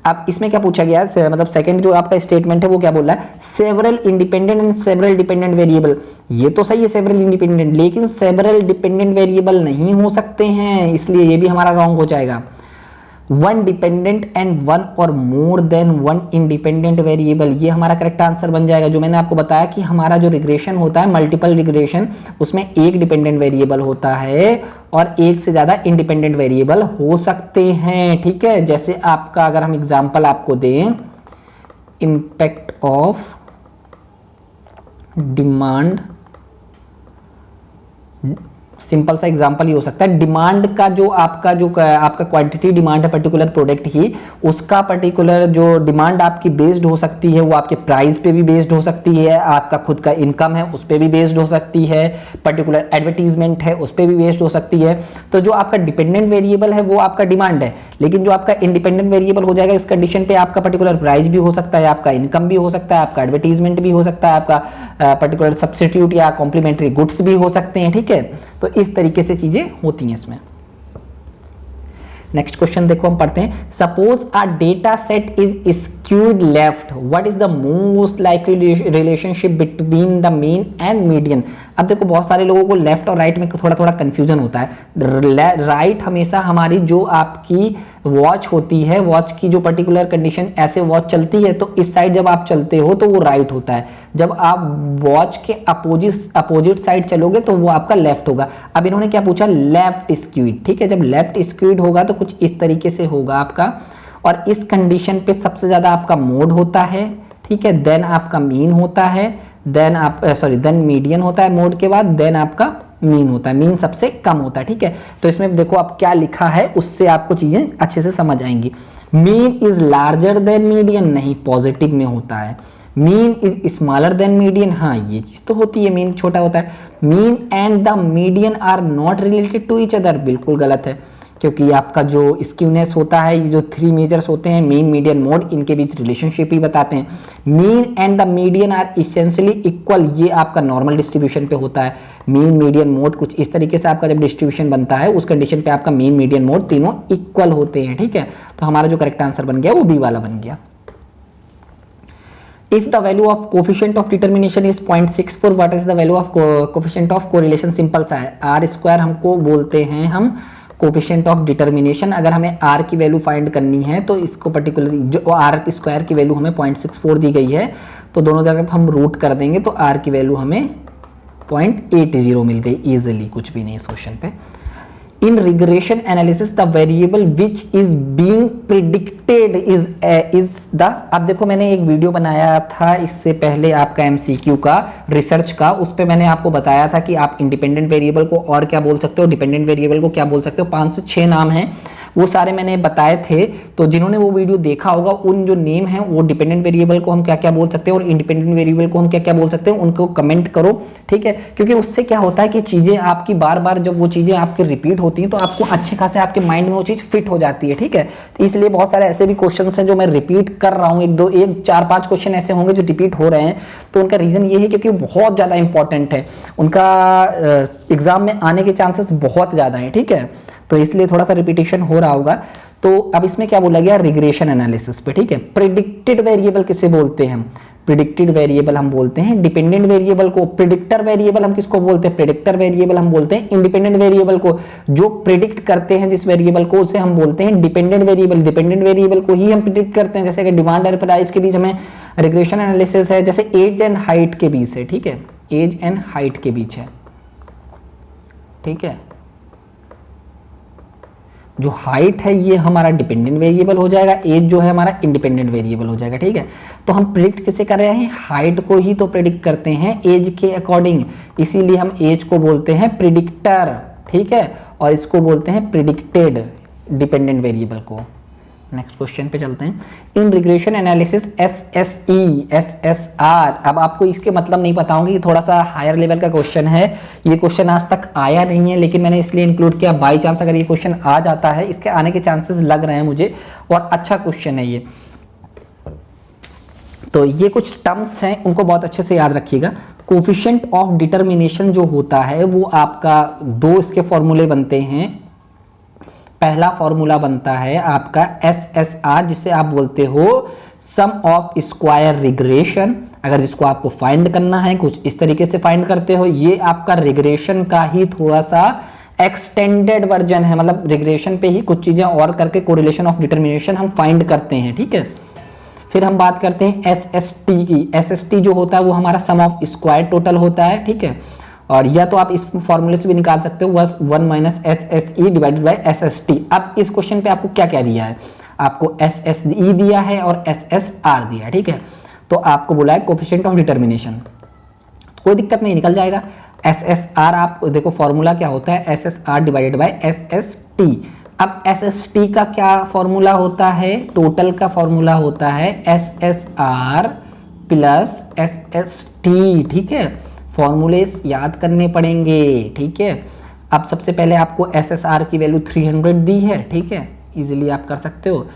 अब इसमें क्या पूछा गया है, मतलब सेकंड जो आपका स्टेटमेंट है वो क्या बोल रहा है, several independent and several dependent variable. ये तो सही है सेवरल इंडिपेंडेंट, लेकिन सेवरल डिपेंडेंट वेरिएबल नहीं हो सकते हैं, इसलिए ये भी हमारा रॉन्ग हो जाएगा। वन डिपेंडेंट एंड वन और more than one independent variable, ये हमारा करेक्ट आंसर बन जाएगा। जो मैंने आपको बताया कि हमारा जो रिग्रेशन होता है मल्टीपल रिग्रेशन, उसमें एक डिपेंडेंट वेरिएबल होता है और एक से ज्यादा इंडिपेंडेंट वेरिएबल हो सकते हैं, ठीक है। जैसे आपका अगर हम एग्जांपल आपको दें, इम्पैक्ट ऑफ डिमांड, सिंपल सा एग्जांपल ये हो सकता है, डिमांड का जो आपका क्वांटिटी डिमांड है पर्टिकुलर प्रोडक्ट की, उसका पर्टिकुलर जो डिमांड आपकी बेस्ड हो सकती है वो आपके प्राइस पे भी बेस्ड हो सकती है, आपका खुद का इनकम है उस पे भी बेस्ड हो सकती है, पर्टिकुलर एडवर्टीजमेंट है उस पे भी बेस्ड हो सकती है। तो जो आपका डिपेंडेंट वेरिएबल है वो आपका डिमांड है, लेकिन जो आपका इंडिपेंडेंट वेरिएबल हो जाएगा इस कंडीशन पे आपका पर्टिकुलर प्राइस भी हो सकता है, आपका इनकम भी हो सकता है, आपका एडवर्टीजमेंट भी हो सकता है, आपका पर्टिकुलर सब्स्टिट्यूट या कॉम्प्लीमेंट्री गुड्स भी हो सकते हैं, ठीक है। तो इस तरीके से चीजें होती हैं इसमें। नेक्स्ट क्वेश्चन देखो हम पढ़ते हैं, suppose a data set is skewed left, what is the most likely relationship between the mean and median. अब देखो बहुत सारे लोगों को लेफ्ट और राइट में थोड़ा थोड़ा कंफ्यूजन होता है। राइट हमेशा हमारी जो आपकी वॉच होती है, वॉच की जो पर्टिकुलर कंडीशन ऐसे वॉच चलती है तो इस साइड जब आप चलते हो तो वो राइट होता है, जब आप वॉच के अपोजिट साइड चलोगे तो वो आपका लेफ्ट होगा। अब इन्होंने क्या पूछा, लेफ्ट स्क्यूड, ठीक है। जब लेफ्ट स्क्यूड होगा तो कुछ इस तरीके से होगा आपका, और इस कंडीशन पे सबसे ज्यादा आपका मोड होता है, ठीक है, देन आपका मीन होता है, देन मीडियन होता है मोड के बाद, देन आपका मीन होता है, मीन सबसे कम होता है, ठीक है। तो इसमें देखो आप क्या लिखा है, उससे आपको चीजें अच्छे से समझ आएंगी। Mean is larger than median, नहीं, पॉजिटिव में होता है। Mean is smaller than median, हाँ ये चीज तो होती है, मीन छोटा होता है। Mean and the median are not related to each other, बिल्कुल गलत है, क्योंकि आपका जो स्क्यूनेस होता है, ये जो थ्री मेजर्स होते हैं मीन मीडियन मोड, इनके बीच रिलेशनशिप ही बताते हैं। Mean and the median are essentially equal, ये आपका नॉर्मल डिस्ट्रीब्यूशन पे होता है। मीन मीडियन मोड कुछ इस तरीके से आपका जब डिस्ट्रीब्यूशन बनता है उस कंडीशन पे आपका मीन मीडियन मोड तीनों इक्वल होते हैं, ठीक है। तो हमारा जो करेक्ट आंसर बन गया वो बी वाला बन गया। If the value of coefficient of determination is 0.64, what is the value of coefficient of correlation? Simple सा है, आर स्क्वायर हमको बोलते हैं हम कोफिशिएंट ऑफ डिटर्मिनेशन। अगर हमें r की वैल्यू फाइंड करनी है तो इसको पर्टिकुलरली जो r स्क्वायर की वैल्यू हमें 0.64 दी गई है, तो दोनों जगह हम रूट कर देंगे तो r की वैल्यू हमें 0.80 मिल गई इजीली, कुछ भी नहीं इस क्वेश्चन पे। In regression analysis the variable which is being predicted is the, अब देखो मैंने एक वीडियो बनाया था इससे पहले आपका एमसीक्यू का रिसर्च का, उस पे मैंने आपको बताया था कि आप इंडिपेंडेंट वेरिएबल को और क्या बोल सकते हो, डिपेंडेंट वेरिएबल को क्या बोल सकते हो, 5 से 6 नाम हैं, वो सारे मैंने बताए थे। तो जिन्होंने वो वीडियो देखा होगा उन जो नेम है वो डिपेंडेंट वेरिएबल को हम क्या क्या बोल सकते हैं और इंडिपेंडेंट वेरिएबल को हम क्या क्या बोल सकते हैं, उनको कमेंट करो, ठीक है। क्योंकि उससे क्या होता है कि चीजें आपकी बार बार जब वो चीजें आपकी रिपीट होती हैं तो आपको अच्छे खासे आपके माइंड में वो चीज फिट हो जाती है, ठीक है। तो इसलिए बहुत सारे ऐसे भी क्वेश्चन हैं जो मैं रिपीट कर रहा हूँ, 4-5 क्वेश्चन ऐसे होंगे जो रिपीट हो रहे हैं, तो उनका रीजन ये है क्योंकि बहुत ज्यादा इंपॉर्टेंट है, उनका एग्जाम में आने के चांसेस बहुत ज्यादा है, ठीक है। तो इसलिए थोड़ा सा रिपीटेशन हो रहा होगा। तो अब इसमें क्या बोला गया, रिग्रेशन एनालिसिस पे, ठीक है। प्रिडिक्टेड वेरिएबल किसे बोलते हैं, प्रिडिक्टेड वेरिएबल हम बोलते हैं डिपेंडेंट वेरिएबल को। प्रिडिक्टर वेरिएबल हम किसको बोलते हैं, प्रिडिक्टर वेरिएबल हम बोलते हैं इंडिपेंडेंट वेरिएबल को। जो प्रिडिक्ट करते हैं जिस वेरिएबल को उसे हम बोलते हैं डिपेंडेंट वेरिएबल। डिपेंडेंट वेरिएबल को ही हम प्रिडिक्ट करते हैं, जैसे कि डिमांड और प्राइस के बीच हमें रिग्रेशन एनालिसिस है, जैसे एज एंड हाइट के बीच है, ठीक है, एज एंड हाइट के बीच है, ठीक है। जो हाइट है ये हमारा डिपेंडेंट वेरिएबल हो जाएगा, एज जो है हमारा इंडिपेंडेंट वेरिएबल हो जाएगा, ठीक है। तो हम प्रिडिक्ट किसे कर रहे हैं, हाइट को ही तो प्रिडिक्ट करते हैं एज के अकॉर्डिंग, इसीलिए हम एज को बोलते हैं प्रिडिक्टर, ठीक है, और इसको बोलते हैं प्रिडिक्टेड डिपेंडेंट वेरिएबल को। नेक्स्ट क्वेश्चन पे चलते हैं। इन रिग्रेशन एनालिसिस एसएसई एसएसआर, अब आपको इसके मतलब नहीं पता होंगे, ये थोड़ा सा हायर लेवल का क्वेश्चन है, ये क्वेश्चन आज तक आया नहीं है, लेकिन मैंने इसलिए इंक्लूड किया, बाई चांस अगर ये क्वेश्चन आ जाता है, इसके आने के चांसेस लग रहे हैं मुझे, और अच्छा क्वेश्चन है ये। तो ये कुछ टर्म्स हैं, उनको बहुत अच्छे से याद रखिएगा। कोफिशिएंट ऑफ डिटर्मिनेशन जो होता है वो आपका 2 इसके फॉर्मूले बनते हैं। पहला फॉर्मूला बनता है आपका SSR, जिसे आप बोलते हो सम ऑफ स्क्वायर रिग्रेशन। अगर जिसको आपको फाइंड करना है कुछ इस तरीके से फाइंड करते हो, ये आपका रिग्रेशन का ही थोड़ा सा एक्सटेंडेड वर्जन है, मतलब रिग्रेशन पे ही कुछ चीज़ें और करके कोरिलेशन ऑफ डिटर्मिनेशन हम फाइंड करते हैं, ठीक है। फिर हम बात करते हैं SST की। SST जो होता है वो हमारा सम ऑफ स्क्वायर टोटल होता है, ठीक है। और या तो आप इस फॉर्मूले से भी निकाल सकते हो, 1 minus SSE divided by SST। अब इस क्वेश्चन पे आपको क्या क्या दिया है, आपको SSE दिया है और SSR दिया है, ठीक है। तो आपको बोला है कोफिशिएंट ऑफ डिटर्मिनेशन, तो कोई दिक्कत नहीं, निकल जाएगा। SSR आप देखो फॉर्मूला क्या होता है, SSR डिवाइडेड बाई SST। अब SST का क्या फॉर्मूला होता है, टोटल का फॉर्मूला होता है SSR प्लस SST, ठीक है। फॉर्मूले याद करने पड़ेंगे, ठीक है। अब सबसे पहले आपको SSR की वैल्यू 300 दी है, ठीक है, इजीली आप कर सकते हो।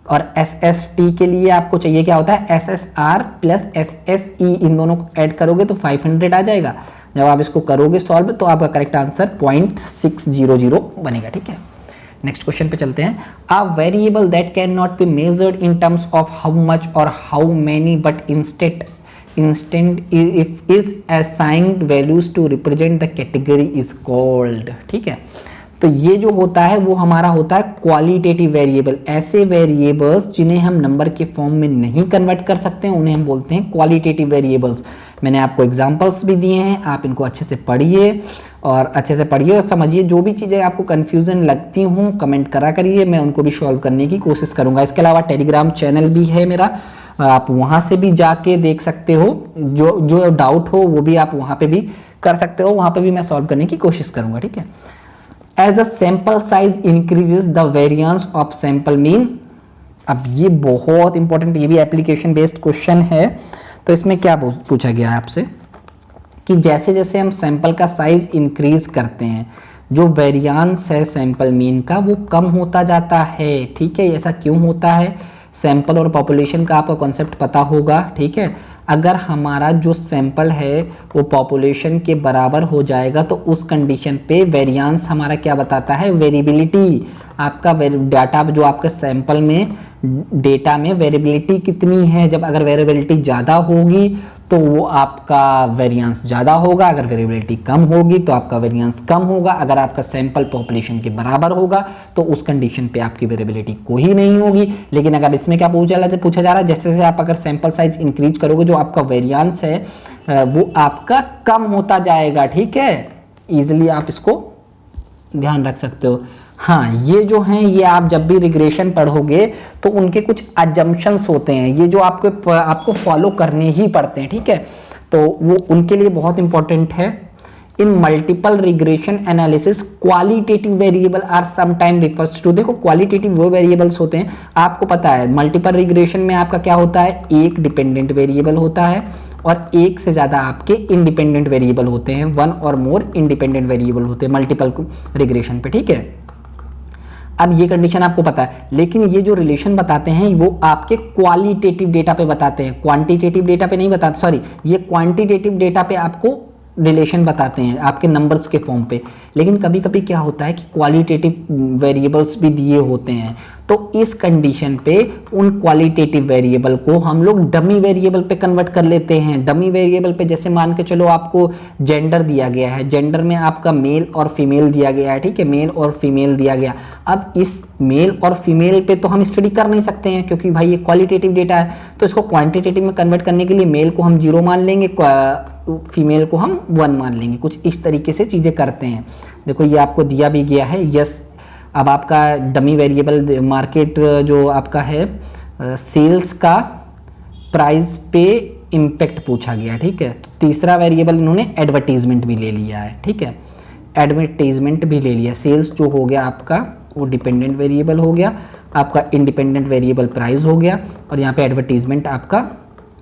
और SST के लिए आपको चाहिए क्या होता है, SSR प्लस SSE, इन दोनों को ऐड करोगे तो 500 आ जाएगा। जब आप इसको करोगे सॉल्व तो आपका करेक्ट आंसर 0.600 बनेगा, ठीक है। नेक्स्ट क्वेश्चन पे चलते हैं। A variable that can not be measured in terms of how much और how many but instead if is assigned values to represent the category is called, ठीक है। तो ये जो होता है वो हमारा होता है क्वालिटेटिव वेरिएबल। ऐसे वेरिएबल्स जिन्हें हम नंबर के फॉर्म में नहीं कन्वर्ट कर सकते हैं उन्हें हम बोलते हैं क्वालिटेटिव वेरिएबल्स। मैंने आपको एग्जांपल्स भी दिए हैं, आप इनको अच्छे से पढ़िए और समझिए। जो भी चीज़ें आपको कन्फ्यूजन लगती हूँ कमेंट करा करिए, मैं उनको भी सॉल्व करने की कोशिश करूँगा। इसके अलावा टेलीग्राम चैनल भी है मेरा, आप वहाँ से भी जाके देख सकते हो, जो डाउट हो वो भी आप वहाँ पे भी कर सकते हो, वहाँ पे भी मैं सॉल्व करने की कोशिश करूँगा, ठीक है। As a sample size increases the variance of sample mean. अब ये बहुत इंपॉर्टेंट, ये भी एप्लीकेशन बेस्ड क्वेश्चन है। तो इसमें क्या पूछा गया है आपसे कि जैसे जैसे हम सैंपल का साइज इंक्रीज करते हैं जो वेरिएंस है सैंपल मीन का वो कम होता जाता है, ठीक है। ऐसा क्यों होता है, सैंपल और पॉपुलेशन का आपको कॉन्सेप्ट पता होगा, ठीक है। अगर हमारा जो सैंपल है वो पॉपुलेशन के बराबर हो जाएगा तो उस कंडीशन पे वेरिएंस हमारा क्या बताता है, वेरिएबिलिटी। आपका डाटा जो आपके सैंपल में डेटा में वेरिएबिलिटी कितनी है, जब अगर वेरिएबिलिटी ज़्यादा होगी तो वो आपका वेरिएंस ज़्यादा होगा, अगर वेरिएबिलिटी कम होगी तो आपका वेरिएंस कम होगा। अगर आपका सैंपल पॉपुलेशन के बराबर होगा तो उस कंडीशन पे आपकी वेरिएबिलिटी कोई नहीं होगी। लेकिन अगर इसमें क्या पूछा जा रहा है, जैसे जैसे आप अगर सैंपल साइज इंक्रीज करोगे जो आपका वेरिएंस है वो आपका कम होता जाएगा, ठीक है। ईजिली आप इसको ध्यान रख सकते हो। हाँ, ये जो हैं ये आप जब भी रिग्रेशन पढ़ोगे तो उनके कुछ अजम्पशंस होते हैं, ये जो आपको फॉलो करने ही पड़ते हैं, ठीक है। तो वो उनके लिए बहुत इंपॉर्टेंट है। In multiple regression analysis qualitative variable are sometime refers to. देखो क्वालिटेटिव वो वेरिएबल्स होते हैं, आपको पता है मल्टीपल रिग्रेशन में आपका क्या होता है, एक डिपेंडेंट वेरिएबल होता है और एक से ज़्यादा आपके इंडिपेंडेंट वेरिएबल होते हैं, वन और मोर इंडिपेंडेंट वेरिएबल होते हैं मल्टीपल रिग्रेशन पे, ठीक है। अब ये कंडीशन आपको पता है, लेकिन ये जो रिलेशन बताते हैं वो आपके क्वालिटेटिव डेटा पे बताते हैं, क्वांटिटेटिव डेटा पे नहीं बताते, सॉरी, ये क्वांटिटेटिव डेटा पे आपको रिलेशन बताते हैं आपके नंबर्स के फॉर्म पे। लेकिन कभी कभी क्या होता है कि क्वालिटेटिव वेरिएबल्स भी दिए होते हैं, तो इस कंडीशन पे उन क्वालिटेटिव वेरिएबल को हम लोग डमी वेरिएबल पे कन्वर्ट कर लेते हैं। डमी वेरिएबल पे जैसे मान के चलो आपको जेंडर दिया गया है, जेंडर में आपका मेल और फीमेल दिया गया है, ठीक है, मेल और फीमेल दिया गया। अब इस मेल और फीमेल पे तो हम स्टडी कर नहीं सकते हैं क्योंकि भाई ये क्वालिटेटिव डेटा है, तो इसको क्वांटिटेटिव में कन्वर्ट करने के लिए मेल को हम 0 मान लेंगे, फीमेल को हम 1 मान लेंगे। कुछ इस तरीके से चीज़ें करते हैं। देखो ये आपको दिया भी गया है, यस। अब आपका डमी वेरिएबल मार्केट जो आपका है सेल्स का प्राइस पे इम्पैक्ट पूछा गया, ठीक है। तो तीसरा वेरिएबल इन्होंने एडवर्टीजमेंट भी ले लिया है, ठीक है, एडवर्टीजमेंट भी ले लिया। सेल्स जो हो गया आपका वो डिपेंडेंट वेरिएबल हो गया, आपका इंडिपेंडेंट वेरिएबल प्राइस हो गया, और यहाँ पे एडवर्टीजमेंट आपका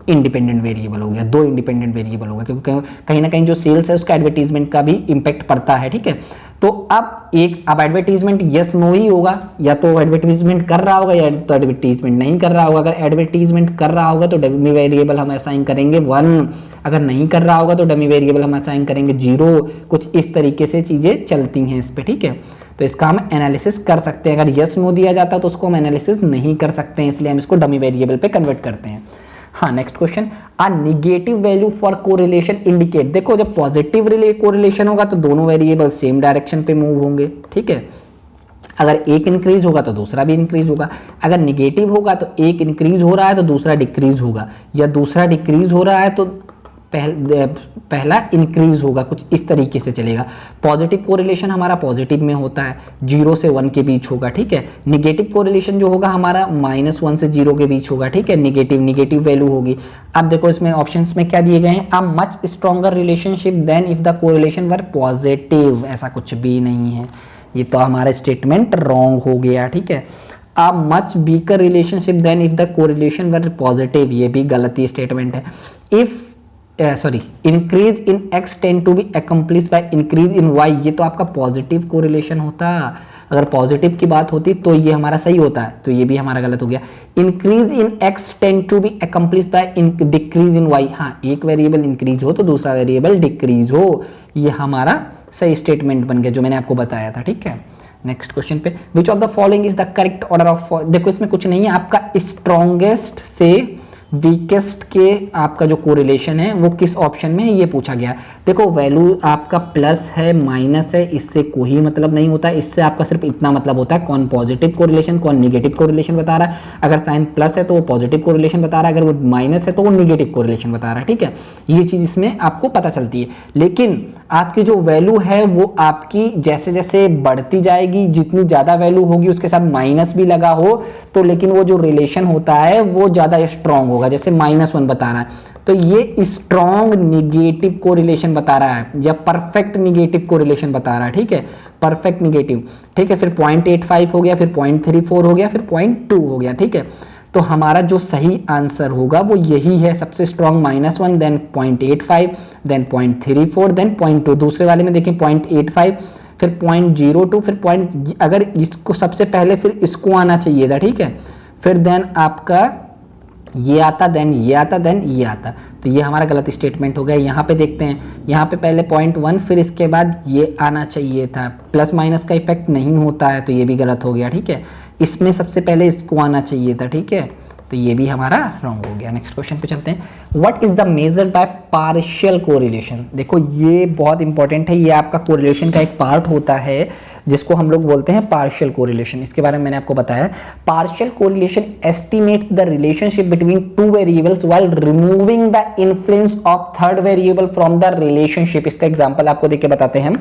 इंडिपेंडेंट वेरिएबल हो गया, 2 इंडिपेंडेंट वेरिएबल हो गया, क्योंकि कहीं ना कहीं जो सेल्स है उसका एडवर्टीजमेंट का भी इम्पैक्ट पड़ता है, ठीक है। तो अब एडवर्टीजमेंट यस नो ही होगा, या तो एडवर्टीजमेंट कर रहा होगा या तो एडवर्टीजमेंट नहीं कर रहा होगा। अगर एडवर्टीजमेंट कर रहा होगा तो डमी वेरिएबल हम असाइन करेंगे 1, अगर नहीं कर रहा होगा तो डमी वेरिएबल हम असाइन करेंगे 0। कुछ इस तरीके से चीज़ें चलती हैं इस पर, ठीक है। तो इसका हम एनालिसिस कर सकते हैं। अगर यस नो दिया जाता तो उसको हम एनालिसिस नहीं कर सकते हैं, इसलिए हम इसको डमी वेरिएबल पे कन्वर्ट करते हैं। हाँ, next question, a negative value for correlation indicate. देखो जब पॉजिटिव कोरिलेशन होगा तो दोनों वेरिएबल सेम डायरेक्शन पे मूव होंगे, ठीक है। अगर एक इंक्रीज होगा तो दूसरा भी इंक्रीज होगा, अगर निगेटिव होगा तो एक इंक्रीज हो रहा है तो दूसरा डिक्रीज होगा, या दूसरा डिक्रीज हो रहा है तो पहला इंक्रीज होगा, कुछ इस तरीके से चलेगा। पॉजिटिव कोरिलेशन हमारा पॉजिटिव में होता है, 0 से 1 के बीच होगा, ठीक है। निगेटिव कोरिलेशन जो होगा हमारा -1 से 0 के बीच होगा, ठीक है। निगेटिव वैल्यू होगी। अब देखो इसमें ऑप्शंस में क्या दिए गए हैं, a much stronger relationship than if the correlation were positive, ऐसा कुछ भी नहीं है, ये तो हमारा स्टेटमेंट रॉन्ग हो गया, ठीक है। A much weaker relationship than if the correlation were positive, ये भी गलती स्टेटमेंट है। If increase in X tend to be accomplish by increase in Y, ये तो आपका पॉजिटिव कोरिलेशन होता। अगर पॉजिटिव की बात होती तो ये हमारा सही होता है, तो ये भी हमारा गलत हो गया। Increase in X tend to be accomplish by decrease in Y, हाँ, एक वेरिएबल इंक्रीज हो तो दूसरा वेरिएबल डिक्रीज हो, ये हमारा सही स्टेटमेंट बन गया जो मैंने आपको बताया था, ठीक है। नेक्स्ट क्वेश्चन पे, which of the following is the correct order of, देखो इसमें कुछ नहीं है, आपका स्ट्रॉन्गेस्ट से वीकेस्ट के आपका जो कोरिलेशन है वो किस ऑप्शन में है ये पूछा गया। देखो वैल्यू आपका प्लस है माइनस है, इससे कोई मतलब नहीं होता है, इससे आपका सिर्फ इतना मतलब होता है कौन पॉजिटिव कोरिलेशन कौन निगेटिव कोरिलेशन बता रहा है। अगर साइन प्लस है तो वो पॉजिटिव कोरिलेशन बता रहा है, अगर वो माइनस है तो वो निगेटिव कोरिलेशन बता रहा है, ठीक है। ये चीज़ इसमें आपको पता चलती है। लेकिन आपकी जो वैल्यू है वो आपकी जैसे जैसे बढ़ती जाएगी, जितनी ज़्यादा वैल्यू होगी उसके साथ माइनस भी लगा हो तो लेकिन वो जो रिलेशन होता है वो ज़्यादा स्ट्रॉन्ग होगा। जैसे -1 बता रहा है तो ये स्ट्रॉन्ग निगेटिव कोरिलेशन बता रहा है या परफेक्ट निगेटिव कोरिलेशन बता रहा है, ठीक है, परफेक्ट निगेटिव, ठीक है। फिर 0.85 हो गया, फिर 0.34 हो गया, फिर 0.2 हो गया, ठीक है। तो हमारा जो सही आंसर होगा वो यही है, सबसे स्ट्रॉन्ग -1, देन 0.85, देन 0.34, देन 0.2। दूसरे वाले में देखिए 0.85, फिर 0.02, फिर अगर इसको सबसे पहले फिर इसको आना चाहिए था, ठीक है। फिर देन आपका ये आता, देन ये आता, देन ये आता, तो ये हमारा गलत स्टेटमेंट हो गया। यहाँ पे देखते हैं, यहाँ पे पहले 0.1 फिर इसके बाद ये आना चाहिए था, प्लस माइनस का इफेक्ट नहीं होता है तो ये भी गलत हो गया, ठीक है। इसमें सबसे पहले इसको आना चाहिए था, ठीक है, तो ये भी हमारा रॉन्ग हो गया। नेक्स्ट क्वेश्चन पे चलते हैं, what is the measure by partial correlation. देखो ये बहुत इंपॉर्टेंट है, ये आपका कोरिलेशन का एक पार्ट होता है जिसको हम लोग बोलते हैं पार्शियल कोरिलेशन। इसके बारे में मैंने आपको बताया। Partial correlation estimate the relationship between two variables while removing the influence of third variable from the relationship. इसका एग्जांपल आपको देके बताते हैं हम।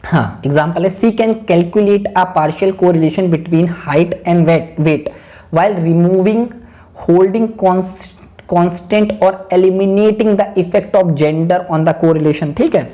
हाँ, एग्जाम्पल है, she can calculate a partial correlation between height and weight while removing holding constant और eliminating the effect of gender on the correlation, ठीक है।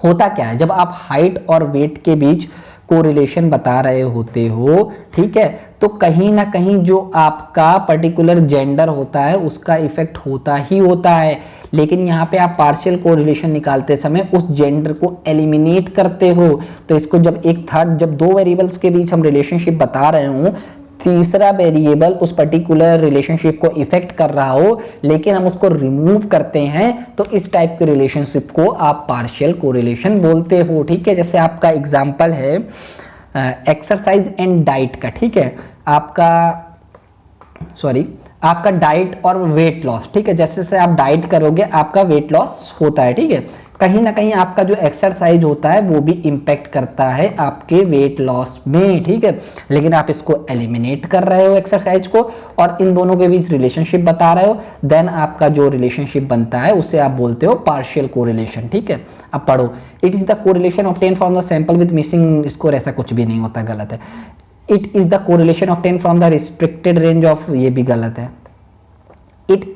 होता क्या है, जब आप हाइट और वेट के बीच कोरिलेशन बता रहे होते हो, ठीक है, तो कहीं ना कहीं जो आपका पर्टिकुलर जेंडर होता है उसका इफेक्ट होता ही होता है। लेकिन यहाँ पे आप पार्शियल कोरिलेशन निकालते समय उस जेंडर को एलिमिनेट करते हो। तो इसको जब दो वेरिएबल्स के बीच हम रिलेशनशिप बता रहे हो, तीसरा वेरिएबल उस पर्टिकुलर रिलेशनशिप को इफेक्ट कर रहा हो लेकिन हम उसको रिमूव करते हैं, तो इस टाइप के रिलेशनशिप को आप पार्शियल कोरिलेशन बोलते हो, ठीक है। जैसे आपका एग्जांपल है एक्सरसाइज एंड डाइट का, ठीक है, आपका डाइट और वेट लॉस, ठीक है। जैसे जैसे आप डाइट करोगे आपका वेट लॉस होता है, ठीक है। कहीं ना कहीं आपका जो एक्सरसाइज होता है वो भी इम्पैक्ट करता है आपके वेट लॉस में, ठीक है। लेकिन आप इसको एलिमिनेट कर रहे हो एक्सरसाइज को और इन दोनों के बीच रिलेशनशिप बता रहे हो, देन आपका जो रिलेशनशिप बनता है उसे आप बोलते हो पार्शियल कोरिलेशन, ठीक है। अब पढ़ो, it is the correlation obtain from the sample with missing score, ऐसा कुछ भी नहीं होता, गलत है। It is the correlation obtain from the restricted range of, ये भी गलत है। It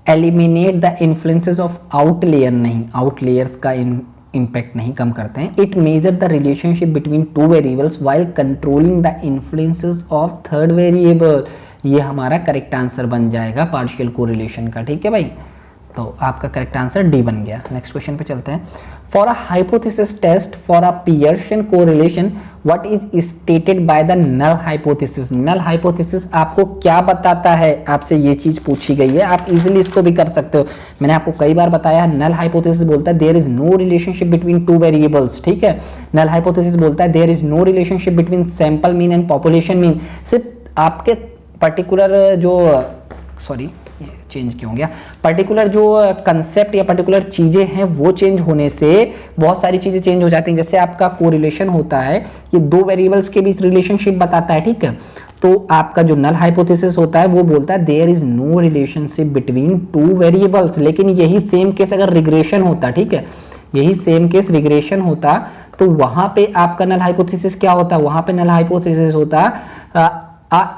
eliminate the influences of outlier, नहीं, आउटलेयर्स का इम्पैक्ट नहीं कम करते हैं। It measure the relationship between two variables while controlling the influences of third variable, ये हमारा करेक्ट आंसर बन जाएगा पार्शियल कोरिलेशन का, ठीक है भाई। तो आपका करेक्ट आंसर डी बन गया। नेक्स्ट क्वेश्चन पे चलते हैं। For a hypothesis test for a Pearson correlation what is stated by the null hypothesis. Null hypothesis आपको क्या बताता है, आपसे ये चीज पूछी गई है, आप इजीली इसको भी कर सकते हो। मैंने आपको कई बार बताया, नल हाइपोथेसिस बोलता है there is no relationship between two variables, ठीक है। नल हाइपोथेसिस बोलता है there is no relationship between sample mean and population mean. सिर्फ आपके पर्टिकुलर जो सॉरी चेंज क्यों हो गया, पर्टिकुलर जो कंसेप्ट या पर्टिकुलर चीज़ें हैं वो चेंज होने से बहुत सारी चीज़ें चेंज हो जाती हैं। जैसे आपका कोरिलेशन होता है, ये दो वेरिएबल्स के बीच रिलेशनशिप बताता है, ठीक है। तो आपका जो नल हाइपोथेसिस होता है वो बोलता है there is no relationship between two variables. लेकिन यही सेम केस अगर रिग्रेशन होता, ठीक है, यही सेम केस रिग्रेशन होता तो वहां पे आपका नल हाइपोथेसिस क्या होता, वहां पे नल हाइपोथेसिस होता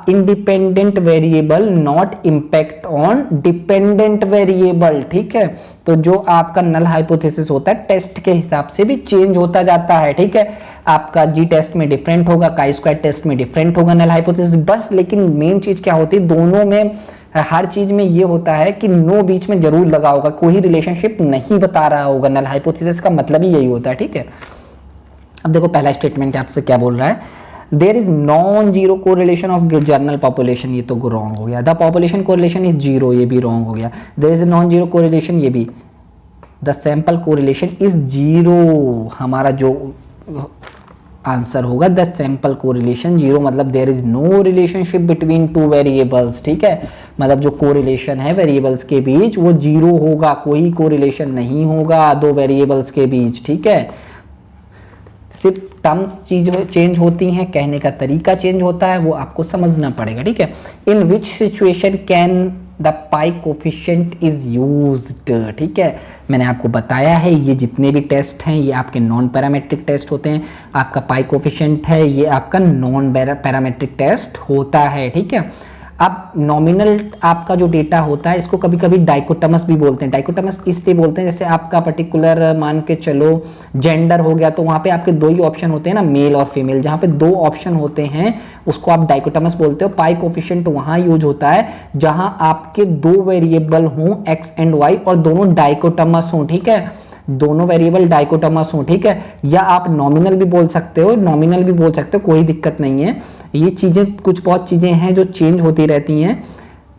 independent variable not impact on dependent variable, ठीक है। तो जो आपका नल हाइपोथेसिस होता है टेस्ट के हिसाब से भी चेंज होता जाता है, ठीक है। आपका जी टेस्ट में डिफरेंट होगा, काई स्क्वायर टेस्ट में डिफरेंट होगा नल हाइपोथेसिस, बस। लेकिन मेन चीज क्या होती है, दोनों में हर चीज में ये होता है कि नो बीच में जरूर लगा होगा, कोई रिलेशनशिप नहीं बता रहा होगा। नल हाइपोथेसिस का मतलब ही यही होता है, ठीक है। अब देखो पहला स्टेटमेंट आपसे क्या बोल रहा है, there is non zero correlation of general population, ये तो रॉन्ग हो गया। The population correlation is zero, ये भी रॉन्ग हो गया। There is non zero correlation, ये भी। The sample correlation is zero, हमारा जो आंसर होगा द सैंपल कोरिलेशन जीरो, मतलब there is no relationship between two variables, ठीक है। मतलब जो कोरिलेशन है वेरिएबल्स के बीच वो जीरो होगा, कोई कोरिलेशन नहीं होगा दो वेरिएबल्स के बीच, ठीक है। सिर्फ टर्म्स चीज चेंज होती हैं, कहने का तरीका चेंज होता है, वो आपको समझना पड़ेगा, ठीक है। In which situation can the pi coefficient is used, ठीक है। मैंने आपको बताया है ये जितने भी टेस्ट हैं ये आपके नॉन पैरामेट्रिक टेस्ट होते हैं। आपका पाई कोफिशिएंट है ये आपका नॉन पैरामेट्रिक टेस्ट होता है, ठीक है। अब नॉमिनल आपका जो डेटा होता है इसको कभी कभी डाइकोटमस भी बोलते हैं। डाइकोटमस इसलिए बोलते हैं जैसे आपका पर्टिकुलर मान के चलो जेंडर हो गया तो वहाँ पे आपके दो ही ऑप्शन होते हैं ना, मेल और फीमेल, जहाँ पे दो ऑप्शन होते हैं उसको आप डाइकोटमस बोलते हो। पाई कोफिशिएंट वहाँ यूज होता है जहाँ आपके दो वेरिएबल हों एक्स एंड वाई और दोनों डाइकोटमस हों, ठीक है, दोनों वेरिएबल डाइकोटमस हो, ठीक है। या आप नॉमिनल भी बोल सकते हो, नॉमिनल भी बोल सकते हो, कोई दिक्कत नहीं है। ये चीजें कुछ बहुत चीजें हैं जो चेंज होती रहती हैं,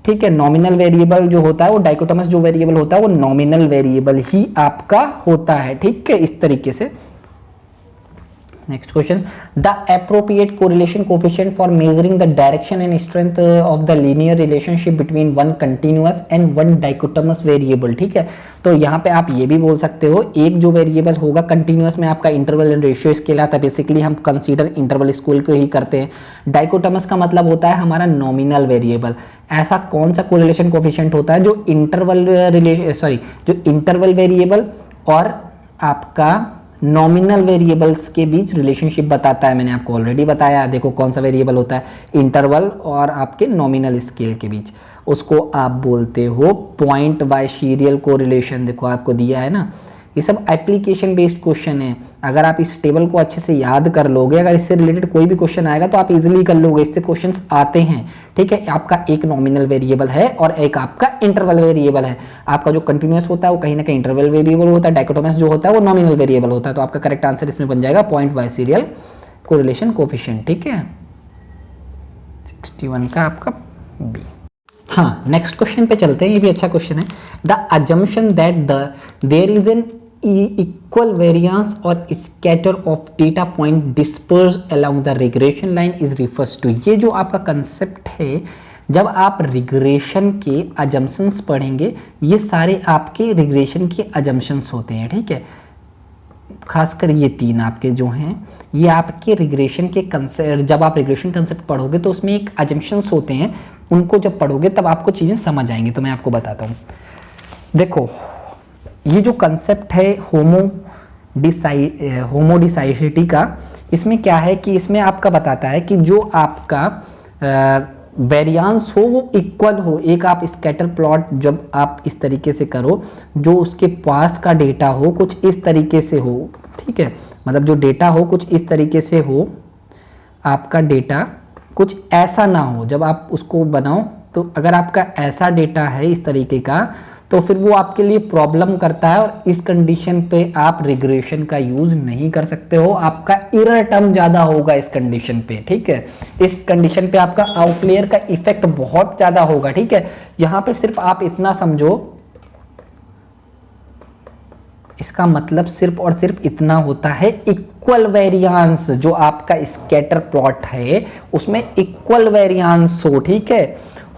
ठीक है। नॉमिनल वेरिएबल जो होता है वो डाइकोटमस जो वेरिएबल होता है वो नॉमिनल वेरिएबल ही आपका होता है, ठीक है, इस तरीके से। Next question, the appropriate correlation coefficient for measuring the direction and strength of the linear relationship between one continuous and one dichotomous variable, ठीक है। तो यहाँ पे आप ये भी बोल सकते हो एक जो वेरिएबल होगा कंटिन्यूअस में आपका इंटरवल एंड रेशियो स्केल आता है, बेसिकली हम कंसीडर इंटरवल स्केल को ही करते हैं। डाइकोटमस का मतलब होता है हमारा नॉमिनल वेरिएबल। ऐसा कौन सा कोरिलेशन कोफिशिएंट होता है जो इंटरवल वेरिएबल और आपका नॉमिनल वेरिएबल्स के बीच रिलेशनशिप बताता है। मैंने आपको ऑलरेडी बताया, देखो कौन सा वेरिएबल होता है, इंटरवल और आपके नॉमिनल स्केल के बीच, उसको आप बोलते हो पॉइंट बाय सीरियल कोरिलेशन। देखो आपको दिया है ना, ये सब एप्लीकेशन बेस्ड क्वेश्चन है। अगर आप इस टेबल को अच्छे से याद कर लोगे, अगर इससे रिलेटेड कोई भी क्वेश्चन आएगा तो आप इजीली कर लोगे, इससे क्वेश्चंस आते हैं, ठीक है। आपका एक नॉमिनल वेरिएबल है और एक आपका इंटरवल वेरिएबल है। आपका जो कंटिन्यूअस होता है वो कहीं ना कहीं इंटरवल वेरिएबल होता है, डाइकोटोमस जो होता है वो नॉमिनल वेरिएबल होता है। तो आपका करेक्ट आंसर इसमें बन जाएगा point by serial correlation coefficient, ठीक है। 61 का आपका बी। हाँ, नेक्स्ट क्वेश्चन पे चलते हैं, ये भी अच्छा क्वेश्चन है। The assumption that there is an equal variance or scatter of data point dispersed along the regression line is refers to, ये जो आपका कंसेप्ट है, जब आप रिग्रेशन के अजम्पशंस पढ़ेंगे ये सारे आपके रिग्रेशन के अजम्पशंस होते हैं, ठीक है। खासकर ये तीन आपके जो हैं ये आपके रिग्रेशन के कंसेप्ट, जब आप रिग्रेशन कंसेप्ट पढ़ोगे तो उसमें एक अजम्पशंस होते हैं, उनको जब पढ़ोगे तब आपको चीज़ें समझ आएंगी। तो मैं आपको बताता हूँ, देखो ये जो कंसेप्ट है होमोडिसाइसिटी का, इसमें क्या है कि इसमें आपका बताता है कि जो आपका वेरियांस हो वो इक्वल हो। एक आप स्कैटर प्लॉट जब आप इस तरीके से करो, जो उसके पास का डेटा हो कुछ इस तरीके से हो, ठीक है, मतलब जो डेटा हो कुछ इस तरीके से हो, आपका डेटा कुछ ऐसा ना हो। जब आप उसको बनाओ तो अगर आपका ऐसा डेटा है इस तरीके का तो फिर वो आपके लिए प्रॉब्लम करता है और इस कंडीशन पे आप रिग्रेशन का यूज नहीं कर सकते हो, आपका एरर टर्म ज्यादा होगा इस कंडीशन पे, ठीक है। इस कंडीशन पे आपका आउटलेयर का इफेक्ट बहुत ज्यादा होगा, ठीक है। यहां पे सिर्फ आप इतना समझो, इसका मतलब सिर्फ और सिर्फ इतना होता है इक्वल वेरियांस, जो आपका स्कैटर प्लॉट है उसमें इक्वल वेरियांस हो, ठीक है।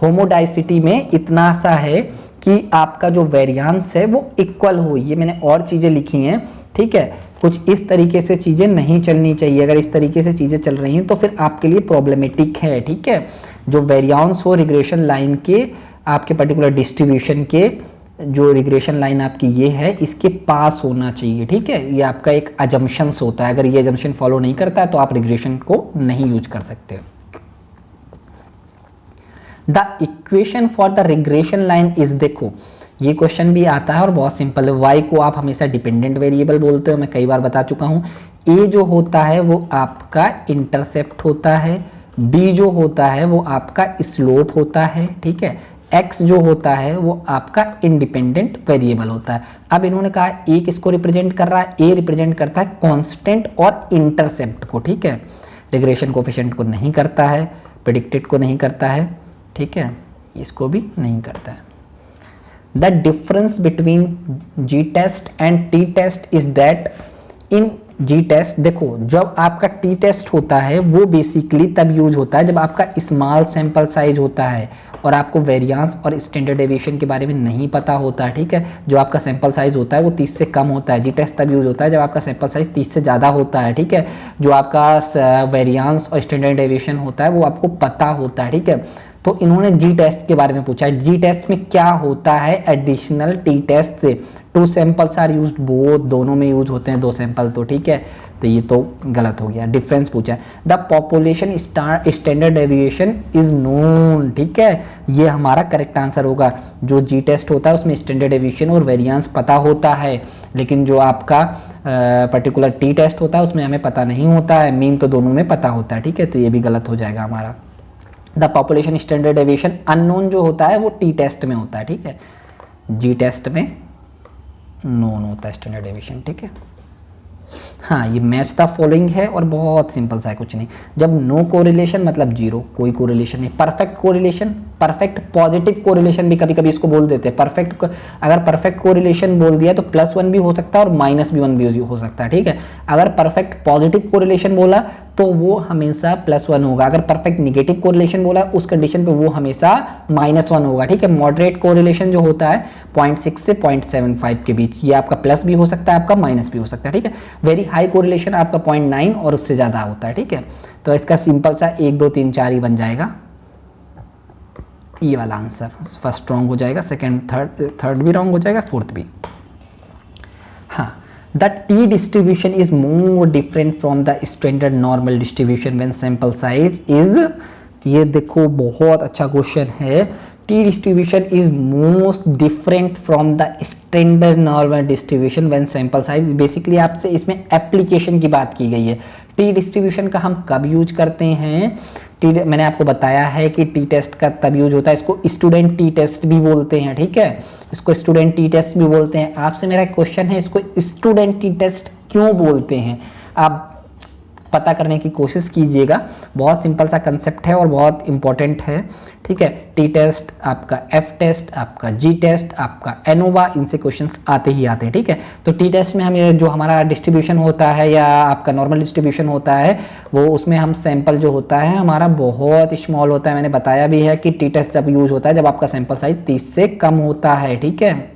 होमोडाइसिटी में इतना सा है कि आपका जो वेरियांस है वो इक्वल हो। ये मैंने और चीज़ें लिखी हैं, ठीक है। कुछ इस तरीके से चीज़ें नहीं चलनी चाहिए, अगर इस तरीके से चीज़ें चल रही हैं तो फिर आपके लिए प्रॉब्लमेटिक है, ठीक है। जो वेरियांस हो रिग्रेशन लाइन के, आपके पर्टिकुलर डिस्ट्रीब्यूशन के, जो रिग्रेशन लाइन आपकी ये है इसके पास होना चाहिए, ठीक है। ये आपका एक अजम्पशंस होता है, अगर ये अजम्पशन फॉलो नहीं करता है तो आप रिग्रेशन को नहीं यूज कर सकते। The equation for the regression line is, देखो ये क्वेश्चन भी आता है और बहुत सिंपल है। y को आप हमेशा डिपेंडेंट वेरिएबल बोलते हो, मैं कई बार बता चुका हूँ। a जो होता है वो आपका इंटरसेप्ट होता है, b जो होता है वो आपका स्लोप होता है, ठीक है। x जो होता है वो आपका इंडिपेंडेंट वेरिएबल होता है। अब इन्होंने कहा a किसको रिप्रेजेंट कर रहा है, a रिप्रेजेंट करता है कांस्टेंट और इंटरसेप्ट को, ठीक है। रिग्रेशन कोफिशिएंट को नहीं करता है, प्रेडिक्टेड को नहीं करता है, ठीक है, इसको भी नहीं करता है। The difference between G test and T test is that in G test, देखो जब आपका टी टेस्ट होता है वो बेसिकली तब यूज होता है जब आपका स्मॉल सैंपल साइज होता है और आपको वेरियांस और स्टैंडर्ड डेविएशन के बारे में नहीं पता होता, ठीक है। जो आपका सैंपल साइज होता है वो 30 से कम होता है। जी टेस्ट तब यूज होता है जब आपका सैंपल साइज 30 से ज़्यादा होता है, ठीक है। जो आपका वेरियांस और स्टैंडर्ड डेविएशन होता है वो आपको पता होता है, ठीक है। तो इन्होंने जी टेस्ट के बारे में पूछा है। जी टेस्ट में क्या होता है एडिशनल टी टेस्ट से, 2 सैंपल्स आर यूज्ड, बोथ दोनों में यूज होते हैं 2 सैंपल, तो ठीक है। तो ये तो गलत हो गया। डिफरेंस पूछा है, the population standard deviation is known, ठीक है। ये हमारा करेक्ट आंसर होगा। जो जी टेस्ट होता है उसमें स्टैंडर्ड डेविएशन और वेरिएंस पता होता है, लेकिन जो आपका पर्टिकुलर टी टेस्ट होता है उसमें हमें पता नहीं होता है। मीन तो दोनों में पता होता है, ठीक है। तो ये भी गलत हो जाएगा हमारा। The population standard deviation unknown जो होता है वो टी टेस्ट में होता है, ठीक है। जी टेस्ट में नोन होता है स्टैंडर्ड डेविएशन, ठीक है। हाँ, ये मैच द फॉलोइंग है और बहुत सिंपल सा है, कुछ नहीं। जब नो कोरिलेशन मतलब जीरो, कोई कोरिलेशन नहीं। Perfect correlation, perfect positive correlation भी कभी कभी इसको बोल देते हैं। परफेक्ट, अगर परफेक्ट कोरिलेशन बोल दिया तो +1 भी हो सकता है और -1 भी हो सकता है, ठीक है। अगर परफेक्ट पॉजिटिव कोरिलेशन बोला तो वो हमेशा +1 होगा। अगर परफेक्ट निगेटिव कोरिलेशन बोला उस कंडीशन पे वो हमेशा -1 होगा, ठीक है। मॉडरेट कोरिलेशन जो होता है 0.6 से 0.75 के बीच, ये आपका प्लस भी हो सकता है, आपका माइनस भी हो सकता है, ठीक है। वेरी हाई कोरिलेशन आपका 0.9 और उससे ज़्यादा होता है, ठीक है। तो इसका सिंपल सा 1 2 3 4 ही बन जाएगा, ये वाला आंसर। फर्स्ट रॉन्ग हो जाएगा, सेकेंड थर्ड भी रॉन्ग हो जाएगा, फोर्थ भी। हाँ, the T distribution is more different from the standard normal distribution when sample size is, ये देखो बहुत अच्छा क्वेश्चन है। T distribution is most different from the standard normal distribution when sample size, basically आपसे इसमें application की बात की गई है। टी डिस्ट्रीब्यूशन का हम कब यूज करते हैं, मैंने आपको बताया है कि टी टेस्ट का तब यूज होता है, इसको स्टूडेंट टी टेस्ट भी बोलते हैं, ठीक है। इसको स्टूडेंट टी टेस्ट भी बोलते हैं। आपसे मेरा क्वेश्चन है, इसको स्टूडेंट टी टेस्ट क्यों बोलते हैं, आप पता करने की कोशिश कीजिएगा। बहुत सिंपल सा कंसेप्ट है और बहुत इंपॉर्टेंट है, ठीक है। टी टेस्ट, आपका एफ टेस्ट, आपका जी टेस्ट, आपका एनोवा, इनसे क्वेश्चंस आते ही आते हैं, ठीक है। तो टी टेस्ट में हमें जो हमारा डिस्ट्रीब्यूशन होता है या आपका नॉर्मल डिस्ट्रीब्यूशन होता है वो, उसमें हम सैंपल जो होता है हमारा बहुत स्मॉल होता है। मैंने बताया भी है कि टी टेस्ट जब यूज होता है जब आपका सैंपल साइज 30 से कम होता है, ठीक है।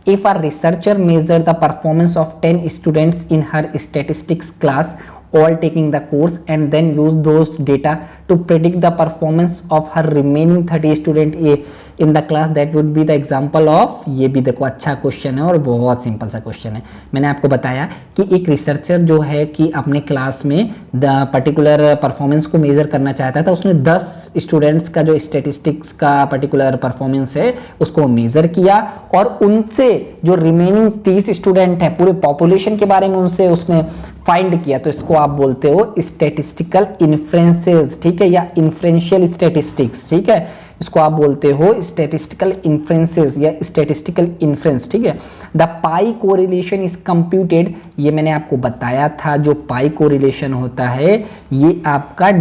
If a researcher measure the performance of 10 students in her statistics class, all taking the course, and then use those data to predict the performance of her remaining 30 students in the class, that would be the example of, ये भी देखो अच्छा question है और बहुत simple सा question है। मैंने आपको बताया कि एक रिसर्चर जो है कि अपने क्लास में द पर्टिकुलर परफॉर्मेंस को मेजर करना चाहता था। उसने 10 स्टूडेंट्स का जो स्टेटिस्टिक्स का पर्टिकुलर परफॉर्मेंस है उसको मेजर किया और उनसे जो रिमेनिंग 30 स्टूडेंट हैं पूरे पॉपुलेशन के बारे में उनसे उसने फाइंड किया। तो इसको आप बोलते हो स्टैटिस्टिकल इन्फ्रेंसेस, ठीक है, या इन्फ्रेंशियल स्टैटिस्टिक्स, ठीक है। इसको आप बोलते हो स्टैटिस्टिकल इन्फ्रेंसेस या स्टैटिस्टिकल इन्फ्रेंस, ठीक है। The pi correlation is computed, ये मैंने आपको बताया था। जो पाई कोरिलेशन होता है ये आपका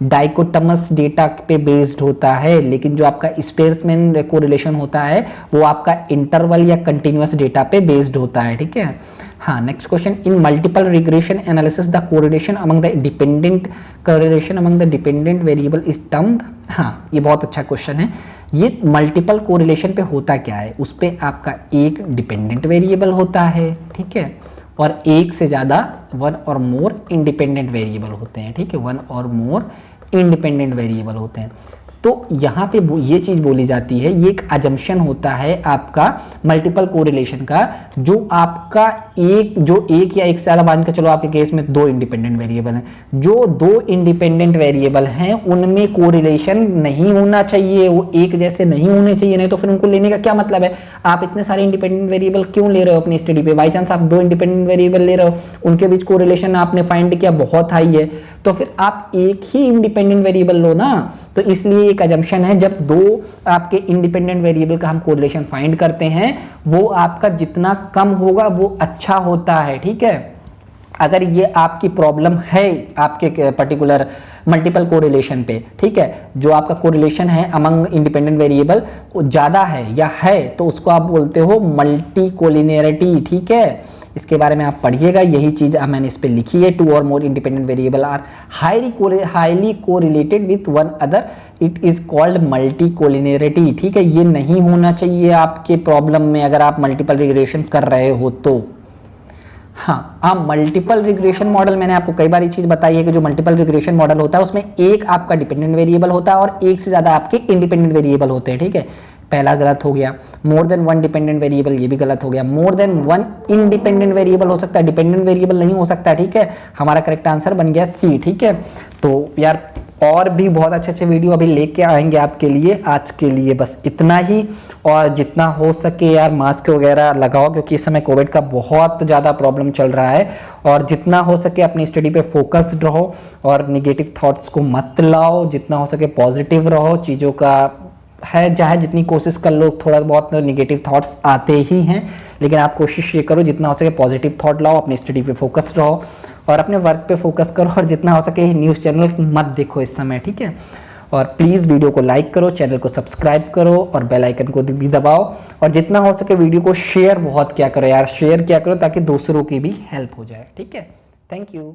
डाइकोटमस डेटा पे बेस्ड होता है, लेकिन जो आपका स्पेसमैन कोरिलेशन होता है वो आपका इंटरवल या कंटिन्यूअस डेटा पे बेस्ड होता है, ठीक है। हाँ, next question, in multiple regression analysis the correlation among the dependent variable is termed. हाँ, ये बहुत अच्छा क्वेश्चन है। ये मल्टीपल कोरिलेशन पे होता क्या है, उस पे आपका एक डिपेंडेंट वेरिएबल होता है, ठीक है, और एक से ज़्यादा वन और मोर इंडिपेंडेंट वेरिएबल होते हैं, ठीक है, वन और मोर इंडिपेंडेंट वेरिएबल होते हैं। तो यहाँ पे ये चीज़ बोली जाती है, ये एक अजम्पशन होता है आपका मल्टीपल कोरिलेशन का, जो आपका एक या एक से ज़्यादा, मान के चलो आपके केस में दो इंडिपेंडेंट वेरिएबल हैं, जो दो इंडिपेंडेंट वेरिएबल हैं उनमें कोरिलेशन नहीं होना चाहिए, वो एक जैसे नहीं होने चाहिए, नहीं तो फिर उनको लेने का क्या मतलब है। आप इतने सारे इंडिपेंडेंट वेरिएबल क्यों ले रहे हो अपनी स्टडी पे, बाई चांस आप दो इंडिपेंडेंट वेरिएबल ले रहे हो, उनके बीच कोरिलेशन आपने फाइंड किया बहुत हाई है, तो फिर आप एक ही इंडिपेंडेंट वेरिएबल लो ना। तो इसलिए एक अजम्पशन है, जब दो आपके इंडिपेंडेंट वेरिएबल का हम कोरिलेशन फाइंड करते हैं, वो आपका जितना कम होगा वो अच्छा होता है, ठीक है। अगर ये आपकी प्रॉब्लम है आपके पर्टिकुलर मल्टीपल कोरिलेशन पे, ठीक है, जो आपका कोरिलेशन है अमंग इंडिपेंडेंट वेरिएबल ज़्यादा है या है, तो उसको आप बोलते हो मल्टी कोलिनियरिटी, ठीक है। इसके बारे में आप पढ़िएगा, यही चीज़ मैंने इस पे लिखी है। Two or more independent variable are highly correlated with one other, it is called multi collinearity, ठीक है। ये नहीं होना चाहिए आपके प्रॉब्लम में अगर आप मल्टीपल रिग्रेशन कर रहे हो तो। हाँ, आप मल्टीपल रिग्रेशन मॉडल, मैंने आपको कई बार ये चीज़ बताई है कि जो मल्टीपल रिग्रेशन मॉडल होता है उसमें एक आपका डिपेंडेंट वेरिएबल होता है और एक से ज़्यादा आपके इंडिपेंडेंट वेरिएबल होते हैं, ठीक है। पहला गलत हो गया, more than one dependent variable, ये भी गलत हो गया। More than one independent variable हो सकता है, डिपेंडेंट वेरिएबल नहीं हो सकता, ठीक है। हमारा करेक्ट आंसर बन गया सी, ठीक है। तो यार और भी बहुत अच्छे अच्छे वीडियो अभी लेके आएंगे आपके लिए, आज के लिए बस इतना ही। और जितना हो सके यार मास्क वगैरह लगाओ, क्योंकि इस समय कोविड का बहुत ज़्यादा प्रॉब्लम चल रहा है। और जितना हो सके अपनी स्टडी पे फोकस्ड रहो और निगेटिव थॉट्स को मत लाओ, जितना हो सके पॉजिटिव रहो। चीज़ों का है चाहे जितनी कोशिश कर लो, थोड़ा बहुत नेगेटिव थॉट्स आते ही हैं, लेकिन आप कोशिश ये करो जितना हो सके पॉजिटिव थॉट लाओ, अपनी स्टडी पे फोकस रहो और अपने वर्क पे फोकस करो, और जितना हो सके न्यूज़ चैनल मत देखो इस समय, ठीक है। और प्लीज़ वीडियो को लाइक करो, चैनल को सब्सक्राइब करो और बेल आइकन को भी दबाओ, और जितना हो सके वीडियो को शेयर बहुत क्या करो यार, शेयर क्या करो ताकि दूसरों की भी हेल्प हो जाए, ठीक है। Thank you.